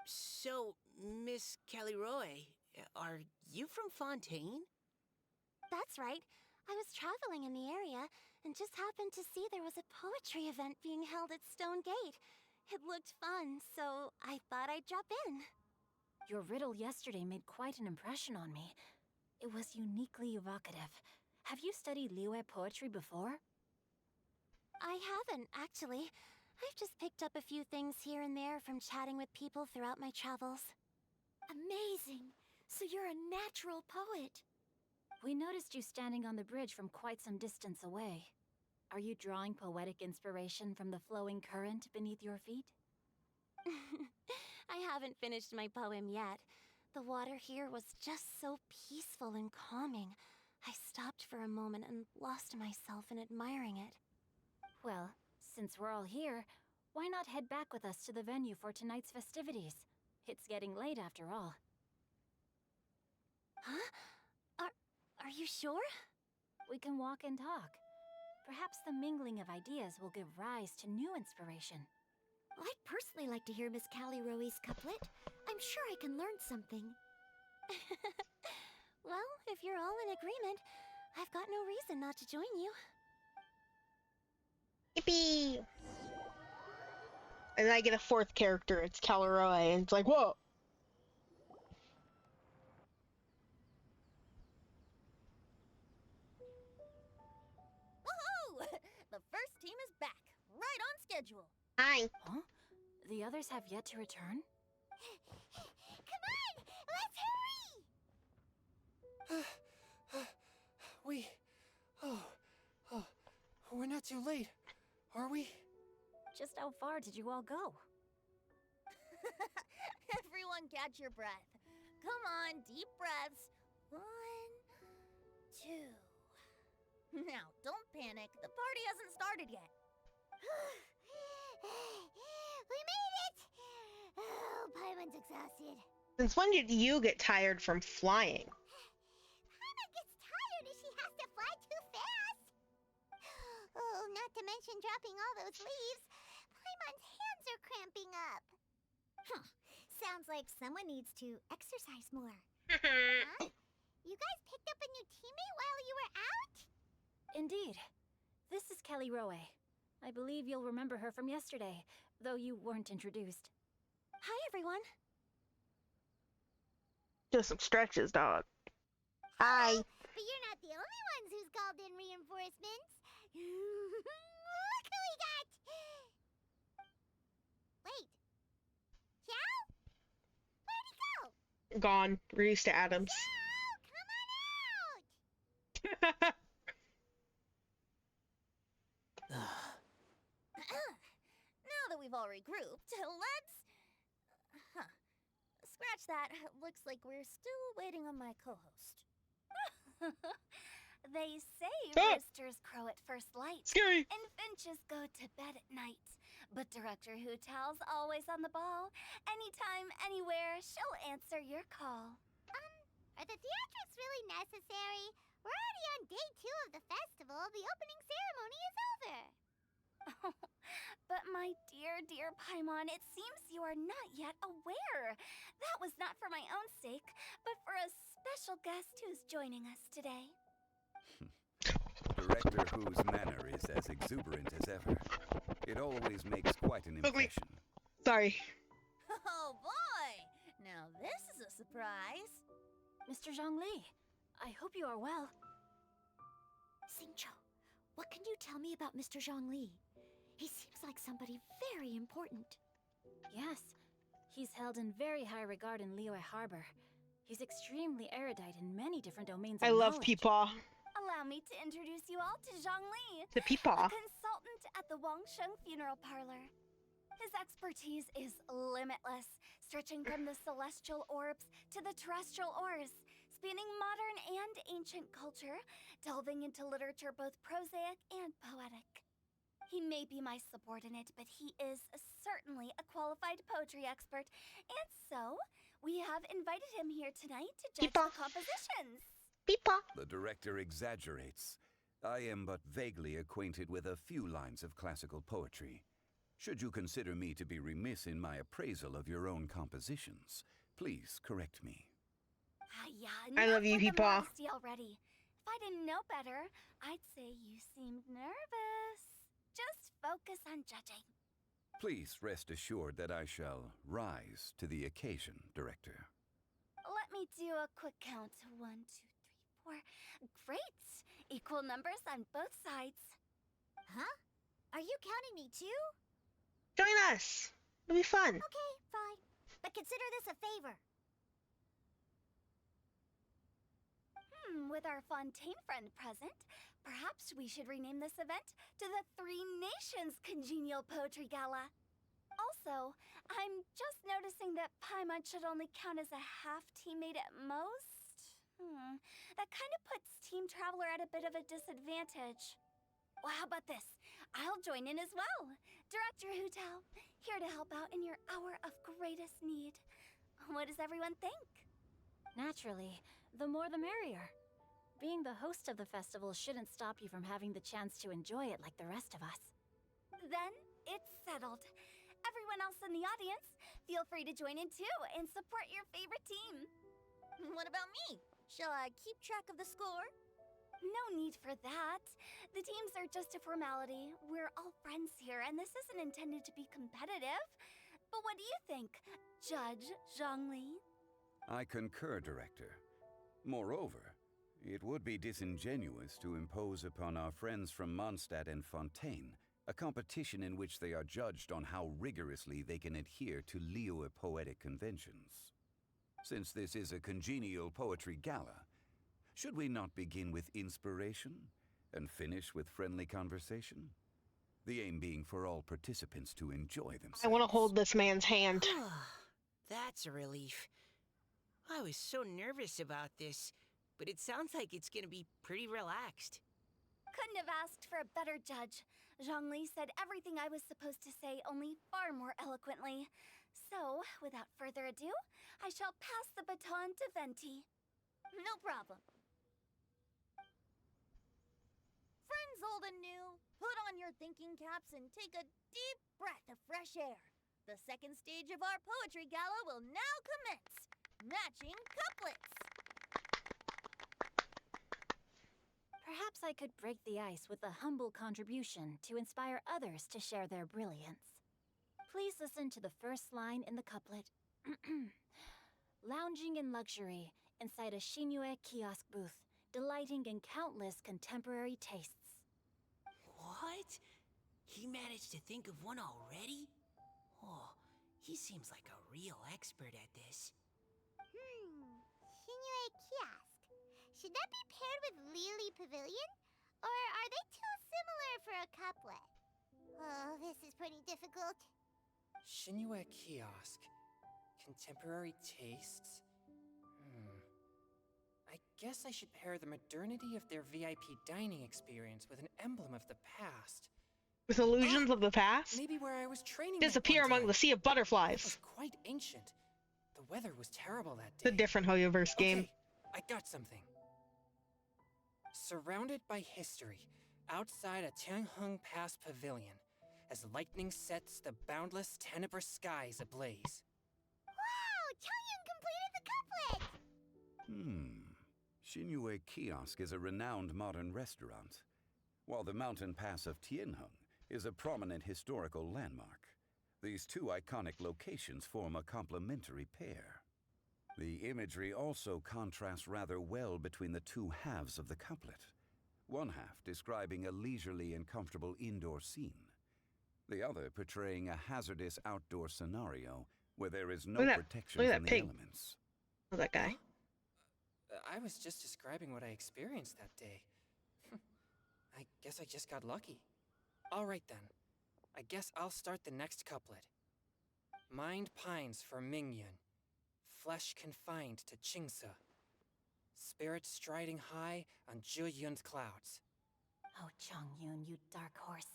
[SPEAKER 4] So, Miss Caliroe, are you from Fontaine?
[SPEAKER 2] That's right. I was traveling in the area and just happened to see there was a poetry event being held at Stone Gate. It looked fun, so I thought I'd drop in.
[SPEAKER 5] Your riddle yesterday made quite an impression on me. It was uniquely evocative. Have you studied Liyue poetry before?
[SPEAKER 2] I haven't, actually. I've just picked up a few things here and there from chatting with people throughout my travels.
[SPEAKER 7] Amazing! So you're a natural poet.
[SPEAKER 5] We noticed you standing on the bridge from quite some distance away. Are you drawing poetic inspiration from the flowing current beneath your feet?
[SPEAKER 2] I haven't finished my poem yet. The water here was just so peaceful and calming. I stopped for a moment and lost myself in admiring it.
[SPEAKER 5] Well, since we're all here, why not head back with us to the venue for tonight's festivities? It's getting late after all.
[SPEAKER 2] Huh? Are you sure?
[SPEAKER 5] We can walk and talk. Perhaps the mingling of ideas will give rise to new inspiration.
[SPEAKER 7] I'd personally like to hear Miss Callie Roe's couplet. I'm sure I can learn something.
[SPEAKER 2] Well, if you're all in agreement, I've got no reason not to join you.
[SPEAKER 1] Yippee! And then I get a fourth character, it's Caleroy, and it's like, whoa!
[SPEAKER 3] Woohoo! The first team is back, right on schedule.
[SPEAKER 1] Hi.
[SPEAKER 5] Huh? The others have yet to return?
[SPEAKER 2] Come on! Let's hurry!
[SPEAKER 6] We're not too late, are we?
[SPEAKER 5] Just how far did you all go?
[SPEAKER 3] Everyone catch your breath. Come on, deep breaths. 1, 2. Now, don't panic. The party hasn't started yet.
[SPEAKER 2] We made it! Oh, Paimon's exhausted.
[SPEAKER 1] Since when did you get tired from flying?
[SPEAKER 2] Paimon gets tired if she has to fly too fast. Oh, not to mention dropping all those leaves. Paimon's hands are cramping up. Huh. Sounds like someone needs to exercise more. Huh? You guys picked up a new teammate while you were out?
[SPEAKER 5] Indeed. This is Kelly Roe. I believe you'll remember her from yesterday, though you weren't introduced.
[SPEAKER 2] Hi, everyone.
[SPEAKER 1] Do some stretches, dog. Hi.
[SPEAKER 2] But you're not the only ones who's called in reinforcements. Look who we got! Wait. Xiao? Where'd he go?
[SPEAKER 1] Gone. Reduced to atoms.
[SPEAKER 2] Xiao, come on out!
[SPEAKER 3] Now that we've all regrouped, let's... Huh. Scratch that. Looks like we're still waiting on my co-host.
[SPEAKER 5] They say
[SPEAKER 1] Ah!
[SPEAKER 5] roosters crow at first light,
[SPEAKER 1] Scary.
[SPEAKER 5] and finches go to bed at night. But Director Hu Tao's always on the ball. Anytime, anywhere, she'll answer your call.
[SPEAKER 2] Are the theatrics really necessary? We're already on day 2 of the festival. The opening ceremony is over.
[SPEAKER 5] But my dear, dear Paimon, it seems you are not yet aware. That was not for my own sake, but for a special guest who's joining us today.
[SPEAKER 10] Director Who's manner is as exuberant as ever. It always makes quite an
[SPEAKER 1] Ugly.
[SPEAKER 10] impression.
[SPEAKER 1] Sorry.
[SPEAKER 3] Oh boy! Now this is a surprise.
[SPEAKER 5] Mr. Zhongli, I hope you are well.
[SPEAKER 7] Xingqiu, What can you tell me about Mr. Zhongli? He seems like somebody very important.
[SPEAKER 5] Yes, he's held in very high regard in Liyue Harbor. He's extremely erudite in many different domains of
[SPEAKER 1] I love
[SPEAKER 5] knowledge.
[SPEAKER 1] Peepaw.
[SPEAKER 2] Allow me to introduce you all to Zhongli,
[SPEAKER 1] The Peepaw.
[SPEAKER 2] a consultant at the Wangsheng Funeral Parlor. His expertise is limitless, stretching from the celestial orbs to the terrestrial ores, spanning modern and ancient culture, delving into literature both prosaic and poetic. He may be my subordinate, but he is certainly a qualified poetry expert, and so we have invited him here tonight to judge
[SPEAKER 1] Peepaw.
[SPEAKER 2] the compositions.
[SPEAKER 1] Peepaw.
[SPEAKER 10] The director exaggerates. I am but vaguely acquainted with a few lines of classical poetry. Should you consider me to be remiss in my appraisal of your own compositions, please correct me.
[SPEAKER 2] Yeah,
[SPEAKER 1] I love you,
[SPEAKER 2] enough with the
[SPEAKER 1] Peepaw.
[SPEAKER 2] modesty already. If I didn't know better, I'd say you seemed nervous. Just focus on judging.
[SPEAKER 10] Please rest assured that I shall rise to the occasion, Director.
[SPEAKER 2] Let me do a quick count. 1, 2, 3, 4. Great! Equal numbers on both sides.
[SPEAKER 3] Huh? Are you counting me too?
[SPEAKER 1] Join us. It'll be fun.
[SPEAKER 3] Okay, fine. But consider this a favor.
[SPEAKER 2] With our Fontaine friend present, perhaps we should rename this event to the Three Nations Congenial Poetry Gala. Also, I'm just noticing that Paimon should only count as a half teammate at most. That kind of puts Team Traveler at a bit of a disadvantage. Well, how about this? I'll join in as well. Director Hu Tao, here to help out in your hour of greatest need. What does everyone think?
[SPEAKER 5] Naturally, the more the merrier. Being the host of the festival shouldn't stop you from having the chance to enjoy it like the rest of us.
[SPEAKER 2] Then it's settled. Everyone else in the audience, feel free to join in too and support your favorite team.
[SPEAKER 3] What about me? Shall I keep track of the score?
[SPEAKER 2] No need for that. The teams are just a formality. We're all friends here, and this isn't intended to be competitive. But what do you think, Judge Zhongli?
[SPEAKER 10] I concur, Director. Moreover, it would be disingenuous to impose upon our friends from Mondstadt and Fontaine a competition in which they are judged on how rigorously they can adhere to Liyue poetic conventions. Since this is a congenial poetry gala, should we not begin with inspiration and finish with friendly conversation? The aim being for all participants to enjoy themselves.
[SPEAKER 1] I want to hold this man's hand.
[SPEAKER 4] That's a relief. I was so nervous about this, but it sounds like it's gonna be pretty relaxed.
[SPEAKER 2] Couldn't have asked for a better judge. Zhongli said everything I was supposed to say, only far more eloquently. So, without further ado, I shall pass the baton to Venti.
[SPEAKER 3] No problem. Friends old and new, put on your thinking caps and take a deep breath of fresh air. The second stage of our poetry gala will now commence. Matching couplets.
[SPEAKER 5] Perhaps I could break the ice with a humble contribution to inspire others to share their brilliance. Please listen to the first line in the couplet. Lounging in luxury inside a Shinue kiosk booth, delighting in countless contemporary tastes.
[SPEAKER 4] What? He managed to think of one already? Oh, he seems like a real expert at this.
[SPEAKER 3] Shinue Kiosk. Should that be paired with Lily Pavilion? Or are they too similar for a couplet? Oh, this is pretty difficult.
[SPEAKER 6] Shinue Kiosk. Contemporary tastes? I guess I should pair the modernity of their VIP dining experience with an emblem of the past.
[SPEAKER 1] With illusions of the past?
[SPEAKER 6] Maybe where I was training
[SPEAKER 1] Disappear
[SPEAKER 6] that one
[SPEAKER 1] among the
[SPEAKER 6] time.
[SPEAKER 1] sea of
[SPEAKER 6] It was
[SPEAKER 1] butterflies.
[SPEAKER 6] quite ancient. The weather was terrible that
[SPEAKER 1] It's a
[SPEAKER 6] day.
[SPEAKER 1] different Hoyoverse game.
[SPEAKER 6] Okay, I got something. Surrounded by history, outside a Tianheng Pass pavilion, as lightning sets the boundless tenebrous skies ablaze.
[SPEAKER 3] Wow! Chaoyun completed the couplet!
[SPEAKER 10] Shinue Kiosk is a renowned modern restaurant, while the mountain pass of Tianheng is a prominent historical landmark. These two iconic locations form a complementary pair. The imagery also contrasts rather well between the two halves of the couplet. one half describing a leisurely and comfortable indoor scene, the other portraying a hazardous outdoor scenario where there is no protection
[SPEAKER 1] look at
[SPEAKER 10] from
[SPEAKER 1] that
[SPEAKER 10] the
[SPEAKER 1] pig.
[SPEAKER 10] elements.
[SPEAKER 1] Oh, that guy.
[SPEAKER 6] I was just describing what I experienced that day. I guess I just got lucky. All right then. I guess I'll start the next couplet. Mind pines for Mingyun, flesh confined to Qingse, spirit striding high on Zheyun's clouds.
[SPEAKER 5] Oh, Chongyun, you dark horse.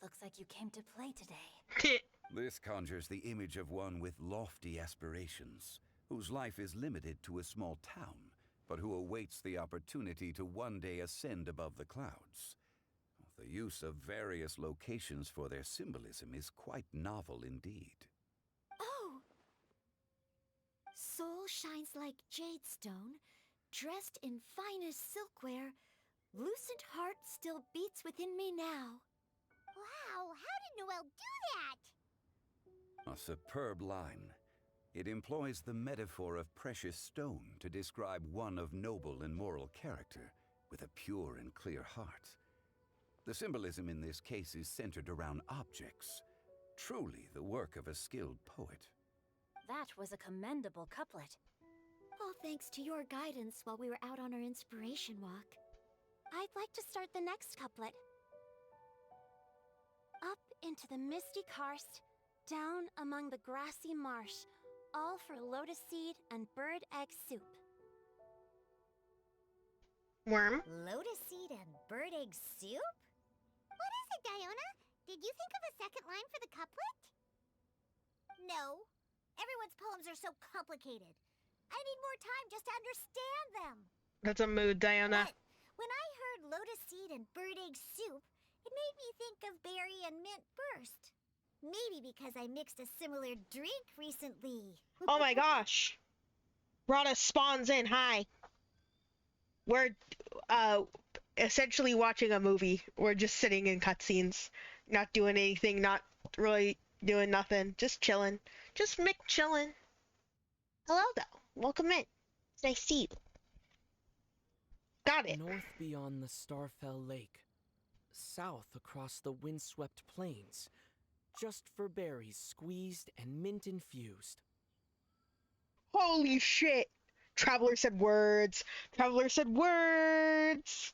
[SPEAKER 5] Looks like you came to play today.
[SPEAKER 10] This conjures the image of one with lofty aspirations, whose life is limited to a small town, but who awaits the opportunity to one day ascend above the clouds. The use of various locations for their symbolism is quite novel indeed.
[SPEAKER 7] Oh! Soul shines like jade stone, dressed in finest silkwear. Lucent heart still beats within me now.
[SPEAKER 2] Wow, how did Noelle do that?
[SPEAKER 10] A superb line. It employs the metaphor of precious stone to describe one of noble and moral character, with a pure and clear heart. The symbolism in this case is centered around objects, truly the work of a skilled poet.
[SPEAKER 5] That was a commendable couplet.
[SPEAKER 7] All thanks to your guidance while we were out on our inspiration walk.
[SPEAKER 5] I'd like to start the next couplet. Up into the misty karst, down among the grassy marsh, all for lotus seed and bird egg soup.
[SPEAKER 1] Worm.
[SPEAKER 2] Lotus seed and bird egg soup? What is it, Diona? Did you think of a second line for the couplet? No. Everyone's poems are so complicated. I need more time just to understand them.
[SPEAKER 1] That's a mood, Diana.
[SPEAKER 2] But when I heard lotus seed and bird egg soup, it made me think of berry and mint burst. Maybe because I mixed a similar drink recently.
[SPEAKER 1] Oh my gosh. Rada spawns in. Hi. We're essentially watching a movie. We're just sitting in cutscenes, not doing anything, not really doing nothing, just chilling. Just Mick chilling. Hello though. Welcome in. It's nice to see you. Got it.
[SPEAKER 11] North beyond the Starfell Lake. South across the windswept plains. Just for berries squeezed and mint infused.
[SPEAKER 1] Holy shit. Traveler said words. Traveler said words.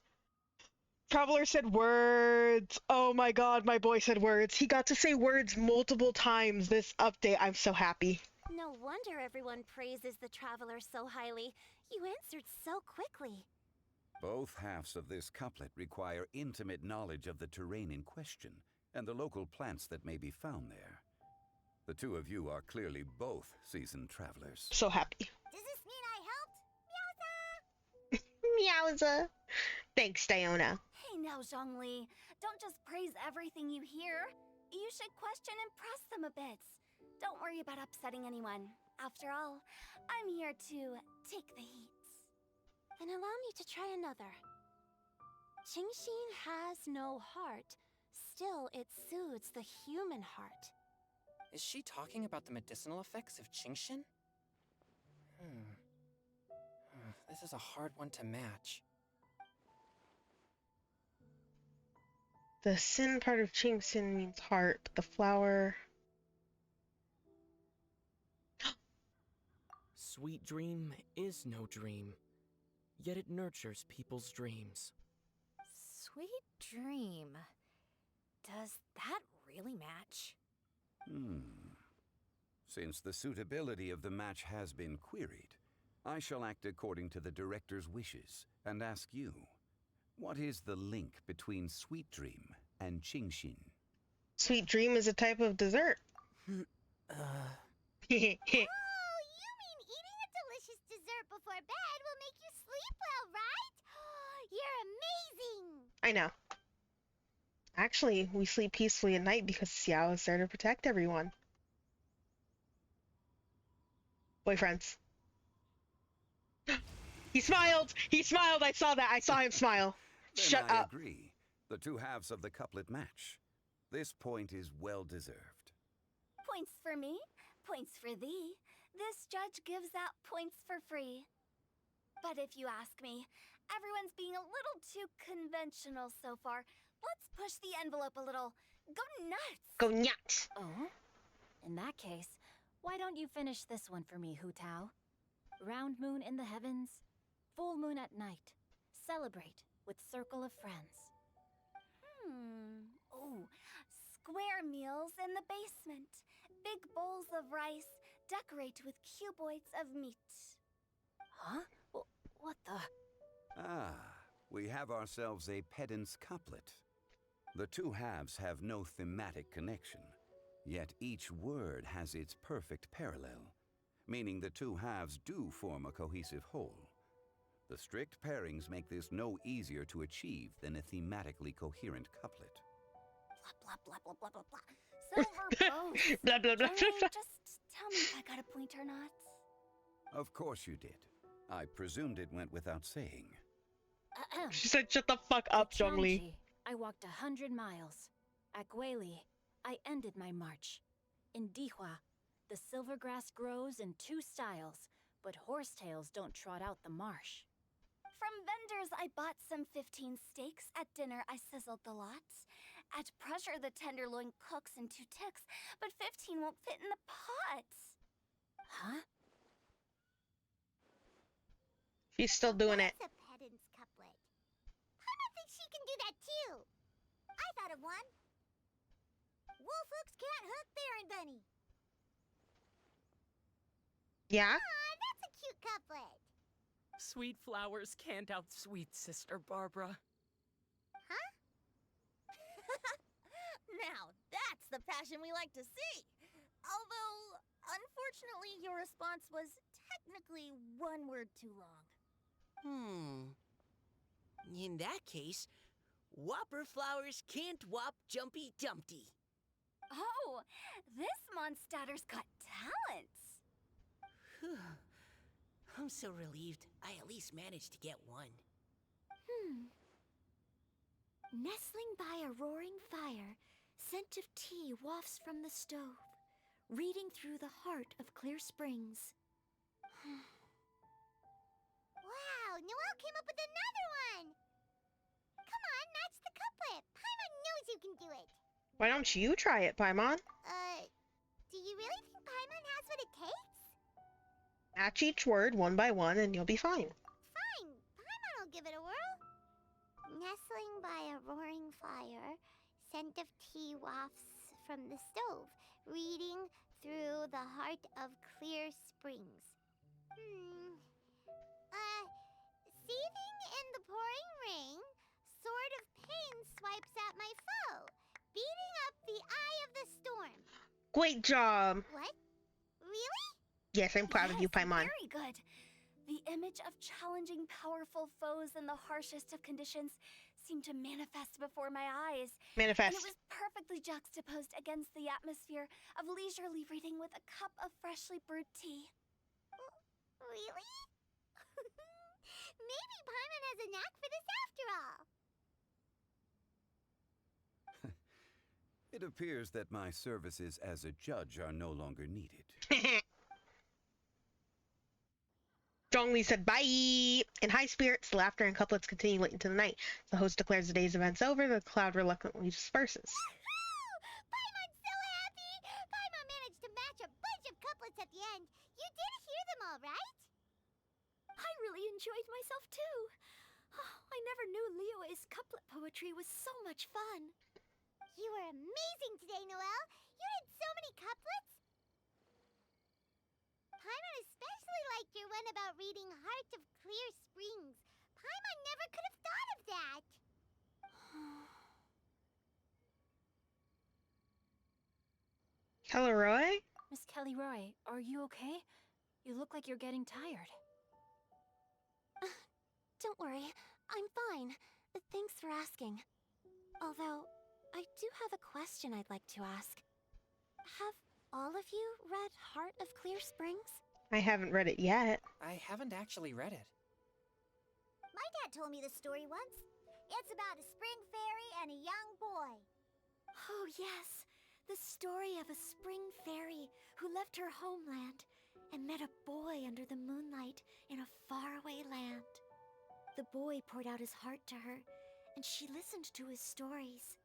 [SPEAKER 1] Traveler said words. Oh my god, my boy said words. He got to say words multiple times this update. I'm so happy.
[SPEAKER 5] No wonder everyone praises the Traveler so highly. You answered so quickly.
[SPEAKER 10] Both halves of this couplet require intimate knowledge of the terrain in question and the local plants that may be found there. The two of you are clearly both seasoned travelers.
[SPEAKER 1] So happy.
[SPEAKER 2] Does this mean I helped? Meowza!
[SPEAKER 1] Meowza. Thanks, Diona.
[SPEAKER 5] Hey now, Zhongli. Don't just praise everything you hear. You should question and press them a bit. Don't worry about upsetting anyone. After all, I'm here to take the heat. Then allow me to try another. Qingxin has no heart. Still, it soothes the human heart.
[SPEAKER 6] Is she talking about the medicinal effects of Qingxin? This is a hard one to match.
[SPEAKER 1] The sin part of Qingxin means heart, but the flower...
[SPEAKER 11] Sweet dream is no dream, yet it nurtures people's dreams.
[SPEAKER 3] Sweet dream. Does that really match?
[SPEAKER 10] Since the suitability of the match has been queried, I shall act according to the director's wishes and ask you, what is the link between Sweet Dream and Qingxin?
[SPEAKER 1] Sweet dream is a type of dessert.
[SPEAKER 2] Oh, you mean eating a delicious dessert before bed will make you sleep well, right? You're amazing!
[SPEAKER 1] I know. Actually, we sleep peacefully at night because Xiao is there to protect everyone. Boyfriends. He smiled! He smiled! I saw that! I saw him smile!
[SPEAKER 10] Then
[SPEAKER 1] Shut
[SPEAKER 10] I
[SPEAKER 1] up!
[SPEAKER 10] agree. The two halves of the couplet match. This point is well deserved.
[SPEAKER 5] Points for me, points for thee. This judge gives out points for free.
[SPEAKER 2] But if you ask me, everyone's being a little too conventional so far. Let's push the envelope a little. Go nuts!
[SPEAKER 1] Go nuts!
[SPEAKER 5] Oh? In that case, why don't you finish this one for me, Hu Tao? Round moon in the heavens, full moon at night. Celebrate with circle of friends.
[SPEAKER 2] Oh, square meals in the basement. Big bowls of rice, decorate with cuboids of meat.
[SPEAKER 5] Huh? What the?
[SPEAKER 10] Ah, we have ourselves a pedant's couplet. The two halves have no thematic connection, yet each word has its perfect parallel, meaning the two halves do form a cohesive whole. The strict pairings make this no easier to achieve than a thematically coherent couplet.
[SPEAKER 2] Blah, blah, blah, blah, blah, blah, blah. Silver bows.
[SPEAKER 1] Blah, blah, blah,
[SPEAKER 2] Johnny,
[SPEAKER 1] blah.
[SPEAKER 2] just tell me if I got a point or not.
[SPEAKER 10] Of course you did. I presumed it went without saying.
[SPEAKER 1] She said, shut the fuck up,
[SPEAKER 5] To
[SPEAKER 1] Zhongli.
[SPEAKER 5] Changji, I walked 100 miles. At Guili, I ended my march. In Dihua, the silver grass grows in 2 styles, but horsetails don't trot out the marsh.
[SPEAKER 2] From vendors, I bought some 15 steaks. At dinner, I sizzled the lots. At pressure, the tenderloin cooks in 2 ticks, but 15 won't fit in the pots.
[SPEAKER 5] Huh?
[SPEAKER 1] She's still doing it.
[SPEAKER 3] What's a pedant's couplet? Paimon thinks she can do that too. I thought of one. Wolf hooks can't hook Baron Bunny.
[SPEAKER 1] Yeah?
[SPEAKER 3] Aw, that's a cute couplet.
[SPEAKER 11] Sweet flowers can't outsweet Sister Barbara.
[SPEAKER 3] Huh?
[SPEAKER 2] Now, that's the passion we like to see. Although, unfortunately, your response was technically 1 word too long.
[SPEAKER 4] In that case, Whopper flowers can't whop Jumpy Dumpty.
[SPEAKER 2] Oh, this monster's got talents.
[SPEAKER 4] Whew. I'm so relieved I at least managed to get one.
[SPEAKER 7] Nestling by a roaring fire, scent of tea wafts from the stove, reading through the heart of Clear Springs.
[SPEAKER 3] Wow, Noelle came up with another one. Come on, match the couplet. Paimon knows you can do it.
[SPEAKER 1] Why don't you try it, Paimon?
[SPEAKER 3] Do you really think Paimon has what it takes?
[SPEAKER 1] Match each word 1 by 1 and you'll be fine.
[SPEAKER 3] Fine, Paimon will give it a whirl. Nestling by a roaring fire, scent of tea wafts from the stove, reading through the heart of Clear Springs. Seething in the pouring rain, sword of pain swipes at my foe, beating up the eye of the storm.
[SPEAKER 1] Great job!
[SPEAKER 3] What? Really?
[SPEAKER 1] Yes, I'm proud of you, Paimon.
[SPEAKER 2] Very good. The image of challenging powerful foes in the harshest of conditions seemed to manifest before my eyes.
[SPEAKER 1] Manifest.
[SPEAKER 2] And it was perfectly juxtaposed against the atmosphere of leisurely reading with a cup of freshly brewed tea.
[SPEAKER 3] Really? Maybe Paimon has a knack for this after all.
[SPEAKER 10] It appears that my services as a judge are no longer needed.
[SPEAKER 1] Zhongli said bye! In high spirits, laughter and couplets continue late into the night. The host declares the day's events over, the crowd reluctantly disperses.
[SPEAKER 3] Paimon's so happy! Paimon managed to match a bunch of couplets at the end. You did hear them all, right?
[SPEAKER 7] I really enjoyed myself too. Oh, I never knew Liyue's couplet poetry was so much fun.
[SPEAKER 3] You were amazing today, Noelle. You did so many couplets. Paimon especially liked your one about reading Heart of Clear Springs. Paimon never could have thought of that.
[SPEAKER 1] Kelleroy?
[SPEAKER 5] Miss Kelly Roy, are you okay? You look like you're getting tired.
[SPEAKER 7] Don't worry, I'm fine. Thanks for asking. Although, I do have a question I'd like to ask. Have all of you read Heart of Clear Springs?
[SPEAKER 1] I haven't read it yet.
[SPEAKER 6] I haven't actually read it.
[SPEAKER 3] My dad told me the story once. It's about a spring fairy and a young boy.
[SPEAKER 7] Oh yes, the story of a spring fairy who left her homeland and met a boy under the moonlight in a faraway land. The boy poured out his heart to her, and she listened to his stories.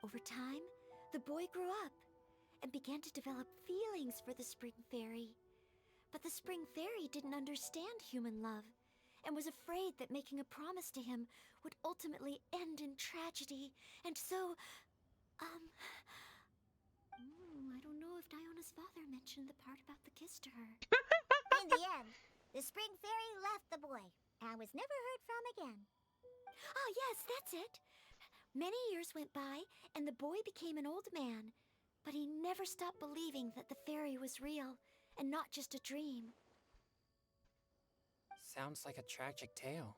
[SPEAKER 7] Over time, the boy grew up and began to develop feelings for the Spring Fairy. But the Spring Fairy didn't understand human love and was afraid that making a promise to him would ultimately end in tragedy. And so, I don't know if Diona's father mentioned the part about the kiss to her.
[SPEAKER 2] In the end, the Spring Fairy left the boy and was never heard from again.
[SPEAKER 7] Ah, yes, that's it. Many years went by, and the boy became an old man, but he never stopped believing that the fairy was real and not just a dream.
[SPEAKER 6] Sounds like a tragic tale.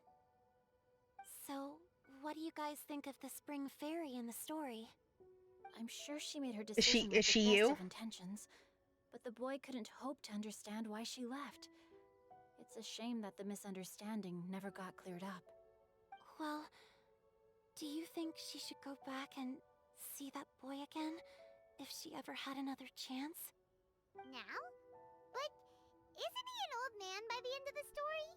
[SPEAKER 5] So, what do you guys think of the Spring Fairy in the story? I'm sure she made her
[SPEAKER 1] Is she
[SPEAKER 5] decision with the best
[SPEAKER 1] you?
[SPEAKER 5] of intentions, but the boy couldn't hope to understand why she left. It's a shame that the misunderstanding never got cleared up. Well, do you think she should go back and see that boy again, if she ever had another chance?
[SPEAKER 2] Now? But isn't he an old man by the end of the story?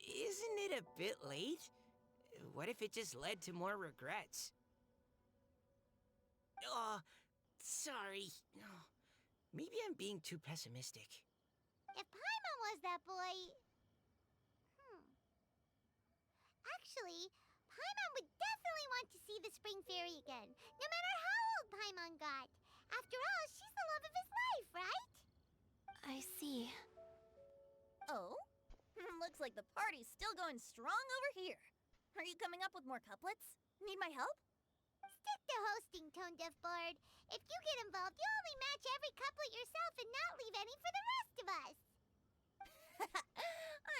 [SPEAKER 4] Isn't it a bit late? What if it just led to more regrets? Oh, sorry. Maybe I'm being too pessimistic.
[SPEAKER 2] If Paimon was that boy... Actually, Paimon would definitely want to see the Spring Fairy again, no matter how old Paimon got. After all, she's the love of his life, right?
[SPEAKER 5] I see.
[SPEAKER 3] Oh? Looks like the party's still going strong over here. Are you coming up with more couplets? Need my help?
[SPEAKER 2] Stick to hosting, Tone Deaf Bard. If you get involved, you'll only match every couplet yourself and not leave any for the rest of us.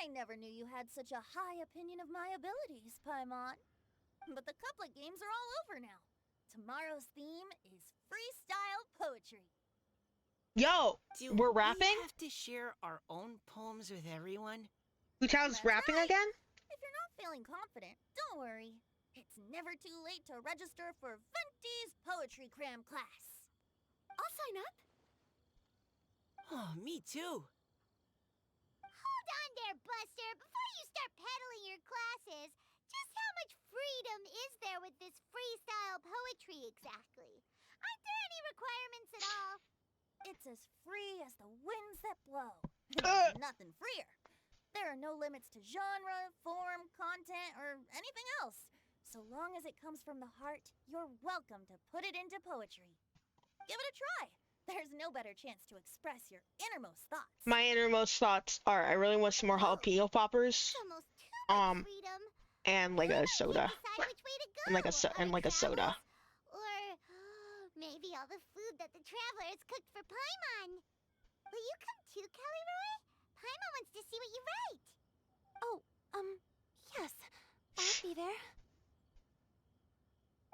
[SPEAKER 3] I never knew you had such a high opinion of my abilities, Paimon. But the couplet games are all over now. Tomorrow's theme is freestyle poetry.
[SPEAKER 1] Yo, we're rapping?
[SPEAKER 4] We have to share our own poems with everyone?
[SPEAKER 1] Wu-Tao's
[SPEAKER 3] That's
[SPEAKER 1] rapping
[SPEAKER 3] right.
[SPEAKER 1] again?
[SPEAKER 3] If you're not feeling confident, don't worry. It's never too late to register for Venti's Poetry Cram class.
[SPEAKER 7] I'll sign up.
[SPEAKER 4] Oh, me too.
[SPEAKER 2] Hold on there, Buster. Before you start peddling your classes, just how much freedom is there with this freestyle poetry exactly? Aren't there any requirements at all?
[SPEAKER 3] It's as free as the winds that blow. There's nothing freer. There are no limits to genre, form, content, or anything else. So long as it comes from the heart, you're welcome to put it into poetry. Give it a try. There's no better chance to express your innermost thoughts.
[SPEAKER 1] My innermost thoughts are I really want some more jalapeno poppers.
[SPEAKER 2] It's almost too much freedom.
[SPEAKER 1] And like a soda.
[SPEAKER 2] Decide which way to go.
[SPEAKER 1] And like a soda.
[SPEAKER 2] Or maybe all the food that the travelers cooked for Paimon. Will you come too, Kelly Roy? Paimon wants to see what you write.
[SPEAKER 5] Oh, yes. I'll be there.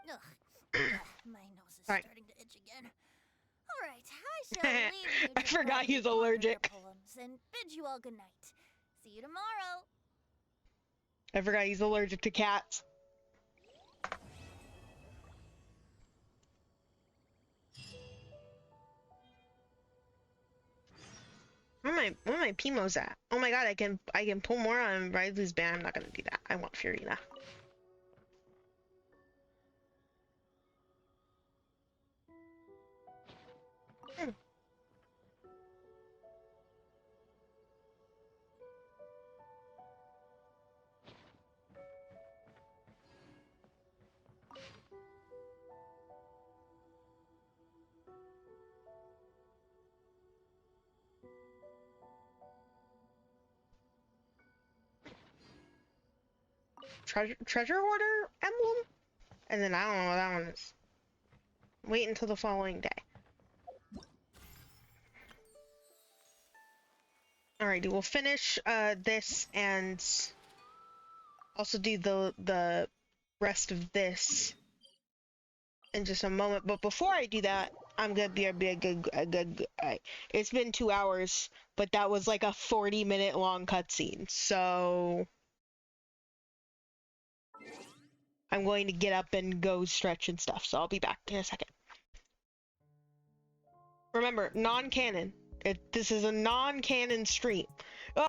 [SPEAKER 3] Ugh. My nose is starting to itch again. All right, I shall leave you to
[SPEAKER 1] I forgot he's
[SPEAKER 3] ponder your
[SPEAKER 1] allergic.
[SPEAKER 3] poems and bid you all good night. See you tomorrow.
[SPEAKER 1] I forgot he's allergic to cats. Where my Pimos at? Oh my god, I can pull more on Riley's band. I'm not gonna do that. I want Furina. Treasure Hoarder emblem? And then I don't know what that one is. Wait until the following day. Alrighty, we'll finish this and also do the rest of this in just a moment. But before I do that, I'm gonna be a good. It's been 2 hours, but that was like a 40-minute long cutscene, so I'm going to get up and go stretch and stuff. So I'll be back in a second. Remember, non-canon. This is a non-canon stream. Oh.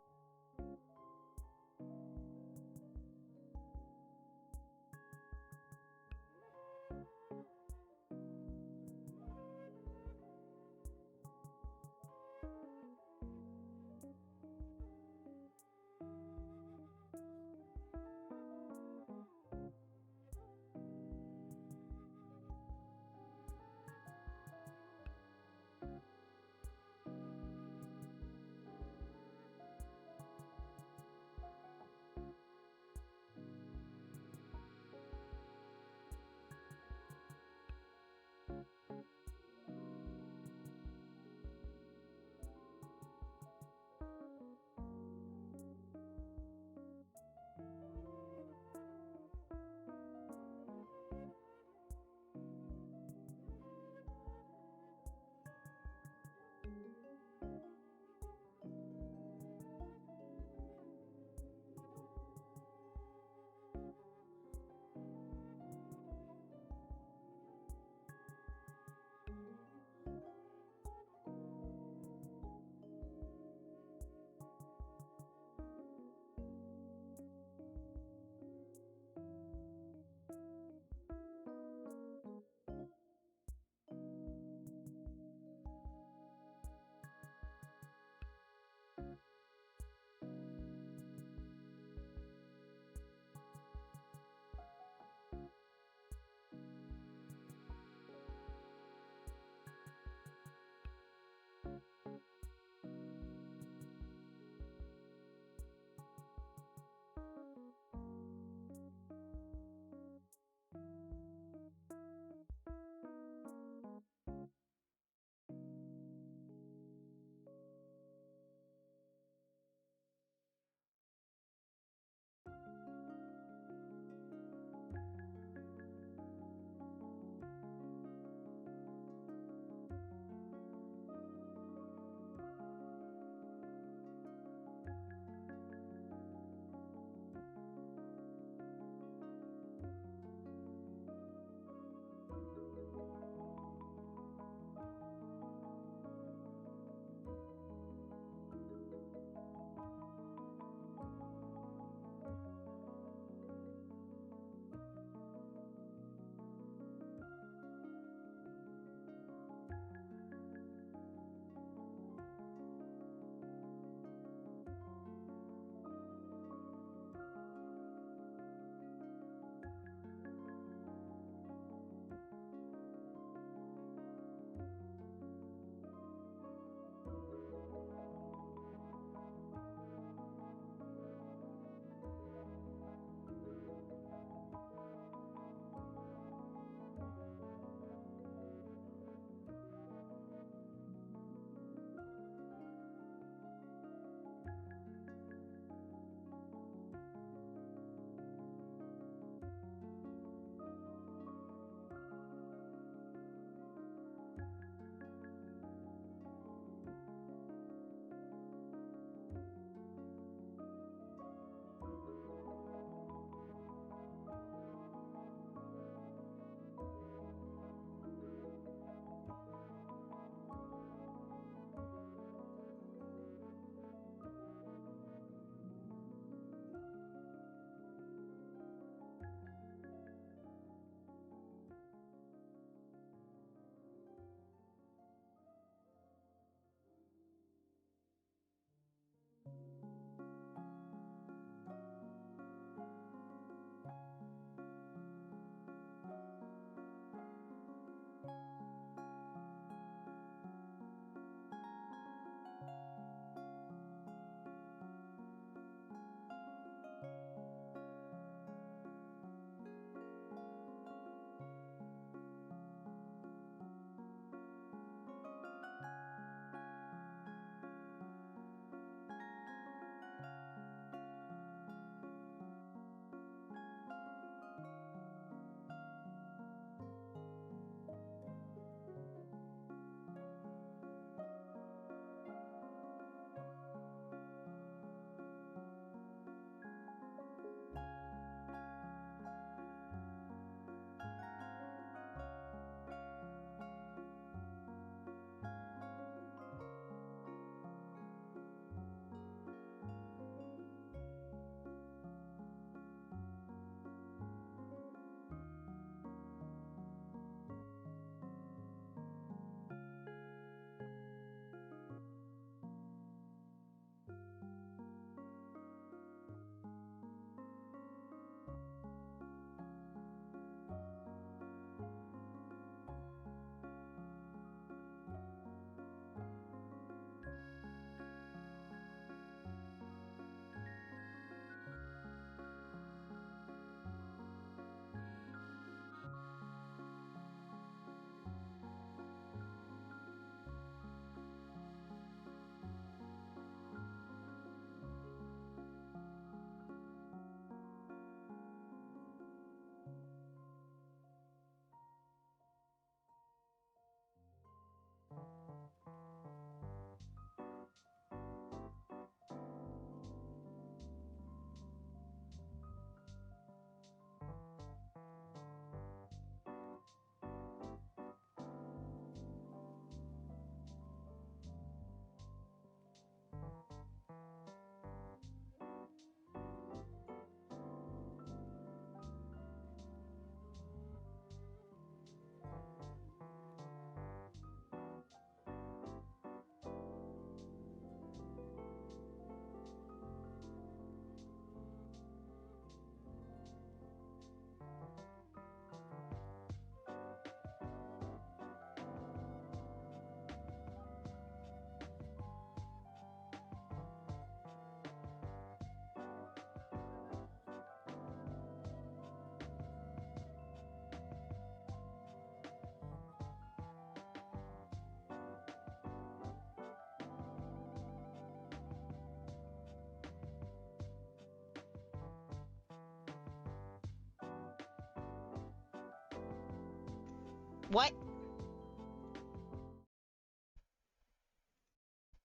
[SPEAKER 1] What?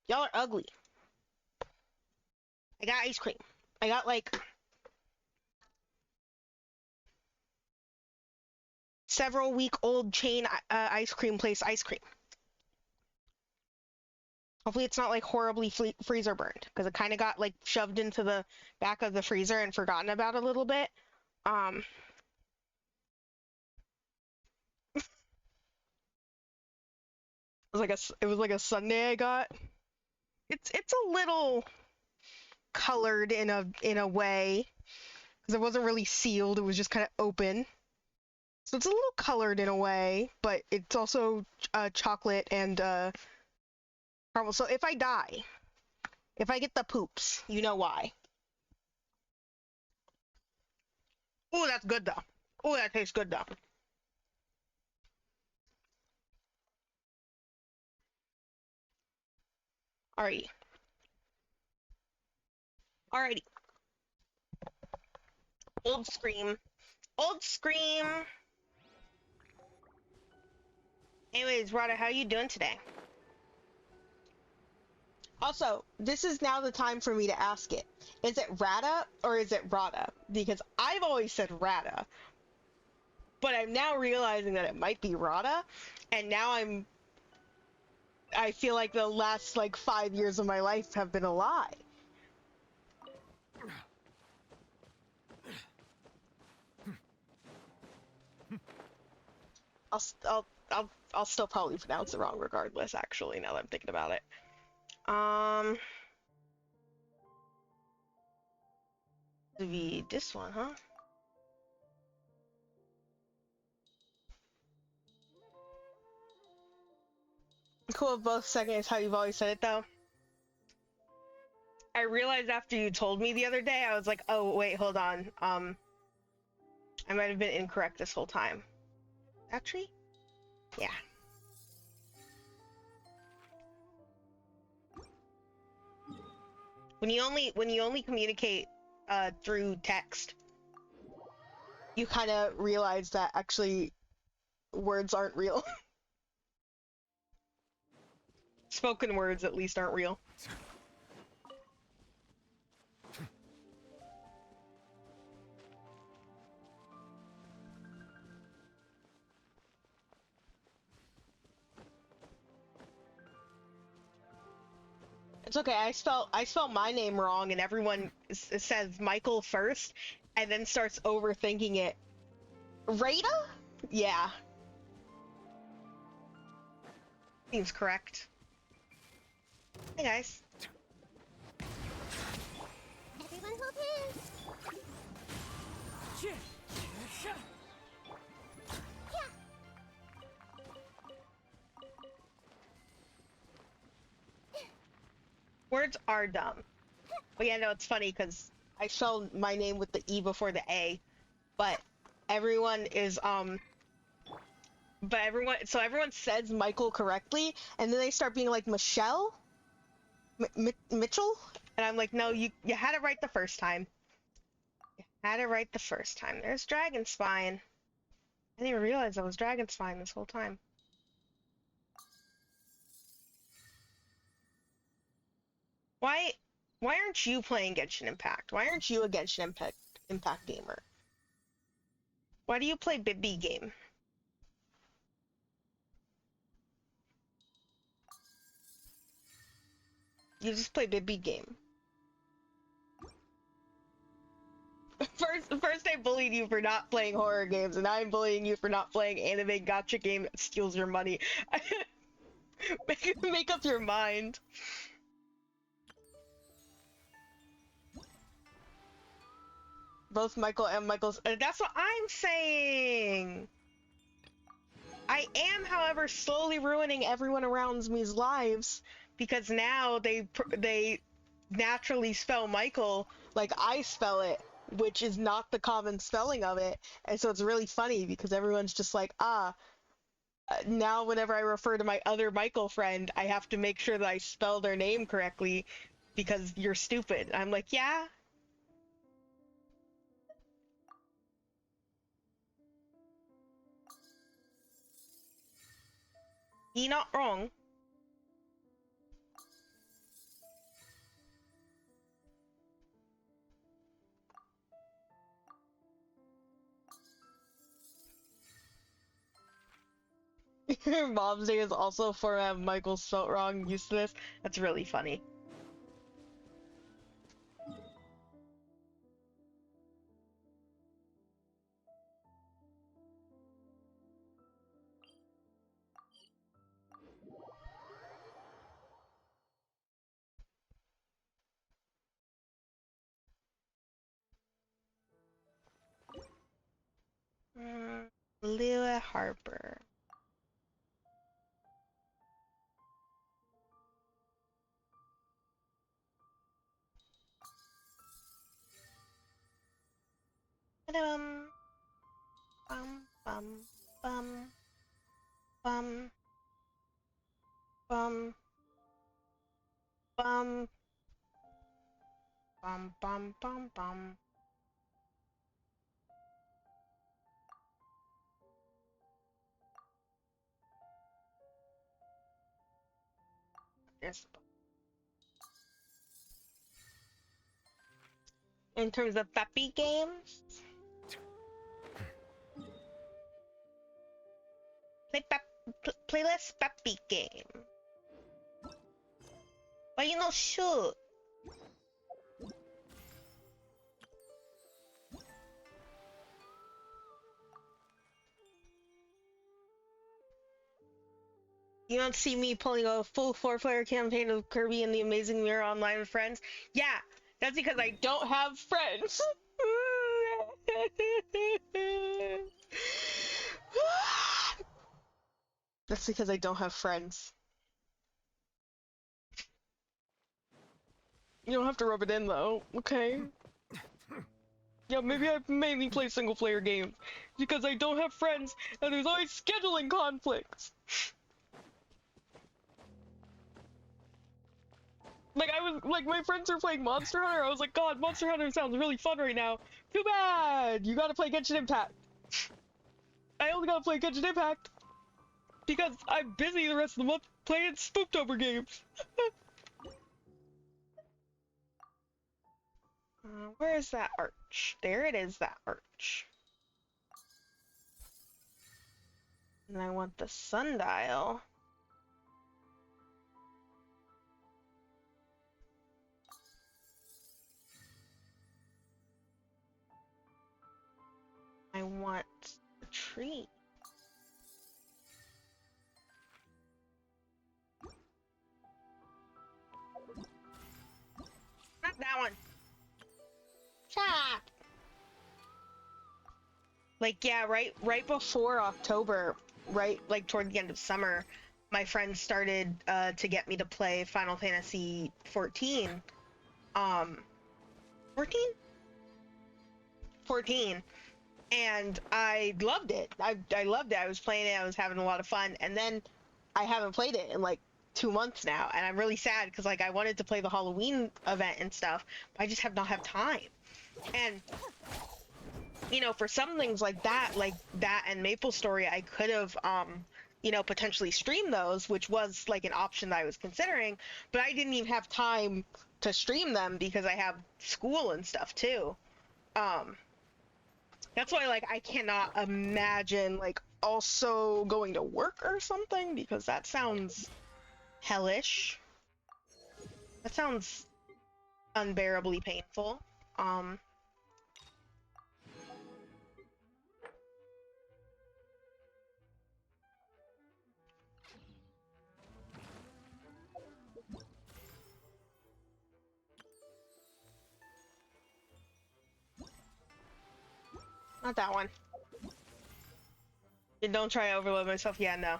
[SPEAKER 1] Y'all are ugly. I got ice cream. I got like several week old chain ice cream place ice cream. Hopefully it's not like horribly freezer burned, because it kind of got like shoved into the back of the freezer and forgotten about a little bit. It was like a sundae I got. It's a little colored in a way, because it wasn't really sealed. It was just kind of open. So it's a little colored in a way, but it's also chocolate and caramel. So if I die, if I get the poops, you know why. Oh, that's good though. Oh, that tastes good though. Alrighty. Alrighty. Old Scream. Old Scream. Anyways, Rada, how you doing today? Also, this is now the time for me to ask it. Is it Rada or is it Rada? Because I've always said Rada. But I'm now realizing that it might be Rada, and now I feel like the last like 5 years of my life have been a lie. I'll still probably pronounce it wrong regardless, actually, now that I'm thinking about it. It'd be this one, huh? Cool of both seconds, how you've always said it though. I realized after you told me the other day, I was like, oh wait, hold on. I might have been incorrect this whole time. Actually? Yeah. When you only communicate through text, you kind of realize that actually words aren't real. Spoken words at least aren't real. It's okay. I spell my name wrong, and everyone says Michael first, and then starts overthinking it. Rada? Yeah. Seems correct. Hey guys.
[SPEAKER 2] Everyone hold hands. Yeah.
[SPEAKER 1] Words are dumb. But yeah, no, it's funny because I spelled my name with the E before the A, but everyone everyone says Michael correctly, and then they start being like Michelle, Mitchell, and I'm like, no, you had it right the first time. You had it right the first time. There's Dragonspine. I didn't even realize I was Dragonspine this whole time. Why aren't you playing Genshin Impact? Why aren't you a Genshin Impact gamer? Why do you play Bibby game? You just play Bibby game. First I bullied you for not playing horror games, and now I'm bullying you for not playing anime gacha game that steals your money. Make up your mind. Both Michael and Michael's. That's what I'm saying. I am, however, slowly ruining everyone around me's lives because now they naturally spell Michael like I spell it, which is not the common spelling of it, and so it's really funny because everyone's just like, now whenever I refer to my other Michael friend, I have to make sure that I spell their name correctly because you're stupid. I'm like, yeah. You're not wrong. Mom's Day is also a format of Michael spelt wrong, used to this. That's really funny. Lua Harper. Bum bum bum bum bum bum bum bum bum bum. Yes. In terms of puppy games, play less puppy game. Why you not sure? You don't see me pulling a full 4-player campaign of Kirby and the Amazing Mirror online with friends? Yeah, that's because I don't have friends. That's because I don't have friends. You don't have to rub it in though, okay? Yeah, maybe I mainly play single-player games because I don't have friends and there's always scheduling conflicts. Like, I was, like, my friends are playing Monster Hunter, I was like, God, Monster Hunter sounds really fun right now. Too bad! You gotta play Genshin Impact. I only gotta play Genshin Impact because I'm busy the rest of the month playing Spooktober games. Where is that arch? There it is, that arch. And I want the sundial. I want the tree. Not that one. Stop. Like, yeah, right before October, right, like toward the end of summer, my friends started to get me to play Final Fantasy 14. 14? 14. And I loved it. I loved it. I was playing it. I was having a lot of fun. And then I haven't played it in like 2 months now, and I'm really sad because like I wanted to play the Halloween event and stuff, but I just have not have time. And you know, for some things like that and Maple Story, I could have you know, potentially streamed those, which was like an option that I was considering, but I didn't even have time to stream them because I have school and stuff too. That's why like I cannot imagine like also going to work or something, because that sounds hellish. That sounds unbearably painful. Not that one. Don't try to overload myself. Yeah, no.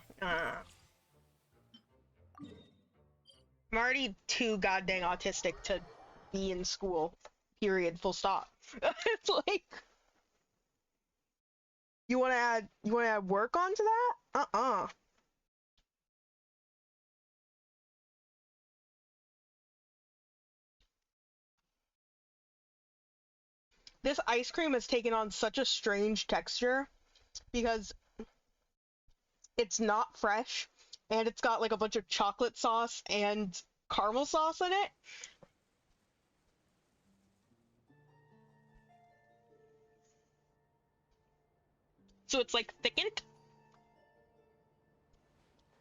[SPEAKER 1] I'm already too goddamn autistic to be in school. Period. Full stop. It's like, you want to add work onto that? This ice cream has taken on such a strange texture because it's not fresh and it's got like a bunch of chocolate sauce and caramel sauce in it. So it's like thickened.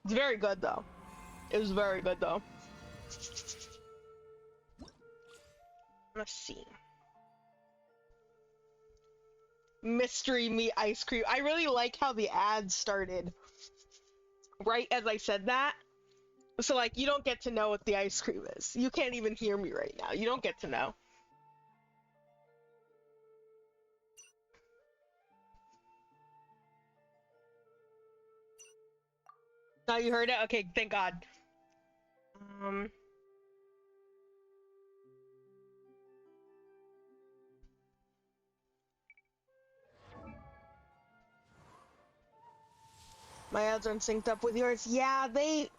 [SPEAKER 1] It's very good though. It was very good though. Let's see. Mystery meat ice cream. I really like how the ad started right as I said that. So like you don't get to know what the ice cream is. You can't even hear me right now. You don't get to know. Now you heard it? Okay, thank God. My ads aren't synced up with yours. Yeah, they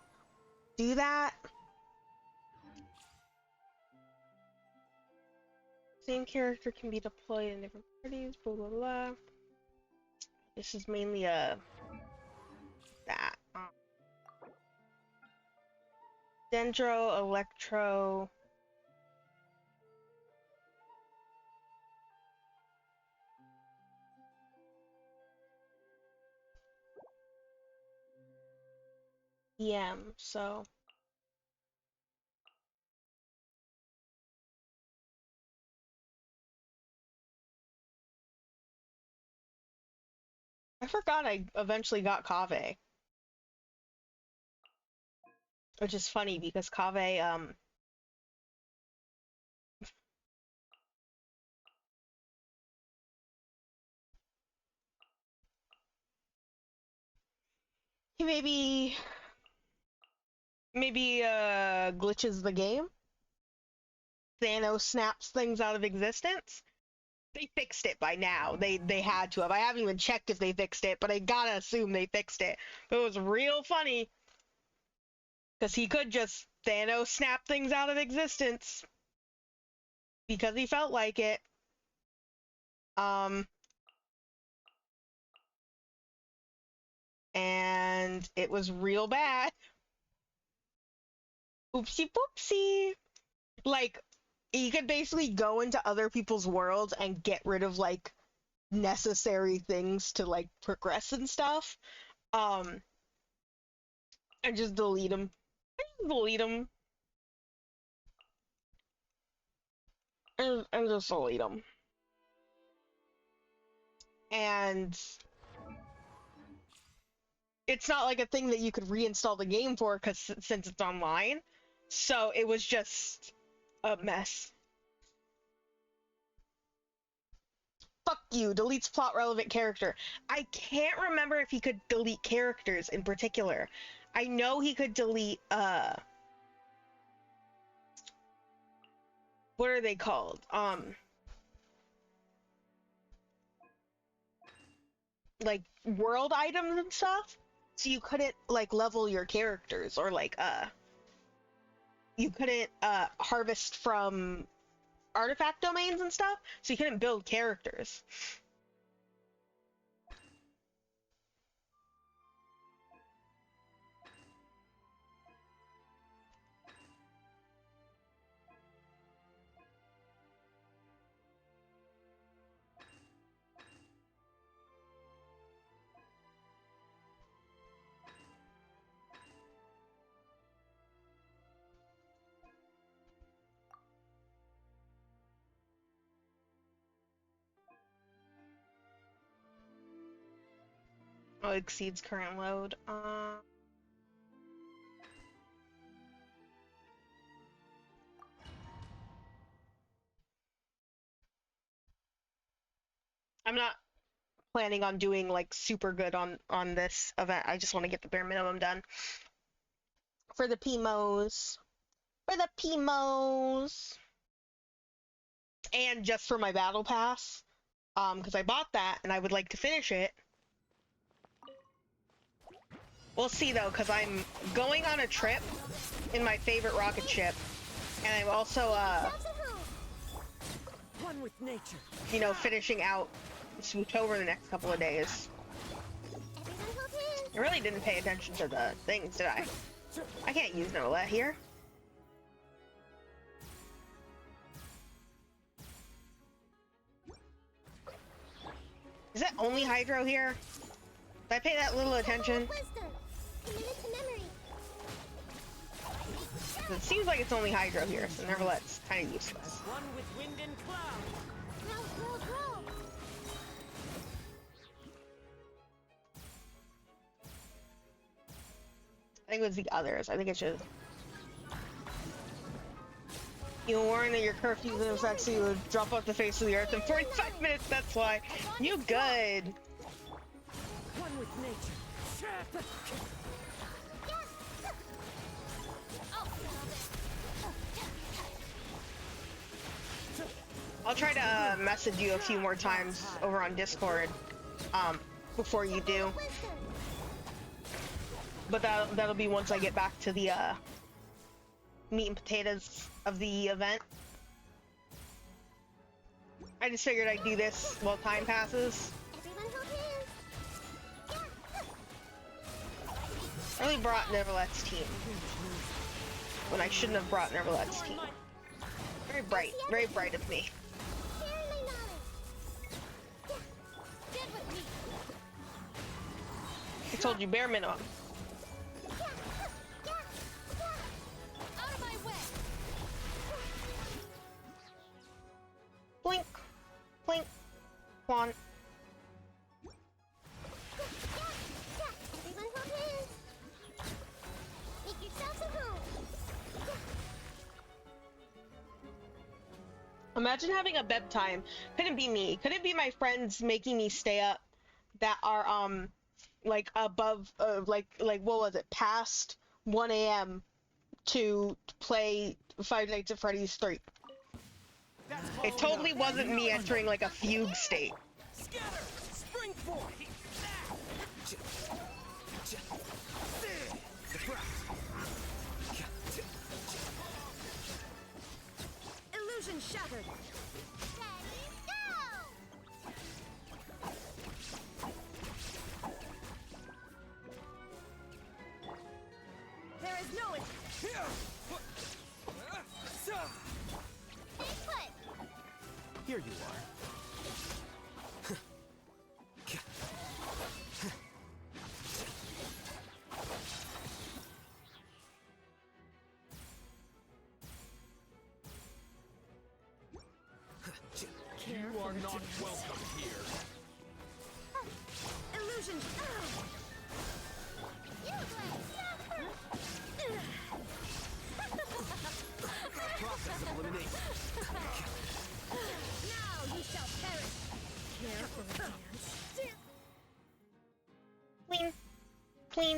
[SPEAKER 1] do that. Same character can be deployed in different parties, blah blah blah. This is mainly that. Dendro, Electro. So I forgot I eventually got Kaveh. Which is funny because Kaveh, he maybe glitches the game. Thanos snaps things out of existence. They fixed it by now. They had to have. I haven't even checked if they fixed it, but I gotta assume they fixed it. But it was real funny because he could just Thanos snap things out of existence because he felt like it. And it was real bad. Oopsie poopsie. Like, you could basically go into other people's worlds and get rid of like necessary things to like progress and stuff. And just delete them. Delete them. And just delete them. And it's not like a thing that you could reinstall the game for because since it's online. So it was just a mess. Fuck you, deletes plot relevant character. I can't remember if he could delete characters in particular. I know he could delete what are they called? Like world items and stuff. So you couldn't like level your characters or like you couldn't harvest from artifact domains and stuff, so you couldn't build characters. Oh, exceeds current load. I'm not planning on doing like super good on this event. I just want to get the bare minimum done. For the PMOs. For the PMOs. And just for my battle pass. Because I bought that and I would like to finish it. We'll see though, because I'm going on a trip in my favorite rocket ship. And I'm also
[SPEAKER 11] One with nature.
[SPEAKER 1] you know, finishing out Swooptober the next couple of days.
[SPEAKER 2] Everyone hold hands.
[SPEAKER 1] I really didn't pay attention to the things, did I? I can't use Nola here. Is that only Hydro here? Did I pay that little attention? It seems like it's only Hydro here, so Neverlet's kind of useless.
[SPEAKER 9] One with wind and cloud.
[SPEAKER 1] I think it was the others. I think it should. You warn that your curfew is effect, so you would drop off the face of the earth in 45 minutes. That's why. You good.
[SPEAKER 9] One with nature.
[SPEAKER 1] I'll try to message you a few more times over on Discord before you do. But that'll be once I get back to the meat and potatoes of the event. I just figured I'd do this while time passes. I really brought Neverlet's team when I shouldn't have brought Neverlet's team. Very bright of me. I told you bare minimum. Blink, blink, one. Imagine having a bedtime. Couldn't be me. Couldn't be my friends making me stay up that are like above like what was it, past 1 a.m. to play Five Nights at Freddy's 3. It totally wasn't me entering like a fugue state.
[SPEAKER 9] Scatter! Spring forth!
[SPEAKER 3] Illusion shattered. There is no it.
[SPEAKER 9] Here you are.
[SPEAKER 11] You are not welcome here.
[SPEAKER 3] Illusion.
[SPEAKER 9] Process of elimination.
[SPEAKER 3] Now you shall perish. Careful, hands.
[SPEAKER 1] Clean, clean,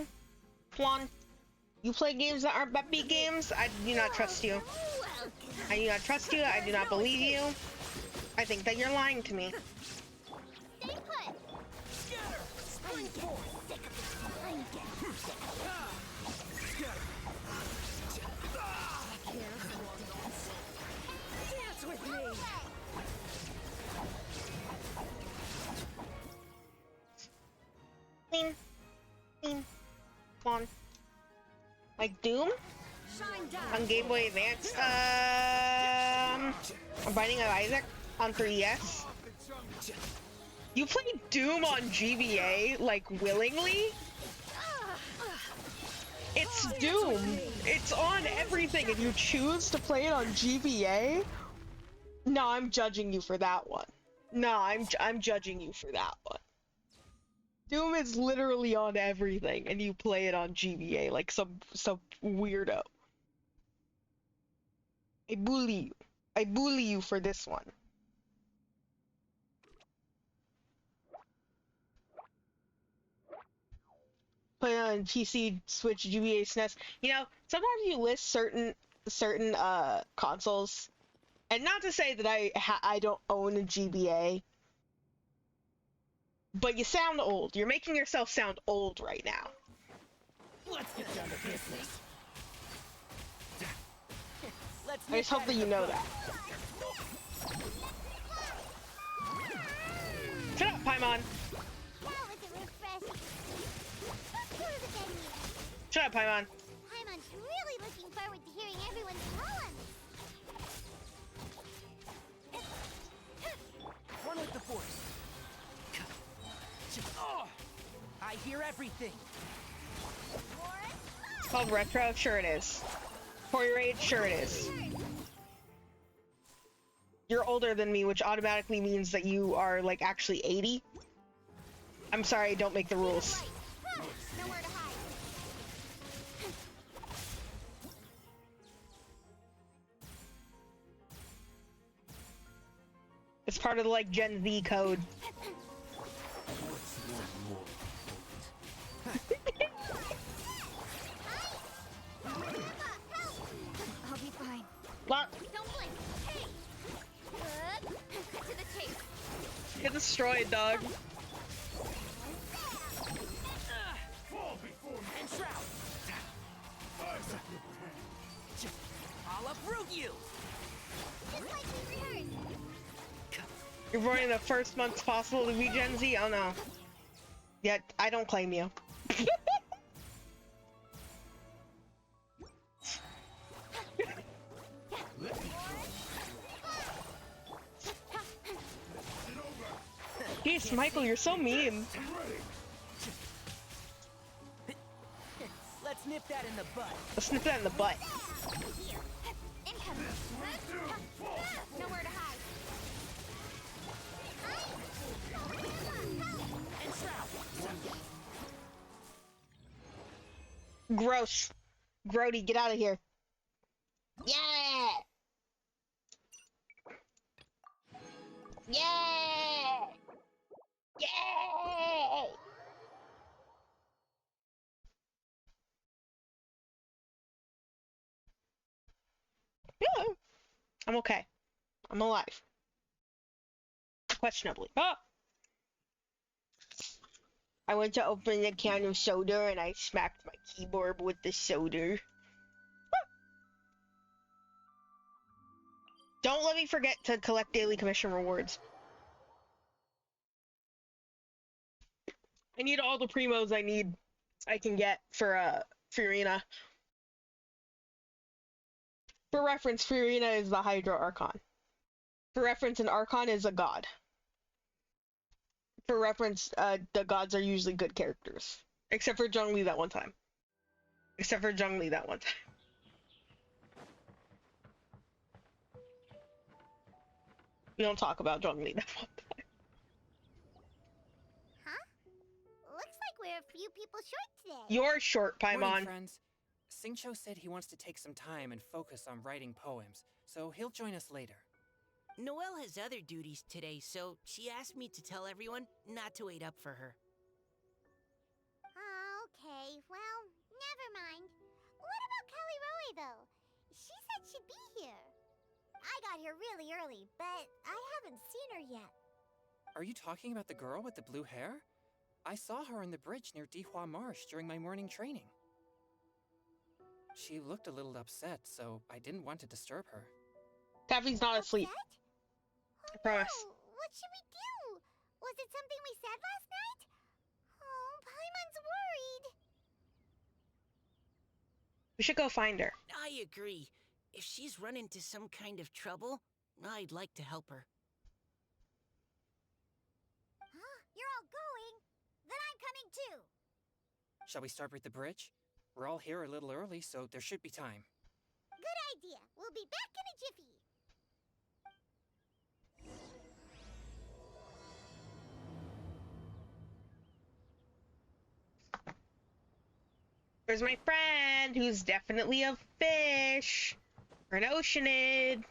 [SPEAKER 1] Flan. You play games that aren't Beppy games? I do not trust you. I do not trust you. I do not believe you. I think that you're lying to me.
[SPEAKER 3] Stay put.
[SPEAKER 9] Scatter! Spring forth!
[SPEAKER 3] Dance with me.
[SPEAKER 1] Clean, clean, Flan. Like Doom
[SPEAKER 3] Shine down.
[SPEAKER 1] on Game Boy Advance. Binding of Isaac on 3DS. You played Doom on GBA like willingly? It's Doom. It's on everything, and you choose to play it on GBA? No, I'm judging you for that one. No, I'm judging you for that one. Doom is literally on everything, and you play it on GBA like some weirdo. I bully you. I bully you for this one. Play on PC, Switch, GBA, SNES. You know, sometimes you list certain consoles, and not to say that I don't own a GBA, but you sound old. You're making yourself sound old right now.
[SPEAKER 9] Let's get down to business.
[SPEAKER 1] I just hope that you know that. Shut up, Paimon.
[SPEAKER 3] That was a refreshing.
[SPEAKER 1] Shut up, Paimon.
[SPEAKER 2] Paimon's really looking forward to hearing everyone's poems.
[SPEAKER 4] One with the force. Oh, I hear everything.
[SPEAKER 1] It's called retro? Sure it is. Toy Rage? Sure it is. You're older than me, which automatically means that you are, like, actually 80. I'm sorry, don't make the rules.
[SPEAKER 2] Nowhere to hide.
[SPEAKER 1] It's part of the, like, Gen Z code.
[SPEAKER 2] I'll be fine.
[SPEAKER 1] What?
[SPEAKER 2] Don't blink. Hey! Cut to the chase.
[SPEAKER 1] Get destroyed, dog.
[SPEAKER 4] And Shroud. I'll uproot you.
[SPEAKER 2] Just like we rehearsed.
[SPEAKER 1] You're born in the first months possible to be Gen Z? Oh no. Yet, I don't claim you. Jeez, Michael, you're so mean.
[SPEAKER 4] Let's nip that in the butt.
[SPEAKER 1] Let's nip that in the butt.
[SPEAKER 2] Incoming. Nowhere to hide.
[SPEAKER 4] And Shroud.
[SPEAKER 1] Gross. Grody, get out of here. Yeah! Yeah! Yay! Yeah. I'm okay. I'm alive. Questionably. Oh! I went to open a can of soda and I smacked my keyboard with the soda. Don't let me forget to collect daily commission rewards. I need all the primos I can get for Furina. For reference, Furina is the Hydra Archon. For reference, an Archon is a god. For reference, the gods are usually good characters. Except for Zhongli that one time. We don't talk about Zhongli that one time.
[SPEAKER 2] Huh? Looks like we're a few people short today.
[SPEAKER 1] You're short,
[SPEAKER 6] Morning,
[SPEAKER 1] Paimon.
[SPEAKER 6] friends. Xingqiu said he wants to take some time and focus on writing poems, so he'll join us later.
[SPEAKER 4] Noelle has other duties today, so she asked me to tell everyone not to wait up for her.
[SPEAKER 2] Oh, okay. Well, never mind. What about Kelly Roe, though? She said she'd be here. I got here really early, but I haven't seen her yet.
[SPEAKER 6] Are you talking about the girl with the blue hair? I saw her on the bridge near Dihua Marsh during my morning training. She looked a little upset, so I didn't want to disturb her.
[SPEAKER 1] Taffy's not asleep.
[SPEAKER 2] Upset?
[SPEAKER 1] I promise.
[SPEAKER 2] No. What should we do? Was it something we said last night? Oh, Paimon's worried.
[SPEAKER 1] We should go find her.
[SPEAKER 4] I agree. If she's run into some kind of trouble, I'd like to help her.
[SPEAKER 2] Huh? You're all going? Then I'm coming too.
[SPEAKER 6] Shall we start with the bridge? We're all here a little early, so there should be time.
[SPEAKER 2] Good idea. We'll be back in a jiffy.
[SPEAKER 1] There's my friend, who's definitely a fish. Or an oceanid.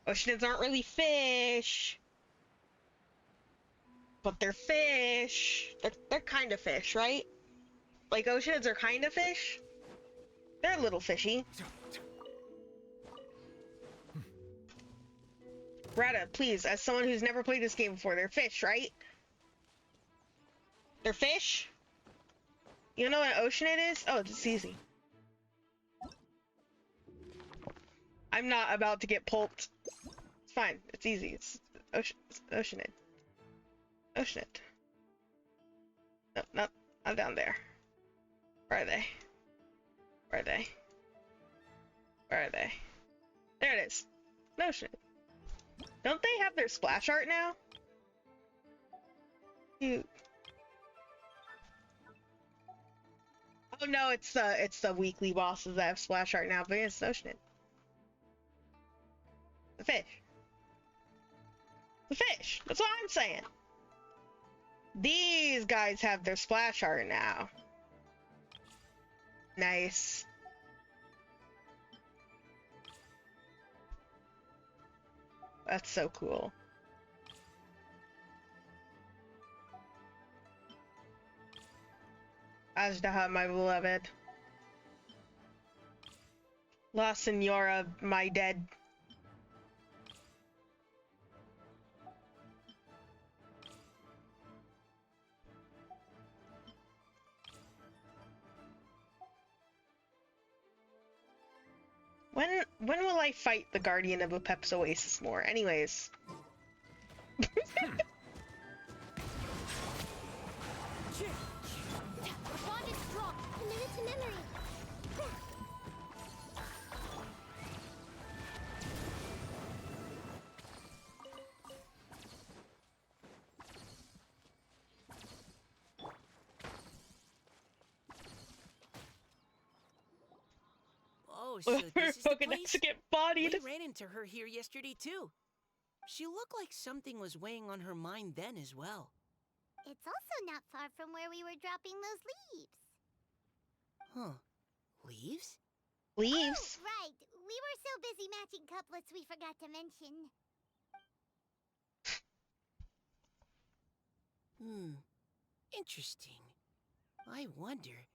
[SPEAKER 1] Oceanids aren't really fish. But they're fish. They're kind of fish, right? Like, oceanids are kind of fish. They're a little fishy. Rata, please, as someone who's never played this game before, they're fish, right? They're fish? You know what an oceanid is? Oh, it's easy. I'm not about to get pulped. It's fine. It's easy. It's oceanid. Oceanid. No, not down there. Where are they? Where are they? Where are they? There it is. No shit. Don't they have their splash art now? Cute. Oh no, it's the weekly bosses that have splash art now, but it's no shit. The fish. The fish. That's what I'm saying. These guys have their splash art now. Nice. That's so cool. Ajdaha, my beloved. La Senora, my dead. When will I fight the Guardian of Apep's Oasis more? Anyways.
[SPEAKER 7] The bond is strong. Commit to memory.
[SPEAKER 4] Oh, so this is the place?
[SPEAKER 1] To get bodied.
[SPEAKER 4] We ran into her here yesterday too. She looked like something was weighing on her mind then as well.
[SPEAKER 2] It's also not far from where we were dropping those leaves.
[SPEAKER 4] Huh. Leaves?
[SPEAKER 1] Leaves?
[SPEAKER 2] Oh, right. We were so busy matching couplets we forgot to mention.
[SPEAKER 4] Interesting. I wonder,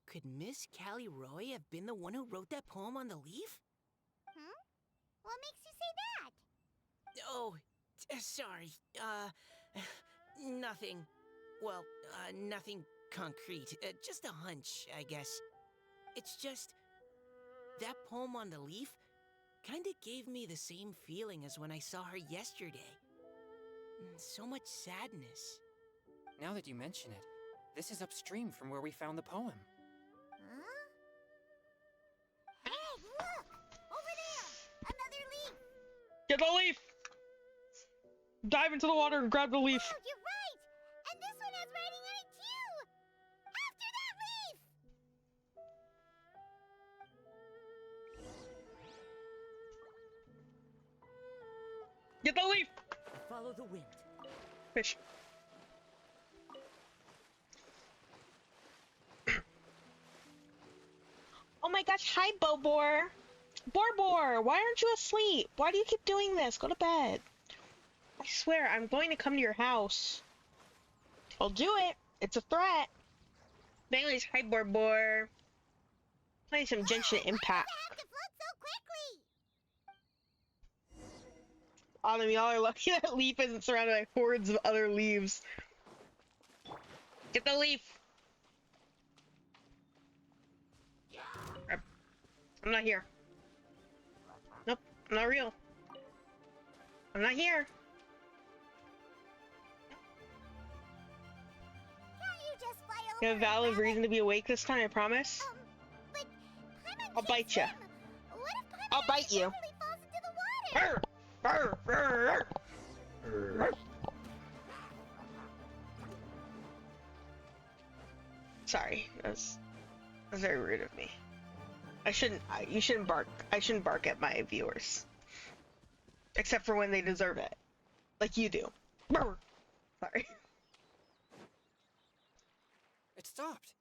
[SPEAKER 4] could Miss Callie Roy have been the one who wrote that poem on the leaf?
[SPEAKER 2] What makes you say that?
[SPEAKER 4] Oh, sorry. Nothing. Well, nothing concrete. Just a hunch, I guess. It's just, that poem on the leaf kinda gave me the same feeling as when I saw her yesterday. So much sadness.
[SPEAKER 6] Now that you mention it, this is upstream from where we found the poem.
[SPEAKER 2] Huh? Hey, look! Over there! Another leaf!
[SPEAKER 1] Get the leaf! Dive into the water and grab the leaf.
[SPEAKER 2] Oh, you're right! And this one has writing on it too! After that leaf!
[SPEAKER 1] Get the leaf!
[SPEAKER 11] Follow the wind.
[SPEAKER 1] Fish. Oh my gosh, hi Bobor! Borbor, why aren't you asleep? Why do you keep doing this? Go to bed. I swear, I'm going to come to your house. I'll do it. It's a threat. But anyways, hi Borbor. Playing some Genshin Impact.
[SPEAKER 2] Have to float so quickly!
[SPEAKER 1] Autumn, y'all are lucky that leaf isn't surrounded by hordes of other leaves. Get the leaf! I'm not here. Nope, I'm not real. I'm not here.
[SPEAKER 2] Can't you just fly over
[SPEAKER 1] You have a
[SPEAKER 2] and
[SPEAKER 1] valid
[SPEAKER 2] grab it?
[SPEAKER 1] reason to be awake this time, I promise.
[SPEAKER 2] But Paimon
[SPEAKER 1] I'll
[SPEAKER 2] can't
[SPEAKER 1] bite ya.
[SPEAKER 2] swim. What if Paimon
[SPEAKER 1] I'll bite you.
[SPEAKER 2] accidentally falls into the water?
[SPEAKER 1] Arr, arr, arr, arr. Sorry, that's very rude of me. You shouldn't bark. I shouldn't bark at my viewers. Except for when they deserve it. Like you do. Brr. Sorry.
[SPEAKER 6] It stopped.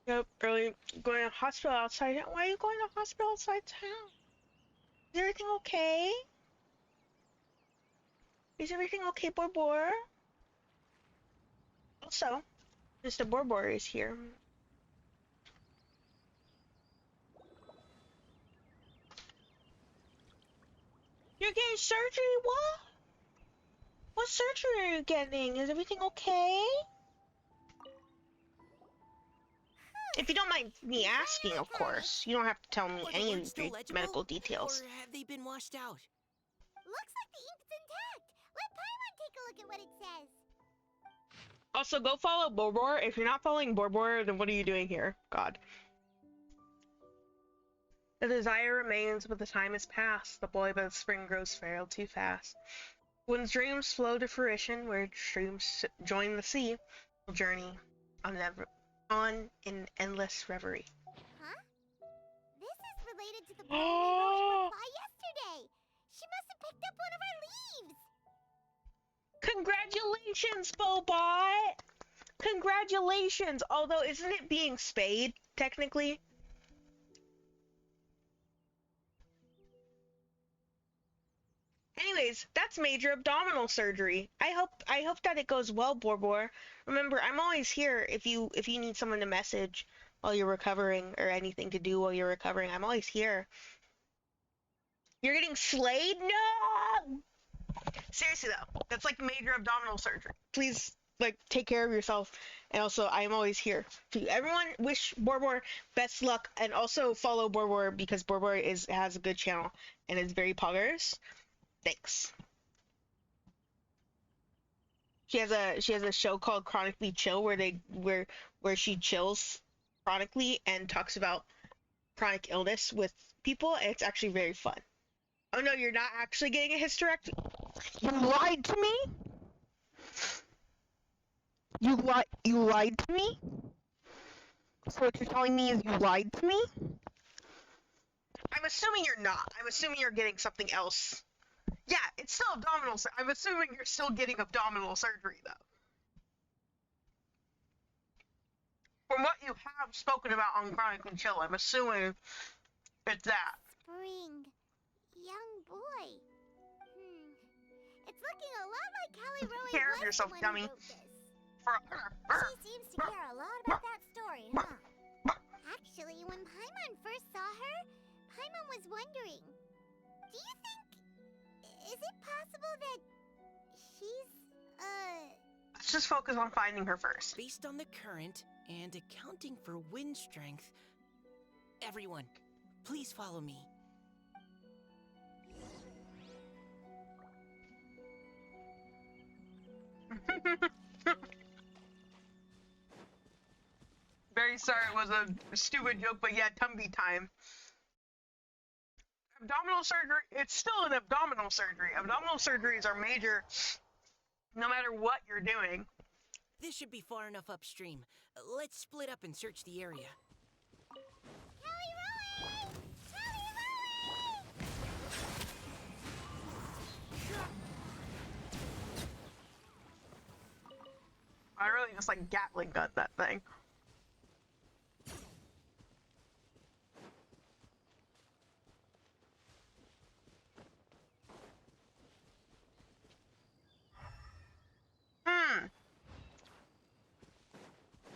[SPEAKER 2] No!
[SPEAKER 1] Yep, early going to hospital outside. Why are you going to hospital outside town? Is everything okay? Is everything okay, Borbor? Also, Mr. Borbor is here. You're getting surgery? What? What surgery are you getting? Is everything okay? If you don't mind me asking, of course. You don't have to tell me
[SPEAKER 4] Are the
[SPEAKER 1] any
[SPEAKER 4] words still legible,
[SPEAKER 1] medical details.
[SPEAKER 4] Or have they been washed out?
[SPEAKER 2] Looks like the ink's intact. Let Paimon take a look at what it says.
[SPEAKER 1] Also, go follow Borbor. If you're not following Borbor, then what are you doing here? God. The desire remains, but the time has passed. The boy by the spring grows frail too fast. When dreams flow to fruition, where streams join the sea, we'll journey on in endless reverie.
[SPEAKER 2] Huh? This is related to the poem we wrote in reply yesterday. She must have picked up one of our leaves.
[SPEAKER 1] Congratulations, Bobot! Congratulations! Although, isn't it being spayed, technically? Anyways, that's major abdominal surgery. I hope that it goes well, Borbor. Remember, I'm always here if you need someone to message while you're recovering or anything to do while you're recovering. I'm always here. You're getting slayed? No! Seriously though, that's like major abdominal surgery. Please, like, take care of yourself. And also, I am always here for you. Everyone, wish Borbor best luck, and also follow Borbor because Borbor has a good channel and is very poggers. Thanks. She has a show called Chronically Chill where she chills chronically and talks about chronic illness with people, and it's actually very fun. Oh no, you're not actually getting a hysterectomy. You lied to me? You lied to me? So what you're telling me is you lied to me? I'm assuming you're not. I'm assuming you're getting something else. Yeah, it's still abdominal surgery. I'm assuming you're still getting abdominal surgery, though. From what you have spoken about on Chronically Chill, I'm assuming it's that.
[SPEAKER 2] Spring. Young boy. It's looking a lot like Callie Rowan
[SPEAKER 1] Take care of
[SPEAKER 2] was
[SPEAKER 1] yourself,
[SPEAKER 2] the one
[SPEAKER 1] dummy.
[SPEAKER 2] who wrote this. She seems to care a lot about that story, huh? Actually, when Paimon first saw her, Paimon was wondering, do you think... Is it possible that she's,
[SPEAKER 1] Let's just focus on finding her first.
[SPEAKER 4] Based on the current and accounting for wind strength, everyone, please follow me.
[SPEAKER 1] Very sorry it was a stupid joke, but yeah, Tumby time. Abdominal surgery, it's still an abdominal surgery. Abdominal surgeries are major no matter what you're doing.
[SPEAKER 4] This should be far enough upstream. Let's split up and search the area.
[SPEAKER 2] Callie Rowan! Callie Rowan!
[SPEAKER 1] I really just like Gatling gun that thing.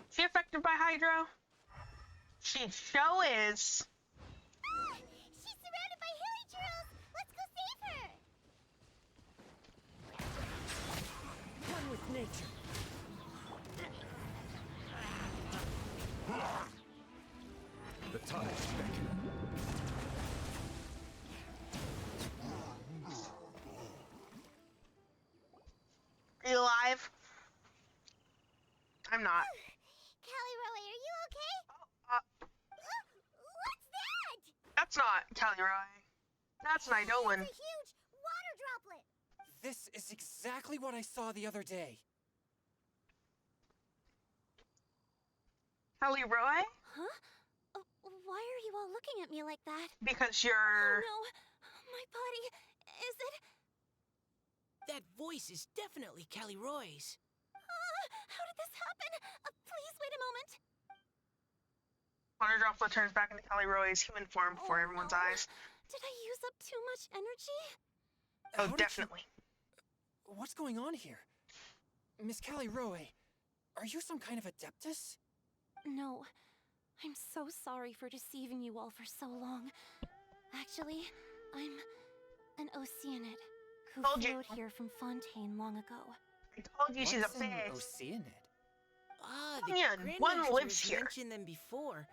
[SPEAKER 1] Is she affected by Hydro? She show is.
[SPEAKER 2] Ah! She's surrounded by hilly churls! Let's go save her!
[SPEAKER 11] One with nature.
[SPEAKER 8] The tides beckon.
[SPEAKER 1] Are you alive? I'm not.
[SPEAKER 2] Callie Rowan, are you okay? What's that?
[SPEAKER 1] That's not Callie Roy. That's an Idolan.
[SPEAKER 2] It's a huge water droplet!
[SPEAKER 6] This is exactly what I saw the other day.
[SPEAKER 1] Callie Roy?
[SPEAKER 5] Huh? Why are you all looking at me like that?
[SPEAKER 1] Because
[SPEAKER 5] Oh
[SPEAKER 1] you're...
[SPEAKER 5] no! My body... Is it...
[SPEAKER 4] That voice is definitely Callie Roy's.
[SPEAKER 5] How did this happen? Please wait a moment.
[SPEAKER 1] Water droplet turns back into Callie Roy's human form before everyone's
[SPEAKER 5] no.
[SPEAKER 1] eyes.
[SPEAKER 5] Did I use up too much energy?
[SPEAKER 1] Oh,
[SPEAKER 6] How did
[SPEAKER 1] definitely.
[SPEAKER 6] What's going on here? Miss Callie Rowe, are you some kind of adeptus?
[SPEAKER 5] No. I'm so sorry for deceiving you all for so long. Actually, I'm an Oceanid who
[SPEAKER 1] Told you.
[SPEAKER 5] flowed here from Fontaine long ago.
[SPEAKER 1] I told you she's a
[SPEAKER 6] What's an
[SPEAKER 1] fish.
[SPEAKER 6] Oceanid?
[SPEAKER 4] Ah, the
[SPEAKER 1] Onion, one
[SPEAKER 4] Grandmaster
[SPEAKER 1] lives
[SPEAKER 4] has
[SPEAKER 1] here.
[SPEAKER 4] mentioned them before.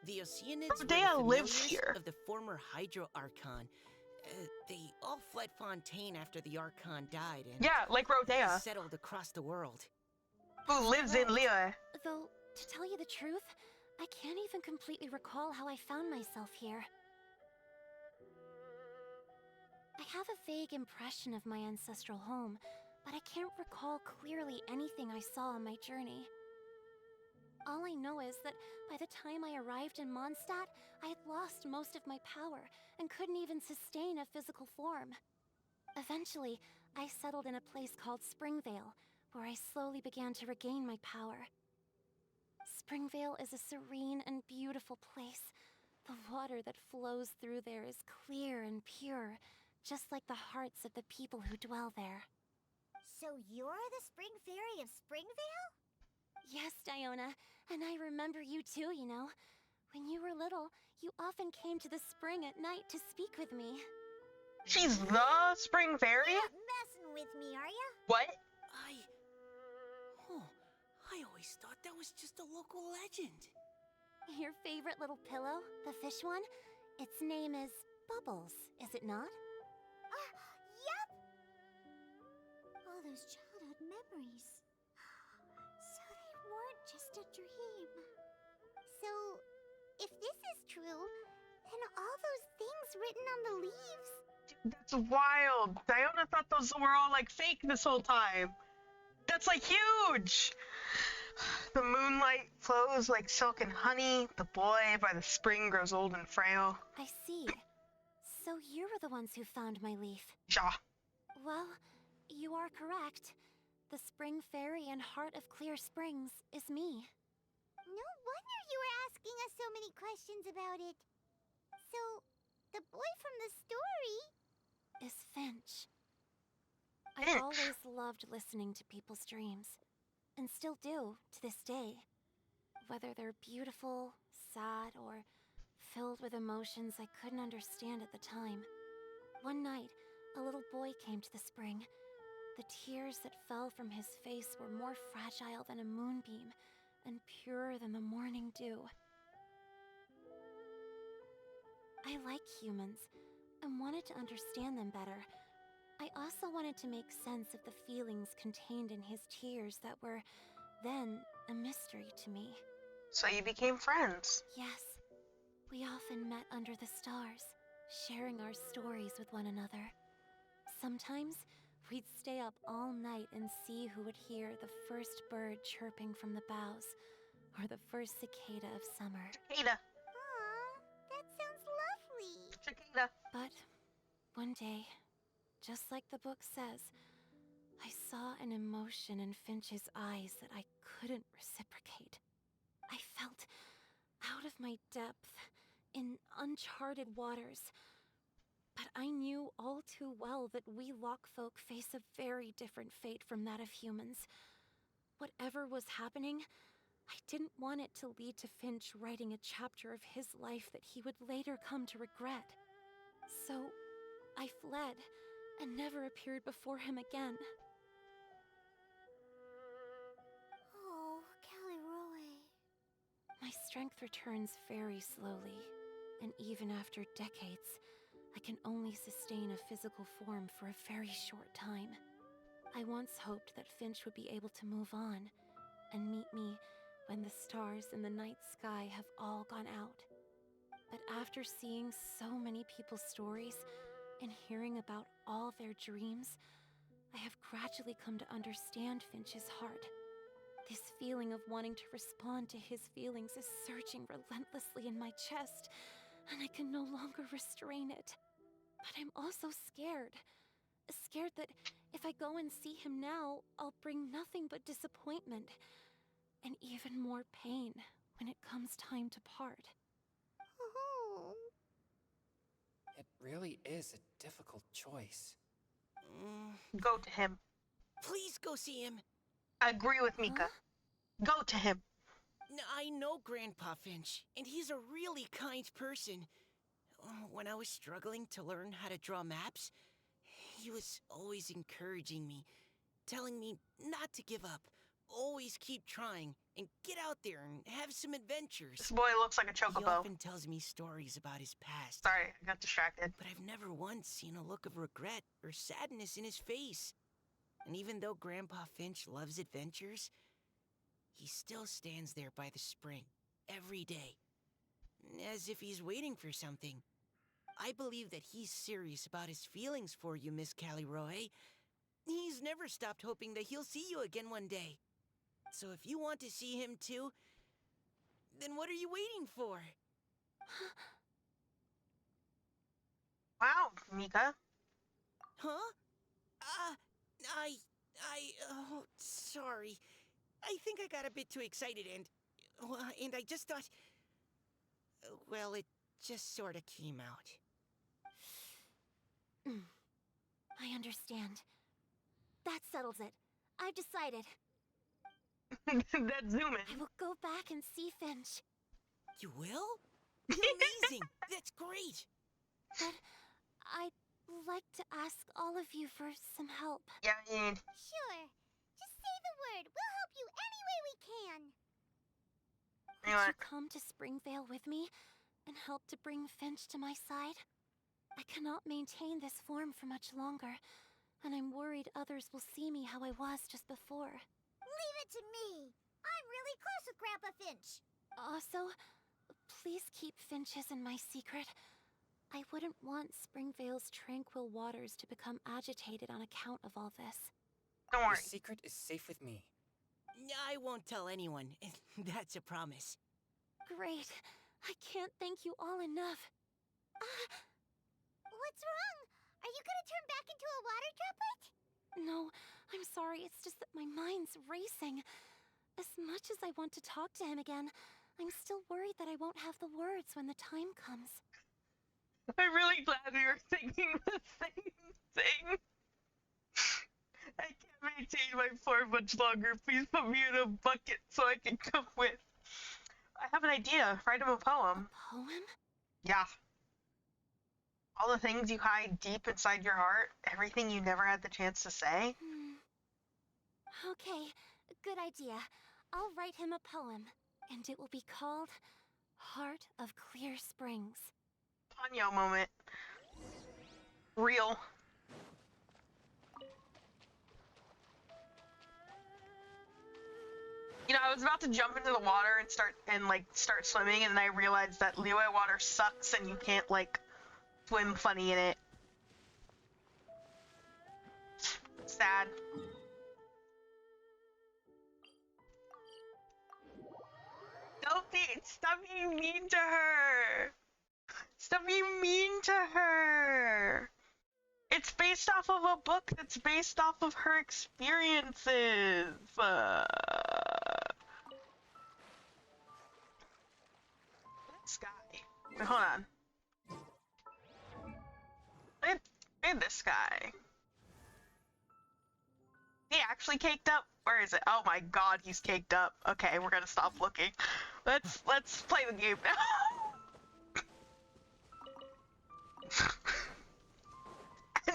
[SPEAKER 4] The Oceanids were the
[SPEAKER 1] Rodea lives
[SPEAKER 4] familiars
[SPEAKER 1] here.
[SPEAKER 4] of the former Hydro Archon. They all fled Fontaine after the Archon died and
[SPEAKER 1] Yeah, like Rodea,
[SPEAKER 4] settled across the world.
[SPEAKER 1] who lives in Liyue.
[SPEAKER 5] Though, to tell you the truth, I can't even completely recall how I found myself here. I have a vague impression of my ancestral home, but I can't recall clearly anything I saw on my journey. All I know is that by the time I arrived in Mondstadt, I had lost most of my power and couldn't even sustain a physical form. Eventually, I settled in a place called Springvale, where I slowly began to regain my power. Springvale is a serene and beautiful place. The water that flows through there is clear and pure, just like the hearts of the people who dwell there.
[SPEAKER 3] So you're the Spring Fairy of Springvale?
[SPEAKER 5] Yes, Diona, and I remember you too, you know. When you were little, you often came to the spring at night to speak with me.
[SPEAKER 1] She's the Spring Fairy?
[SPEAKER 3] You're not messing with me, are ya?
[SPEAKER 1] What?
[SPEAKER 4] I always thought that was just a local legend.
[SPEAKER 5] Your favorite little pillow, the fish one? Its name is Bubbles, is it not?
[SPEAKER 3] Yup! All those childhood memories. So they weren't just a dream. So, if this is true, then all those things written on the leaves...
[SPEAKER 1] That's wild. Diona thought those were all like fake this whole time. That's like huge. The moonlight flows like silk and honey. The boy by the spring grows old and frail.
[SPEAKER 5] I see. So you were the ones who found my leaf.
[SPEAKER 1] Ja.
[SPEAKER 5] Well, you are correct. The Spring Fairy and Heart of Clear Springs is me.
[SPEAKER 3] No wonder you were asking us so many questions about it. So, the boy from the story...
[SPEAKER 5] is Finch. I
[SPEAKER 1] Finch.
[SPEAKER 5] always loved listening to people's dreams, and still do to this day. Whether they're beautiful, sad, or filled with emotions I couldn't understand at the time. One night, a little boy came to the spring. The tears that fell from his face were more fragile than a moonbeam, and purer than the morning dew. I like humans, and wanted to understand them better. I also wanted to make sense of the feelings contained in his tears that were, then, a mystery to me.
[SPEAKER 1] So you became friends.
[SPEAKER 5] Yes, we often met under the stars, sharing our stories with one another. Sometimes, we'd stay up all night and see who would hear the first bird chirping from the boughs, or the first cicada of summer.
[SPEAKER 1] Cicada.
[SPEAKER 3] Aw, that sounds lovely.
[SPEAKER 1] Cicada.
[SPEAKER 5] But one day, just like the book says, I saw an emotion in Finch's eyes that I couldn't reciprocate. I felt out of my depth, in uncharted waters. But I knew all too well that we Lockfolk face a very different fate from that of humans. Whatever was happening, I didn't want it to lead to Finch writing a chapter of his life that he would later come to regret. So, I fled, and never appeared before him again.
[SPEAKER 3] Oh, Caliroe.
[SPEAKER 5] My strength returns very slowly, and even after decades, I can only sustain a physical form for a very short time. I once hoped that Finch would be able to move on, and meet me when the stars in the night sky have all gone out. But after seeing so many people's stories, and hearing about all their dreams, I have gradually come to understand Finch's heart. This feeling of wanting to respond to his feelings is surging relentlessly in my chest, and I can no longer restrain it. But I'm also scared. Scared that if I go and see him now, I'll bring nothing but disappointment, and even more pain when it comes time to part.
[SPEAKER 3] Oh.
[SPEAKER 6] It really is a difficult choice.
[SPEAKER 1] Go to him.
[SPEAKER 4] Please go see him.
[SPEAKER 1] I agree with Mika. Go to him.
[SPEAKER 4] I know Grandpa Finch, and he's a really kind person. When I was struggling to learn how to draw maps, he was always encouraging me, telling me not to give up, always keep trying and get out there and have some adventures.
[SPEAKER 1] This boy looks like a
[SPEAKER 4] He
[SPEAKER 1] chocobo.
[SPEAKER 4] often tells me stories about his past.
[SPEAKER 1] Sorry, I got distracted.
[SPEAKER 4] But I've never once seen a look of regret or sadness in his face. And even though Grandpa Finch loves adventures, he still stands there by the spring every day, as if he's waiting for something. I believe that he's serious about his feelings for you, Miss Caliroe. He's never stopped hoping that he'll see you again one day. So if you want to see him too, then what are you waiting for?
[SPEAKER 1] Wow, Mika.
[SPEAKER 4] Huh? Oh, sorry. I think I got a bit too excited and I just thought, well, it just sort of came out.
[SPEAKER 7] I understand. That settles it. I've decided.
[SPEAKER 1] That's zooming.
[SPEAKER 7] I will go back and see Finch.
[SPEAKER 4] You will? Amazing! That's great!
[SPEAKER 7] But I'd like to ask all of you for some help.
[SPEAKER 1] Yeah, Ian.
[SPEAKER 2] Sure. Just say the word. We'll help you any way we can.
[SPEAKER 7] Would you come to Springvale with me and help to bring Finch to my side? I cannot maintain this form for much longer, and I'm worried others will see me how I was just before.
[SPEAKER 2] Leave it to me. I'm really close with Grandpa Finch.
[SPEAKER 7] Also, please keep Finch's in my secret. I wouldn't want Springvale's tranquil waters to become agitated on account of all this.
[SPEAKER 1] Don't
[SPEAKER 6] Your
[SPEAKER 1] worry.
[SPEAKER 6] secret is safe with me.
[SPEAKER 4] I won't tell anyone. That's a promise.
[SPEAKER 7] Great. I can't thank you all enough.
[SPEAKER 2] What's wrong? Are you gonna turn back into a water droplet?
[SPEAKER 7] No, I'm sorry. It's just that my mind's racing. As much as I want to talk to him again, I'm still worried that I won't have the words when the time comes.
[SPEAKER 1] I'm really glad we were thinking the same thing. I can't maintain my form much longer. Please put me in a bucket so I can come with. I have an idea. Write him a poem.
[SPEAKER 7] Poem?
[SPEAKER 1] Yeah. All the things you hide deep inside your heart, everything you never had the chance to say.
[SPEAKER 7] Okay, good idea. I'll write him a poem, and it will be called Heart of Clear Springs.
[SPEAKER 1] Ponyo moment. Real. You know, I was about to jump into the water and start swimming, and then I realized that Liyue water sucks and you can't swim funny in it. Sad. Stop being mean to her. Stop being mean to her. It's based off of a book that's based off of her experiences. This guy. Wait, hold on. Look at this guy. He actually caked up? Where is it? Oh my god, he's caked up. Okay, we're gonna stop looking. Let's play the game now.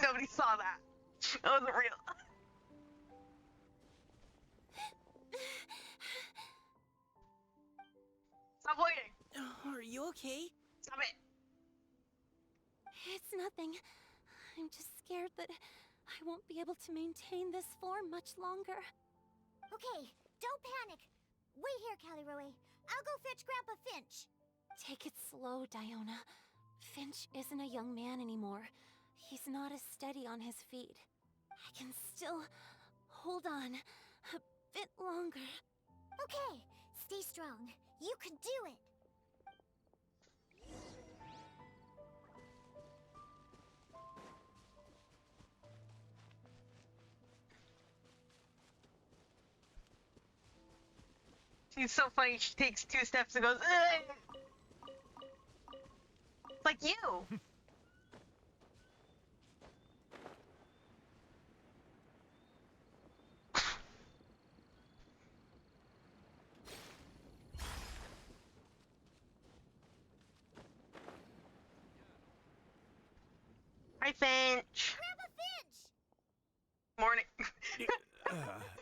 [SPEAKER 1] Nobody saw that. That wasn't real. Stop looking.
[SPEAKER 4] Are you okay?
[SPEAKER 1] Stop it.
[SPEAKER 7] It's nothing. I'm just scared that I won't be able to maintain this form much longer.
[SPEAKER 2] Okay, don't panic. Wait here, Caliroe. I'll go fetch Grandpa Finch.
[SPEAKER 7] Take it slow, Diona. Finch isn't a young man anymore. He's not as steady on his feet. I can still hold on a bit longer.
[SPEAKER 2] Okay, stay strong. You can do it.
[SPEAKER 1] She's so funny, she takes 2 steps and goes, ugh! Like you! Hi, Finch!
[SPEAKER 2] Grandpa Finch!
[SPEAKER 1] Morning.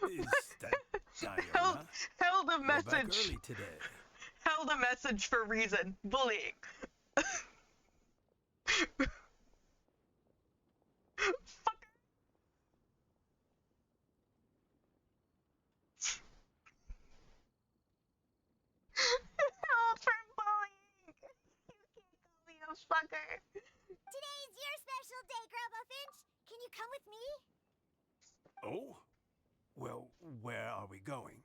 [SPEAKER 10] Is that Diona?
[SPEAKER 1] message.
[SPEAKER 12] You're back early today.
[SPEAKER 1] Held a message for a reason. Bullying. Fucker. Held for bullying. You can't call me a fucker.
[SPEAKER 2] Today's your special day, Grandpa Finch. Can you come with me?
[SPEAKER 12] Oh? Well, where are we going?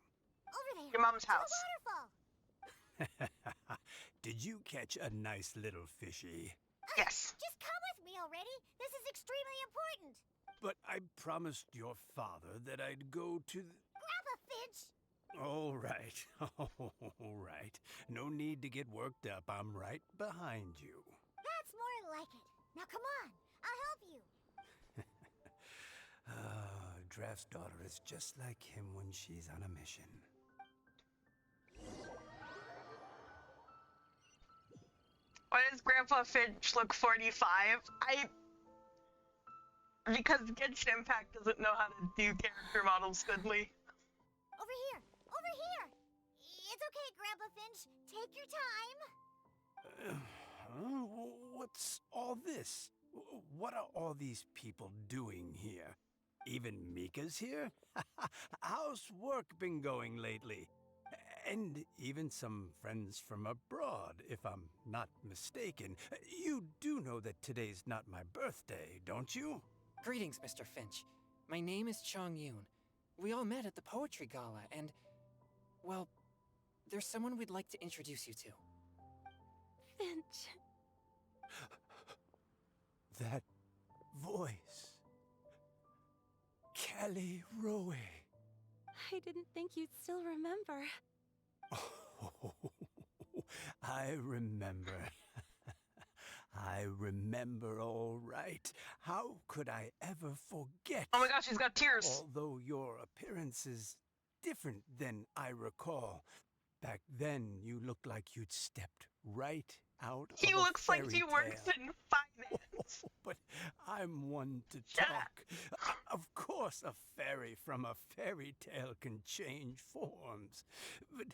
[SPEAKER 2] Over there.
[SPEAKER 1] Your mom's
[SPEAKER 2] to
[SPEAKER 1] house.
[SPEAKER 2] the waterfall.
[SPEAKER 12] Did you catch a nice little fishy?
[SPEAKER 1] Yes.
[SPEAKER 2] Just come with me already. This is extremely important.
[SPEAKER 12] But I promised your father that I'd go to the...
[SPEAKER 2] Grandpa Finch.
[SPEAKER 12] All right. All right. No need to get worked up. I'm right behind you.
[SPEAKER 2] That's more like it. Now come on. I'll help you.
[SPEAKER 12] Draft's daughter is just like him when she's on a mission.
[SPEAKER 1] Why does Grandpa Finch look 45? Because Genshin Impact doesn't know how to do character models goodly.
[SPEAKER 2] Over here. Over here. It's okay, Grandpa Finch. Take your time.
[SPEAKER 12] What's all this? What are all these people doing here? Even Mika's here? How's work been going lately? And even some friends from abroad, if I'm not mistaken. You do know that today's not my birthday, don't you?
[SPEAKER 6] Greetings, Mr. Finch. My name is Chong Yoon. We all met at the poetry gala, and, well, there's someone we'd like to introduce you to.
[SPEAKER 5] Finch.
[SPEAKER 12] That voice. Kelly Rowe.
[SPEAKER 5] I didn't think you'd still remember.
[SPEAKER 12] Oh, I remember. I remember all right. How could I ever forget?
[SPEAKER 1] Oh my gosh, he's got tears.
[SPEAKER 12] Although your appearance is different than I recall. Back then, you looked like you'd stepped right out of
[SPEAKER 1] He
[SPEAKER 12] a
[SPEAKER 1] looks like
[SPEAKER 12] fairy
[SPEAKER 1] he works
[SPEAKER 12] tale.
[SPEAKER 1] in finance.
[SPEAKER 12] But I'm one to
[SPEAKER 1] Shut
[SPEAKER 12] talk. Of course, a fairy from a fairy tale can change forms. But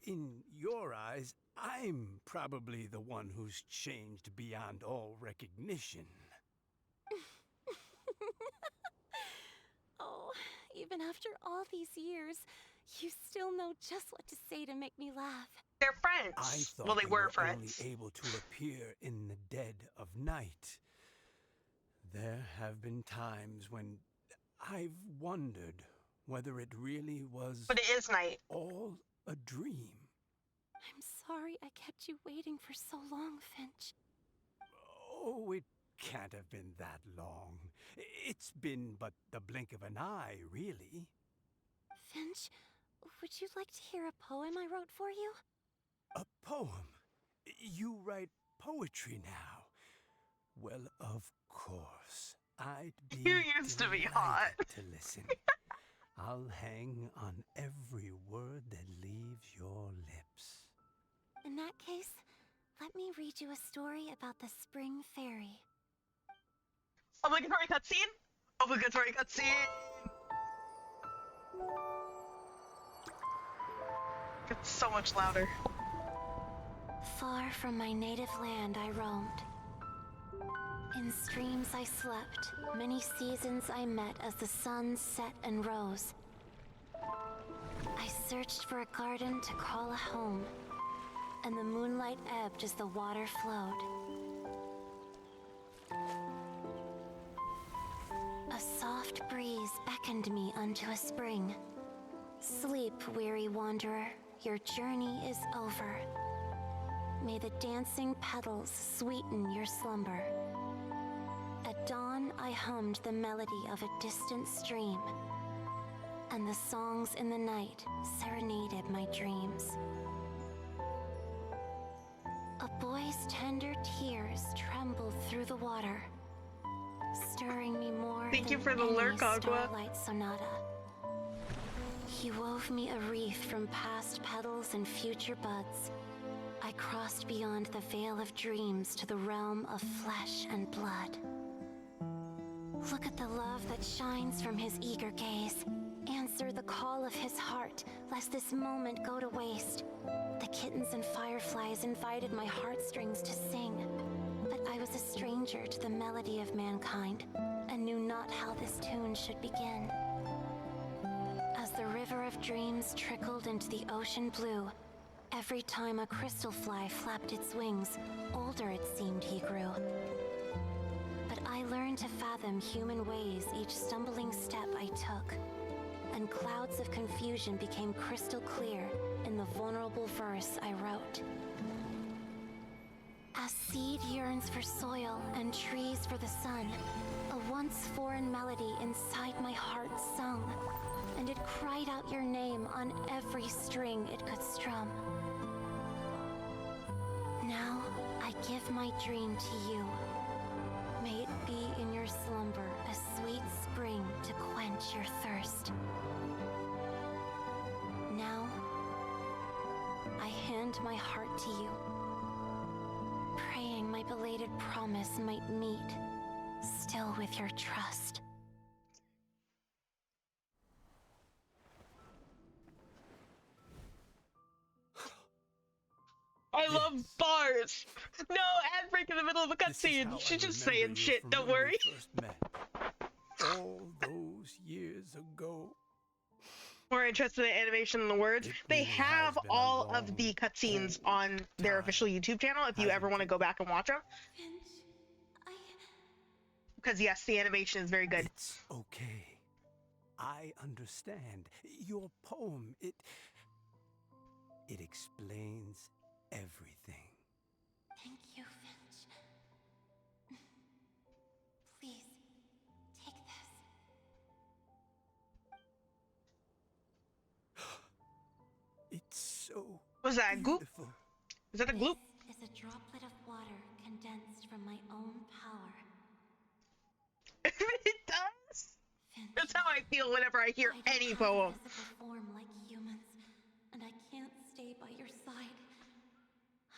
[SPEAKER 12] in your eyes, I'm probably the one who's changed beyond all recognition.
[SPEAKER 5] Oh, even after all these years, you still know just what to say to make me laugh.
[SPEAKER 1] They're friends.
[SPEAKER 12] I thought
[SPEAKER 1] Well, they
[SPEAKER 12] you
[SPEAKER 1] were friends.
[SPEAKER 12] only able to appear in the dead of night. There have been times when I've wondered whether it really was
[SPEAKER 1] But it is night.
[SPEAKER 12] all a dream.
[SPEAKER 5] I'm sorry I kept you waiting for so long, Finch.
[SPEAKER 12] Oh, it can't have been that long. It's been but the blink of an eye, really.
[SPEAKER 5] Finch, would you like to hear a poem I wrote for you?
[SPEAKER 12] A poem? You write poetry now? Well, of course. I'd be
[SPEAKER 1] You used to be hot.
[SPEAKER 12] delighted to listen. I'll hang on every word that leaves your lips.
[SPEAKER 5] In that case, let me read you a story about the spring fairy.
[SPEAKER 1] Obligatory cutscene? Obligatory cutscene! It's so much louder.
[SPEAKER 5] Far from my native land I roamed. In streams I slept, many seasons I met as the sun set and rose. I searched for a garden to call a home, and the moonlight ebbed as the water flowed. A soft breeze beckoned me unto a spring. Sleep, weary wanderer, your journey is over. May the dancing petals sweeten your slumber. At dawn, I hummed the melody of a distant stream, and the songs in the night serenaded my dreams. A boy's tender tears trembled through the water, stirring me more
[SPEAKER 1] Thank
[SPEAKER 5] than
[SPEAKER 1] you for the
[SPEAKER 5] any
[SPEAKER 1] lurk, Aqua.
[SPEAKER 5] starlight sonata. He wove me a wreath from past petals and future buds. I crossed beyond the veil of dreams to the realm of flesh and blood. Look at the love that shines from his eager gaze.
[SPEAKER 7] answer the call of his heart, lest this moment go to waste. The kittens and fireflies invited my heartstrings to sing, but I was a stranger to the melody of mankind, and knew not how this tune should begin. As the river of dreams trickled into the ocean blue, every time a crystal fly flapped its wings, older it seemed he grew. But I learned to fathom human ways each stumbling step I took, and clouds of confusion became crystal clear in the vulnerable verse I wrote. As seed yearns for soil and trees for the sun, a once foreign melody inside my heart sung, and it cried out your name on every string it could strum. Now I give my dream to you. May it be in your slumber a sweet spring to quench your thirst. Now, I hand my heart to you, praying my belated promise might meet, still with your trust.
[SPEAKER 1] I love bars! No, ad break in the middle of a cutscene. She's just saying shit, don't worry.
[SPEAKER 12] All those years ago.
[SPEAKER 1] More interested in animation than the words. They have all of the cutscenes on their official YouTube channel if you ever want to go back and watch them. Because yes, the animation is very good.
[SPEAKER 12] It's okay. I understand. Your poem, it explains everything.
[SPEAKER 7] Thank you, Finch. Please, take this.
[SPEAKER 12] It's so
[SPEAKER 1] Was that a goop?
[SPEAKER 12] beautiful.
[SPEAKER 1] Is that a gloop?
[SPEAKER 7] This is a droplet of water condensed from my own power.
[SPEAKER 1] It does?
[SPEAKER 7] Finch,
[SPEAKER 1] That's how I feel whenever I hear any poem.
[SPEAKER 7] I don't have a physical form like humans, and I can't stay by your side.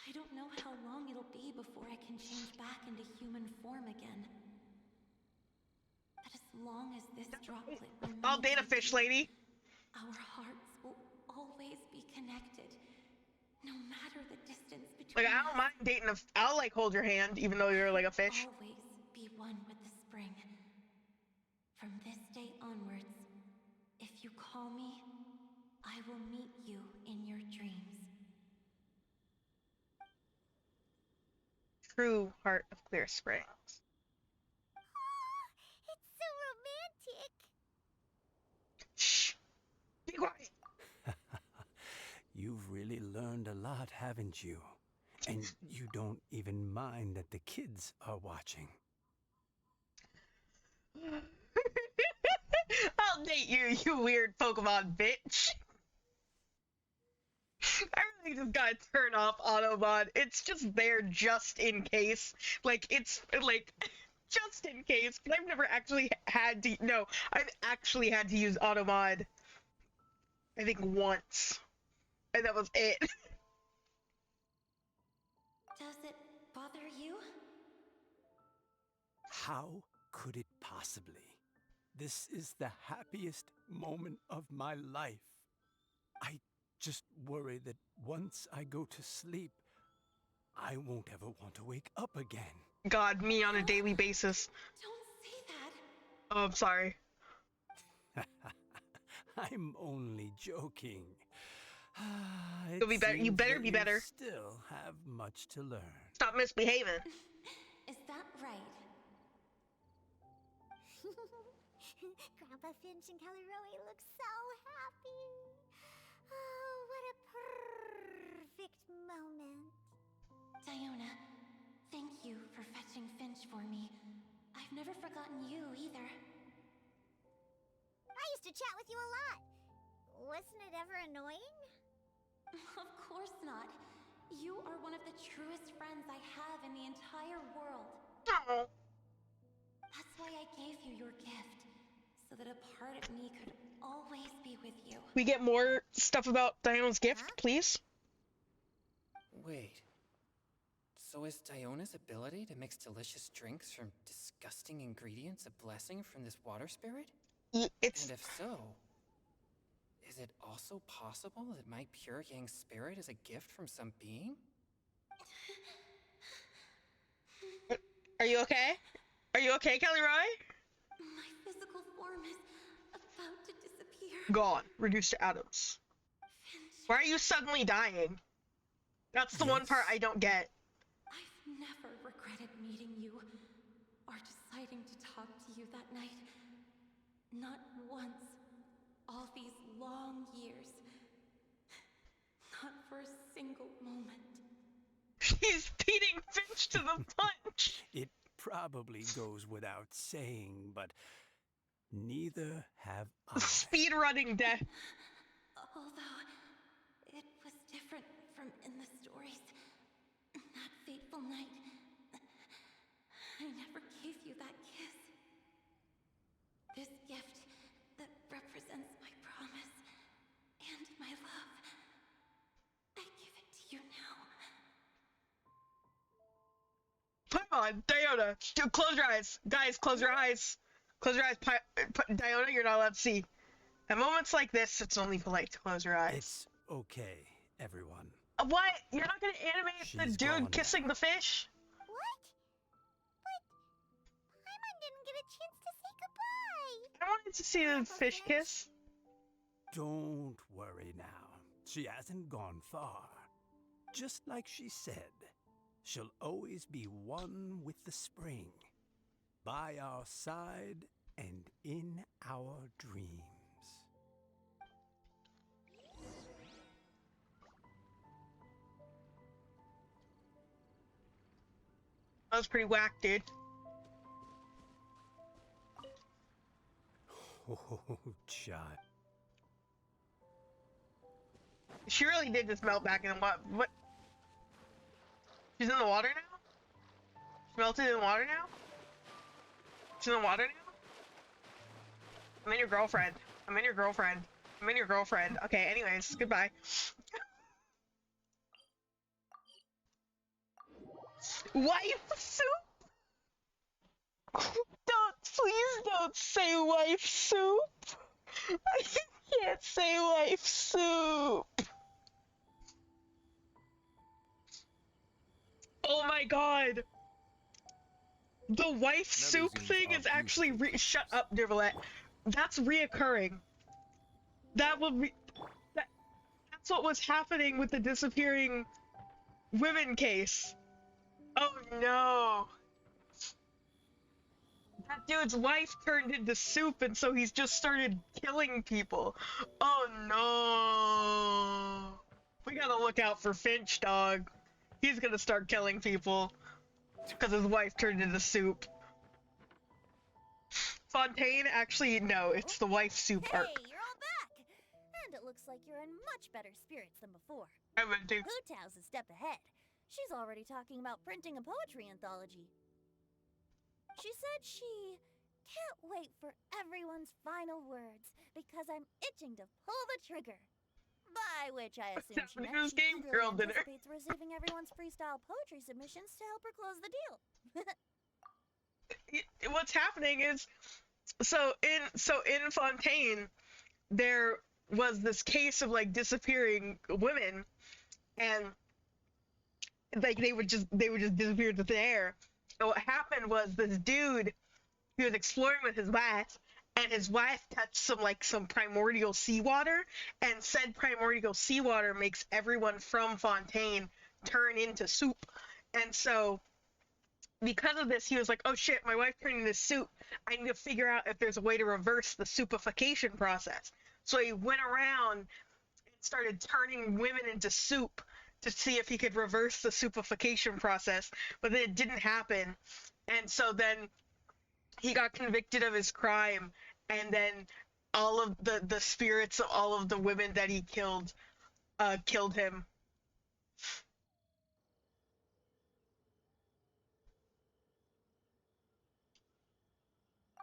[SPEAKER 7] I don't know how long it'll be before I can change back into human form again. But as long as this droplet remains
[SPEAKER 1] I'll date a
[SPEAKER 7] with
[SPEAKER 1] fish
[SPEAKER 7] you,
[SPEAKER 1] lady.
[SPEAKER 7] our hearts will always be connected, no matter the distance between
[SPEAKER 1] Like, I don't mind dating I'll, like, hold your hand, even though you're, like, a fish.
[SPEAKER 7] Always be one with the spring. From this day onwards, if you call me, I will meet you in your dreams.
[SPEAKER 1] True heart of Clear Springs.
[SPEAKER 3] It's so romantic.
[SPEAKER 1] Shh. Be quiet.
[SPEAKER 12] You've really learned a lot, haven't you? And you don't even mind that the kids are watching.
[SPEAKER 1] I'll date you, you weird Pokemon bitch. I really just gotta turn off Automod. It's just there just in case. Like, it's, like, just in case. But I've never actually had to, no, I've actually had to use Automod, I think once. And that was it.
[SPEAKER 7] Does it bother you?
[SPEAKER 12] How could it possibly? This is the happiest moment of my life. I just worry that once I go to sleep, I won't ever want to wake up again.
[SPEAKER 1] God, me on a daily basis.
[SPEAKER 7] Don't say that.
[SPEAKER 1] Oh, I'm sorry.
[SPEAKER 12] I'm only joking.
[SPEAKER 1] You'll be better. You better be better.
[SPEAKER 12] Still have much to learn.
[SPEAKER 1] Stop misbehaving.
[SPEAKER 7] Is that right?
[SPEAKER 3] Grandpa Finch and Caleroe look so happy. Oh, what a perfect moment.
[SPEAKER 7] Diona, thank you for fetching Finch for me. I've never forgotten you either.
[SPEAKER 3] I used to chat with you a lot. Wasn't it ever annoying?
[SPEAKER 7] Of course not. You are one of the truest friends I have in the entire world.
[SPEAKER 1] Oh.
[SPEAKER 7] That's why I gave you your gift, so that a part of me could always be with you.
[SPEAKER 1] We get more stuff about Diona's gift, please?
[SPEAKER 6] Wait. So is Diona's ability to mix delicious drinks from disgusting ingredients a blessing from this water spirit?
[SPEAKER 1] It's...
[SPEAKER 6] And if so, it also possible that my pure yang spirit is a gift from some being?
[SPEAKER 1] Are you okay? Are you okay, Kelly Roy?
[SPEAKER 2] My physical form is about to disappear.
[SPEAKER 1] Gone. Reduced to atoms.
[SPEAKER 2] Finch,
[SPEAKER 1] Why are you suddenly dying? That's the one part I don't get.
[SPEAKER 2] I've never regretted meeting you or deciding to talk to you that night. Not once. All these long years. Not for a single moment.
[SPEAKER 1] She's beating Finch to the punch.
[SPEAKER 12] It probably goes without saying, but neither have I.
[SPEAKER 1] Speed running death.
[SPEAKER 2] Although it was different from in the stories. That fateful night, I never gave you that kiss. This gift that represents my promise and my love. I give it to you now.
[SPEAKER 1] Come on, Diona. Close your eyes. Guys, close your eyes. Close your eyes. Diona, you're not allowed to see. At moments like this, it's only polite to close your eyes.
[SPEAKER 12] It's okay, everyone.
[SPEAKER 1] What? You're not gonna animate
[SPEAKER 12] She's
[SPEAKER 1] the
[SPEAKER 12] gone
[SPEAKER 1] dude kissing
[SPEAKER 12] now.
[SPEAKER 1] the fish?
[SPEAKER 3] What? But Paimon didn't get a chance to say goodbye.
[SPEAKER 1] I wanted to see the fish kiss.
[SPEAKER 12] Don't worry now. She hasn't gone far. Just like she said, she'll always be one with the spring, by our side and in our dreams.
[SPEAKER 1] That was pretty whack, dude.
[SPEAKER 12] Oh, Chot.
[SPEAKER 1] She really did just melt back in what? She's in the water now? She melted in the water now? She's in the water now? I'm in your girlfriend. I'm in your girlfriend. I'm in your girlfriend. Okay, anyways, goodbye. Wife soup? Please don't say wife soup. I can't say wife soup. Oh my god. The wife soup thing is actually shut up, Dirvalette. That's reoccurring. That will be that's what was happening with the disappearing women case. Oh no. That dude's wife turned into soup, and so he's just started killing people. Oh no. We gotta look out for Finch, dog. He's gonna start killing people because his wife turned into soup. Fontaine, actually, no, it's the wife soup arc.
[SPEAKER 3] Hey, you're all back! And it looks like you're in much better spirits than before.
[SPEAKER 1] I would do.
[SPEAKER 3] Hu Tao's a step ahead. She's already talking about printing a poetry anthology. She said she can't wait for everyone's final words because I'm itching to pull the trigger. By which I assume she meant she eagerly anticipates receiving everyone's freestyle poetry submissions to help her close the deal.
[SPEAKER 1] What's happening is, so in Fontaine, there was this case of like disappearing women, and like they would just disappear into the air. And what happened was this dude, he was exploring with his wife, and his wife touched some primordial seawater, and said primordial seawater makes everyone from Fontaine turn into soup. And so because of this, he was like, oh shit, my wife turned into soup. I need to figure out if there's a way to reverse the soupification process. So he went around and started turning women into soup to see if he could reverse the soupification process, but then it didn't happen. And so then he got convicted of his crime, and then all of the spirits of all of the women that he killed killed him.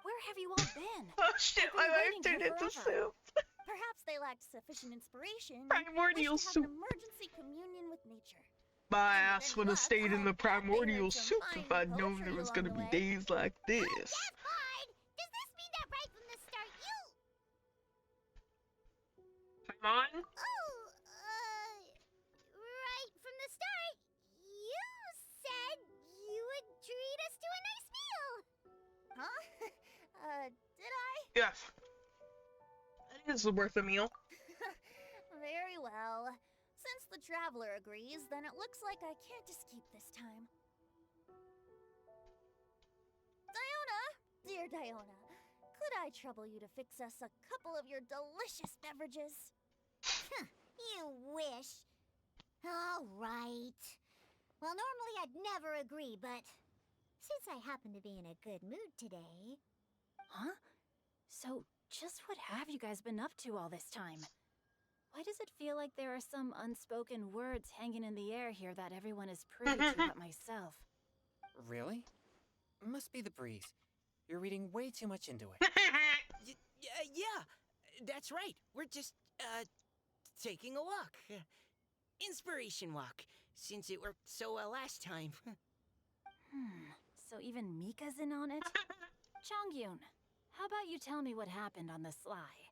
[SPEAKER 5] Where have you all been?
[SPEAKER 1] Oh shit,
[SPEAKER 5] I've been
[SPEAKER 1] my wife
[SPEAKER 5] waiting
[SPEAKER 1] turned
[SPEAKER 5] here
[SPEAKER 1] into
[SPEAKER 5] forever.
[SPEAKER 1] soup.
[SPEAKER 3] Perhaps they lacked sufficient inspiration.
[SPEAKER 1] Primordial
[SPEAKER 3] and wished to have
[SPEAKER 1] soup.
[SPEAKER 3] an emergency communion with nature.
[SPEAKER 1] My
[SPEAKER 3] And
[SPEAKER 1] ass would have
[SPEAKER 3] with
[SPEAKER 1] stayed in the
[SPEAKER 3] luck, I bet they
[SPEAKER 1] primordial
[SPEAKER 3] heard some
[SPEAKER 1] soup
[SPEAKER 3] fine
[SPEAKER 1] if I'd known
[SPEAKER 3] poetry
[SPEAKER 1] there was
[SPEAKER 3] along
[SPEAKER 1] gonna
[SPEAKER 3] the
[SPEAKER 1] be
[SPEAKER 3] way.
[SPEAKER 1] days like this.
[SPEAKER 3] Gaspard! Does this mean that right from the start you...
[SPEAKER 1] On?
[SPEAKER 2] Right from the start, you said you would treat us to a nice meal. Huh? Did I?
[SPEAKER 1] Yes. I think this is worth a meal.
[SPEAKER 3] Very well. Since the traveler agrees, then it looks like I can't escape this time. Diona! Dear Diona, could I trouble you to fix us a couple of your delicious beverages?
[SPEAKER 2] You wish. All right. Well, normally I'd never agree, but since I happen to be in a good mood today...
[SPEAKER 5] Huh? So, just what have you guys been up to all this time? Why does it feel like there are some unspoken words hanging in the air here that everyone is privy to but myself?
[SPEAKER 6] Really? Must be the breeze. You're reading way too much into it.
[SPEAKER 4] Yeah, that's right. We're just, taking a walk. Inspiration walk, since it worked so well last time.
[SPEAKER 5] So even Mika's in on it? Chongyun, how about you tell me what happened on the sly?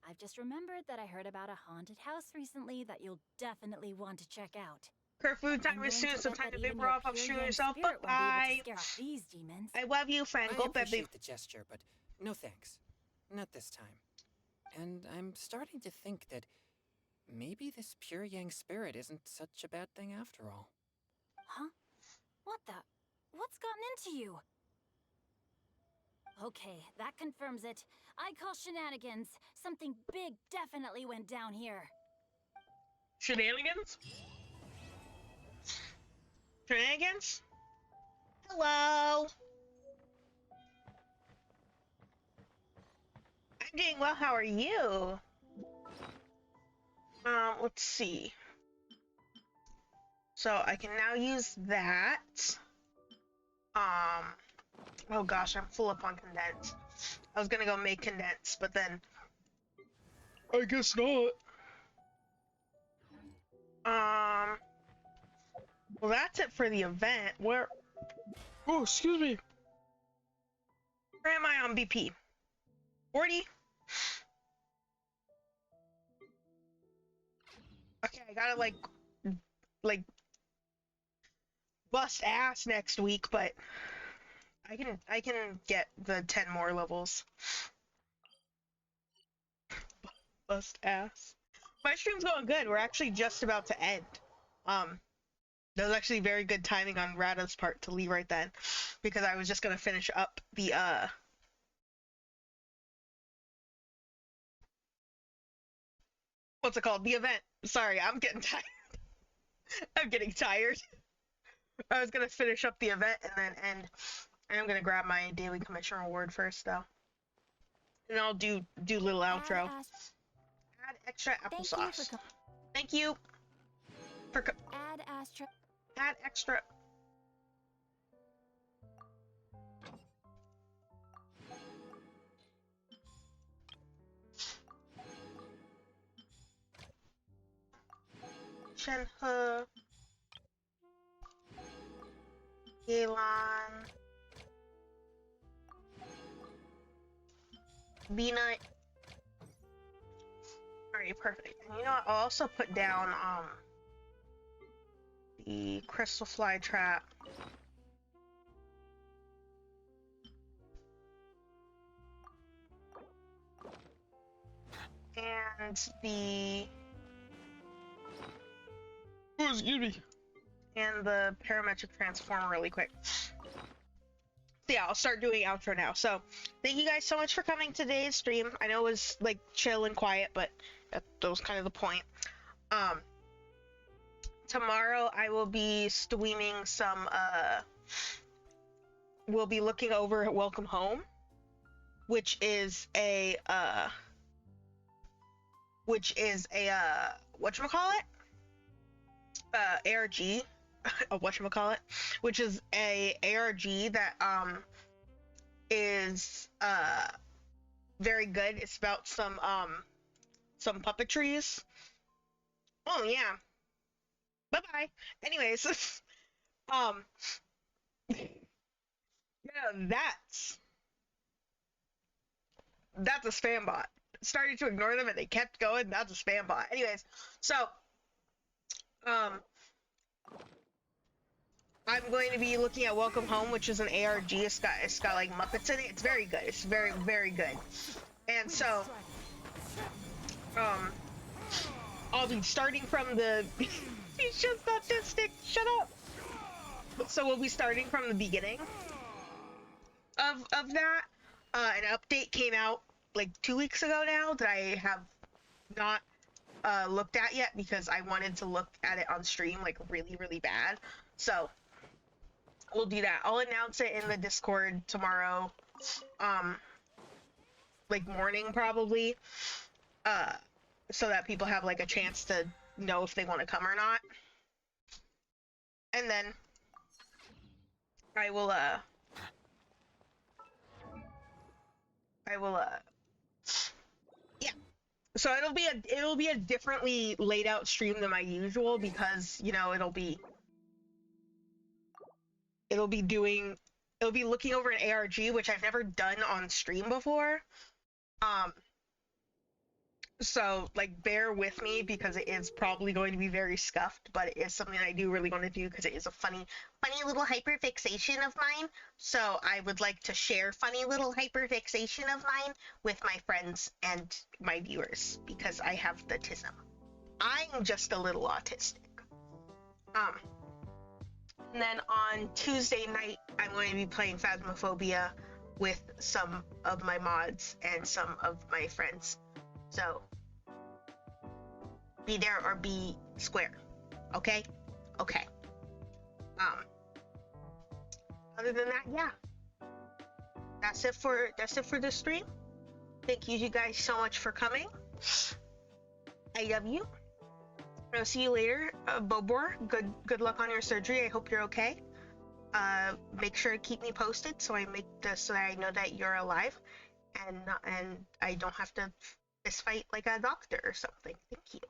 [SPEAKER 5] I've just remembered that I heard about a haunted house recently that you'll definitely want to check out.
[SPEAKER 1] Curfew time is soon, so time to vapor off. I'll shoot yourself. Bye-bye.
[SPEAKER 5] These demons.
[SPEAKER 1] I love you, friend.
[SPEAKER 6] I
[SPEAKER 1] Go, baby.
[SPEAKER 6] appreciate the gesture, but no thanks. Not this time. And I'm starting to think that maybe this pure yang spirit isn't such a bad thing after all.
[SPEAKER 5] Huh? What the? What's gotten into you? Okay, that confirms it. I call shenanigans. Something big definitely went down here.
[SPEAKER 1] Shenanigans? Shenanigans? Hello? I'm doing well, how are you? Let's see. So I can now use that. Oh gosh, I'm full up on condensed. I was gonna go make condensed, but then I guess not. Well, that's it for the event. Where? Oh, excuse me. Where am I on BP? 40? Okay, I gotta like bust ass next week, but I can get the 10 more levels. Bust ass. My stream's going good. We're actually just about to end. That was actually very good timing on Rada's part to leave right then, because I was just gonna finish up the what's it called? The event. Sorry, I'm getting tired. I'm getting tired. I was gonna finish up the event and then end. I'm gonna grab my daily commission reward first, though, and I'll do little outro. Add extra applesauce. Thank you for add extra. Shenhe, Yelan, Beanut. Alright, perfect. And you know what? I'll also put down the crystal fly trap. And the excuse me. And the parametric transformer really quick. So yeah, I'll start doing outro now. So thank you guys so much for coming to today's stream. I know it was like chill and quiet, but that was kind of the point. Tomorrow I will be streaming some we'll be looking over at Welcome Home, which is a whatchamacallit? ARG, whatchamacallit, which is a ARG that is very good. It's about some puppetries. Oh yeah. Bye bye. Anyways, yeah, that's a spam bot. started to ignore them and they kept going. That's a spam bot. Anyways, so I'm going to be looking at Welcome Home, which is an ARG. It's got like Muppets in it. It's very good. It's very, very good. And so I'll be starting from the he's just autistic. Shut up. So we'll be starting from the beginning of that. An update came out like 2 weeks ago now that I have not looked at yet because I wanted to look at it on stream like really, really bad. So we'll do that. I'll announce it in the Discord tomorrow, like morning probably, so that people have like a chance to know if they want to come or not. And then I will yeah. So it'll be a differently laid out stream than my usual because, you know, it'll be looking over an ARG, which I've never done on stream before. So like bear with me because it is probably going to be very scuffed, but it is something I do really want to do because it is a funny little hyperfixation of mine. So I would like to share funny little hyperfixation of mine with my friends and my viewers because I have the tism. I'm just a little autistic. And then on Tuesday night, I'm going to be playing Phasmophobia with some of my mods and some of my friends. So, be there or be square. Okay? Okay. Other than that, yeah. That's it for the stream. Thank you guys so much for coming. I love you. I'll see you later, Bobor. Good luck on your surgery. I hope you're okay. Make sure to keep me posted so I know that you're alive, and I don't have to fist fight like a doctor or something. Thank you.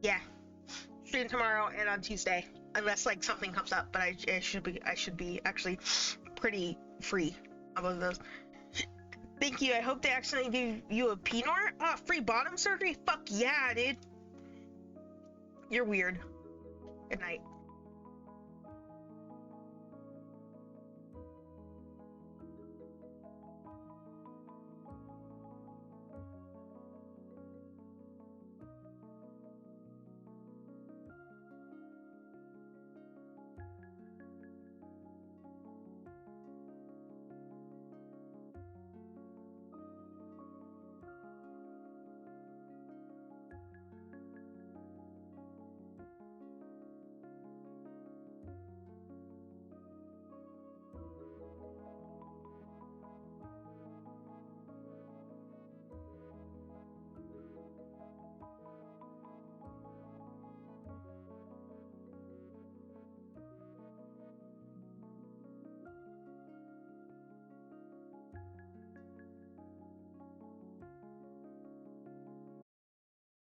[SPEAKER 1] Yeah. Stream tomorrow and on Tuesday, unless like something comes up. But I should be actually pretty free about those. Thank you. I hope they accidentally gave you a PNOR. Free bottom surgery? Fuck yeah, dude. You're weird. Good night.